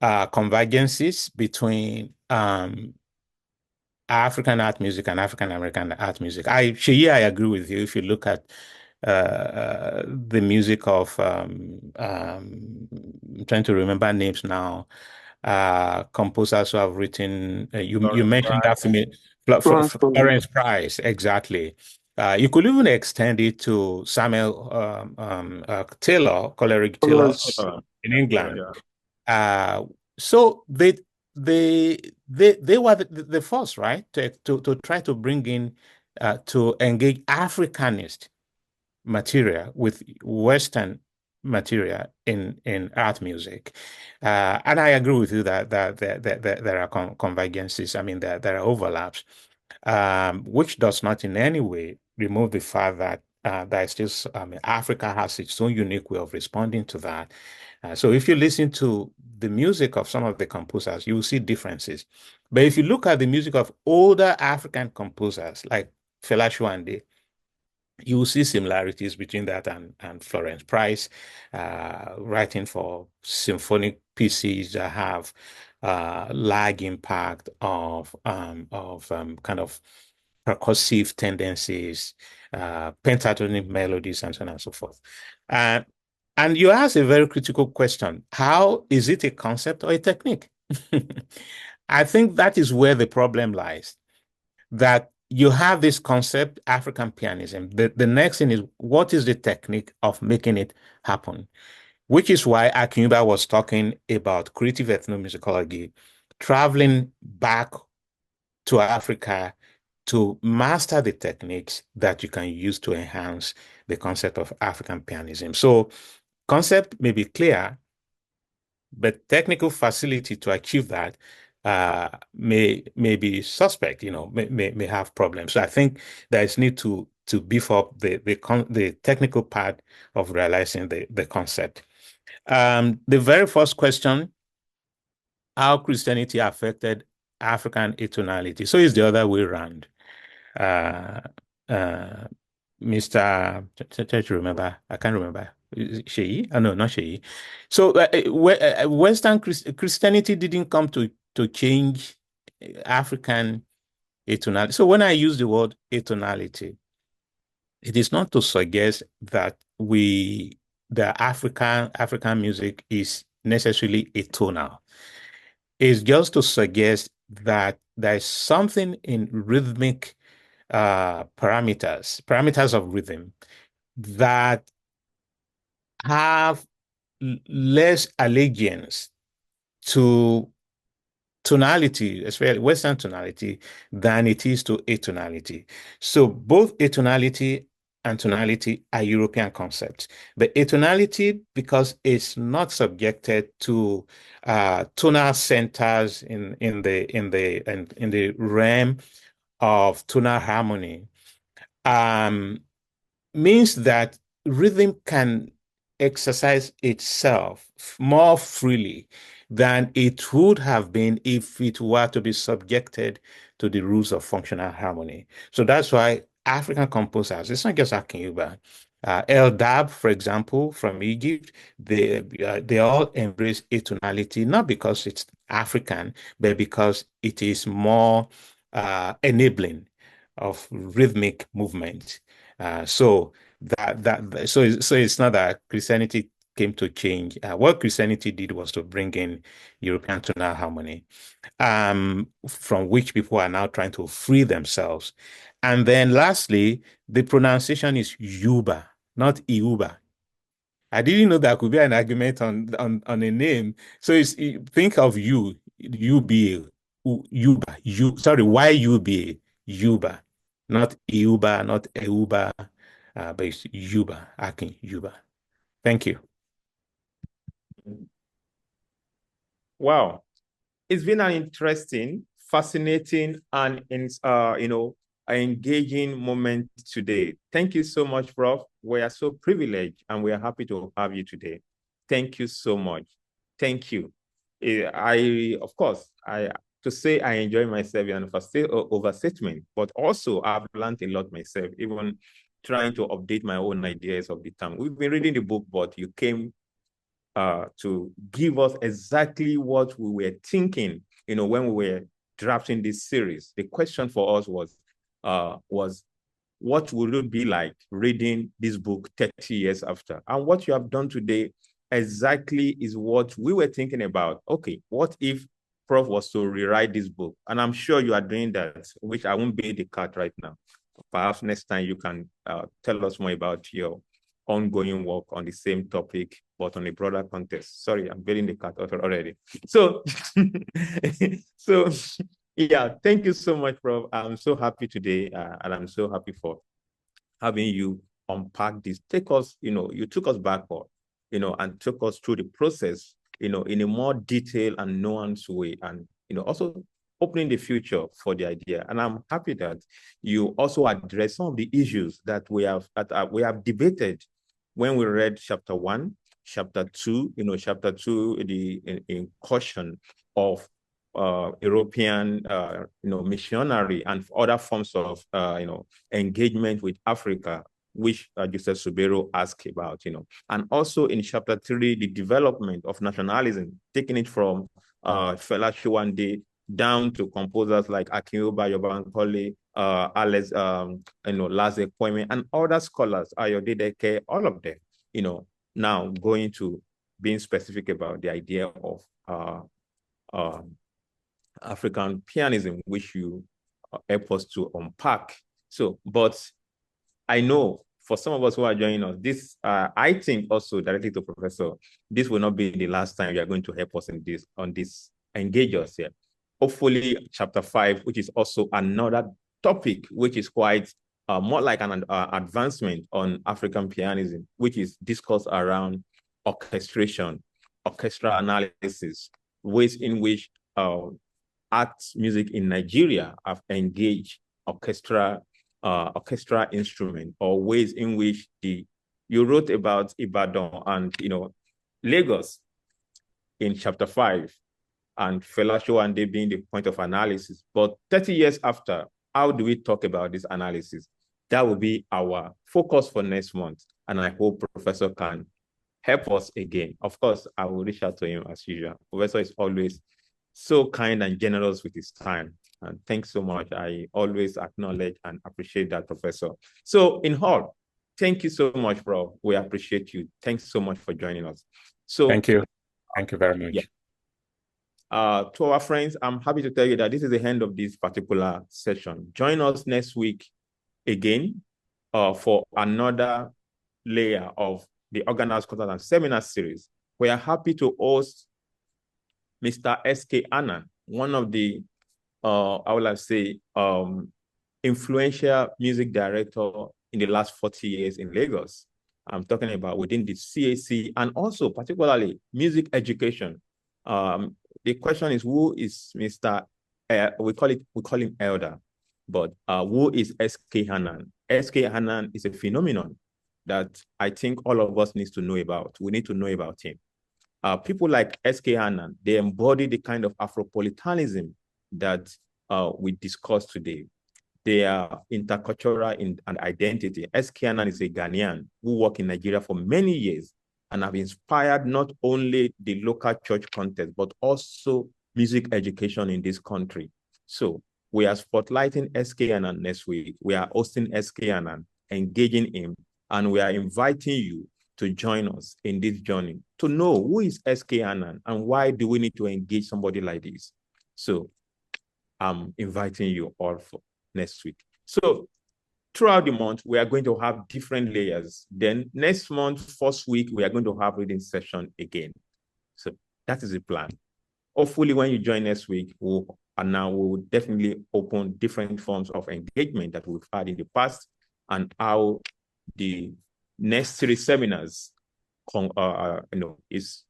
are convergences between African art music and African American art music. I agree with you. If you look at the music of I'm trying to remember names now, composers who have written. You mentioned that for me, Florence Price, exactly. You could even extend it to Samuel Taylor, Coleridge Taylor in England. So they were the first, right, to try to bring in to engage Africanist material with Western material in art music, and I agree with you that there are convergences. I mean, there are overlaps, which does not in any way remove the fact that there is still Africa has its own unique way of responding to that. So if you listen to the music of some of the composers, you will see differences. But if you look at the music of older African composers like Fela Shwande, you will see similarities between that and Florence Price, writing for symphonic pieces that have lag impact of kind of percussive tendencies, pentatonic melodies, and so on and so forth. And you ask a very critical question: how is it a concept or a technique? I think that is where the problem lies. That you have this concept, African pianism. The next thing is, what is the technique of making it happen? Which is why Akin was talking about creative ethnomusicology, traveling back to Africa to master the techniques that you can use to enhance the concept of African pianism. So concept may be clear, but technical facility to achieve that may be suspect, may have problems. So I think there is need to beef up the technical part of realizing the concept. The very first question, how Christianity affected African atonality. So it's the other way around. Mr. Try to remember. I can't remember. Sheyi? Oh, no, not Sheyi. So Western Christianity didn't come to change African atonality. So when I use the word atonality, it is not to suggest that the African music is necessarily atonal. It's just to suggest that there is something in rhythmic parameters of rhythm that have less allegiance to tonality, especially Western tonality, than it is to atonality. So both atonality and tonality are European concepts. But atonality, because it's not subjected to tonal centers in the realm of tonal harmony, means that rhythm can exercise itself more freely than it would have been if it were to be subjected to the rules of functional harmony. So that's why African composers, it's not just Akin Euba, Eldab, for example, from Egypt, they all embrace atonality, not because it's African, but because it is more enabling of rhythmic movement. So it's not that Christianity came to change. What Christianity did was to bring in European tonal harmony, from which people are now trying to free themselves. And then lastly, the pronunciation is Euba, not Euba. I didn't know there could be an argument on a name. So think of UBA, Euba, sorry, YUBA, Euba, not Euba, not Euba, but it's Euba, Akin Euba. Thank you. Wow. It's been an interesting, fascinating, and engaging moment today. Thank you so much, Prof. We are so privileged and we are happy to have you today. Thank you so much. Thank you. Of course, to say I enjoy myself and overstatement, but also I've learned a lot myself, even trying to update my own ideas of the time. We've been reading the book, but you came to give us exactly what we were thinking, when we were drafting this series. The question for us was what would it be like reading this book 30 years after? And what you have done today exactly is what we were thinking about. Okay, what if Prof was to rewrite this book? And I'm sure you are doing that, which I won't be the cat right now. Perhaps next time you can tell us more about your ongoing work on the same topic, but on a broader context. Sorry, I'm building the cat already. So, yeah, thank you so much, Prof. I'm so happy today, and I'm so happy for having you unpack this. Take us, you took us backward, and took us through the process, in a more detailed and nuanced way, and also opening the future for the idea. And I'm happy that you also address some of the issues that we have debated when we read chapter 1, chapter 2, chapter 2, the incursion of European, missionary and other forms of, engagement with Africa, which Joseph Subero asked about, and also in chapter 3, the development of nationalism, taking it from Fela Showande down to composers like Akin Euba, Bankole, Alex, Laze Kwame, and other scholars, Ayorinde, all of them, now going to being specific about the idea of African pianism, which you help us to unpack. So, but I know for some of us who are joining us, this, I think also directly to Professor, this will not be the last time you are going to help us on this, engage us here. Hopefully chapter 5, which is also another topic, which is quite more like an advancement on African pianism, which is discourse around orchestration, orchestral analysis, ways in which art music in Nigeria have engaged orchestra instrument, or ways in which you wrote about Ibadan and Lagos in chapter 5, and Fela Showande being the point of analysis. But 30 years after, how do we talk about this analysis? that will be our focus for next month. And I hope Professor can help us again. Of course, I will reach out to him as usual. Professor is always so kind and generous with his time. And thanks so much. I always acknowledge and appreciate that, Professor. So in all, thank you so much, Prof. We appreciate you. Thanks so much for joining us. So thank you. Thank you very much. Yeah. To our friends, I'm happy to tell you that this is the end of this particular session. Join us next week again for another layer of the Organized Conference and Seminar Series. We are happy to host Mr. S.K. Anand, one of the, I would say, influential music director in the last 40 years in Lagos. I'm talking about within the CAC and also particularly music education. The question is, who is Mr. We call him Elder, but who is S.K. Anand? S.K. Anand is a phenomenon that I think all of us need to know about. We need to know about him. People like S.K. Anand, they embody the kind of Afropolitanism that we discussed today. They are intercultural in an identity. S.K. Anand is a Ghanaian who worked in Nigeria for many years and have inspired not only the local church context, but also music education in this country. So we are spotlighting S.K. Anand next week. We are hosting S.K. Anand, engaging him, and we are inviting you to join us in this journey to know who is S.K. Anand and why do we need to engage somebody like this. So I'm inviting you all for next week. So throughout the month, we are going to have different layers. Then next month, first week, we are going to have reading session again. So that is the plan. Hopefully when you join next week, we will definitely open different forms of engagement that we've had in the past and how the next series seminars is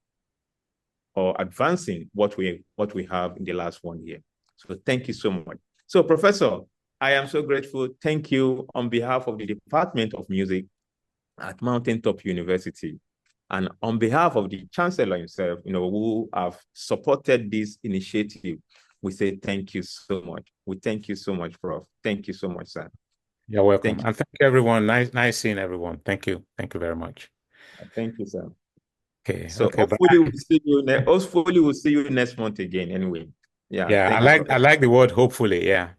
advancing what we have in the last 1 year. So thank you so much. So Professor, I am so grateful. Thank you on behalf of the Department of Music at Mountaintop University and on behalf of the Chancellor himself, who have supported this initiative. We say thank you so much. We thank you so much, Prof. Thank you so much, sir. You're welcome. And thank you, everyone. Nice seeing everyone. Thank you. Thank you very much. Thank you, sir. Okay. So okay, hopefully we'll see you next month again anyway. Yeah. Yeah. I like the word hopefully. Yeah.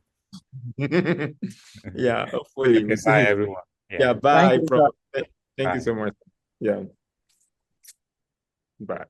Yeah. Hopefully. Okay, bye, everyone. Yeah. Bye, Thank you, Prof. Thank Bye. you so much. Yeah. Bye.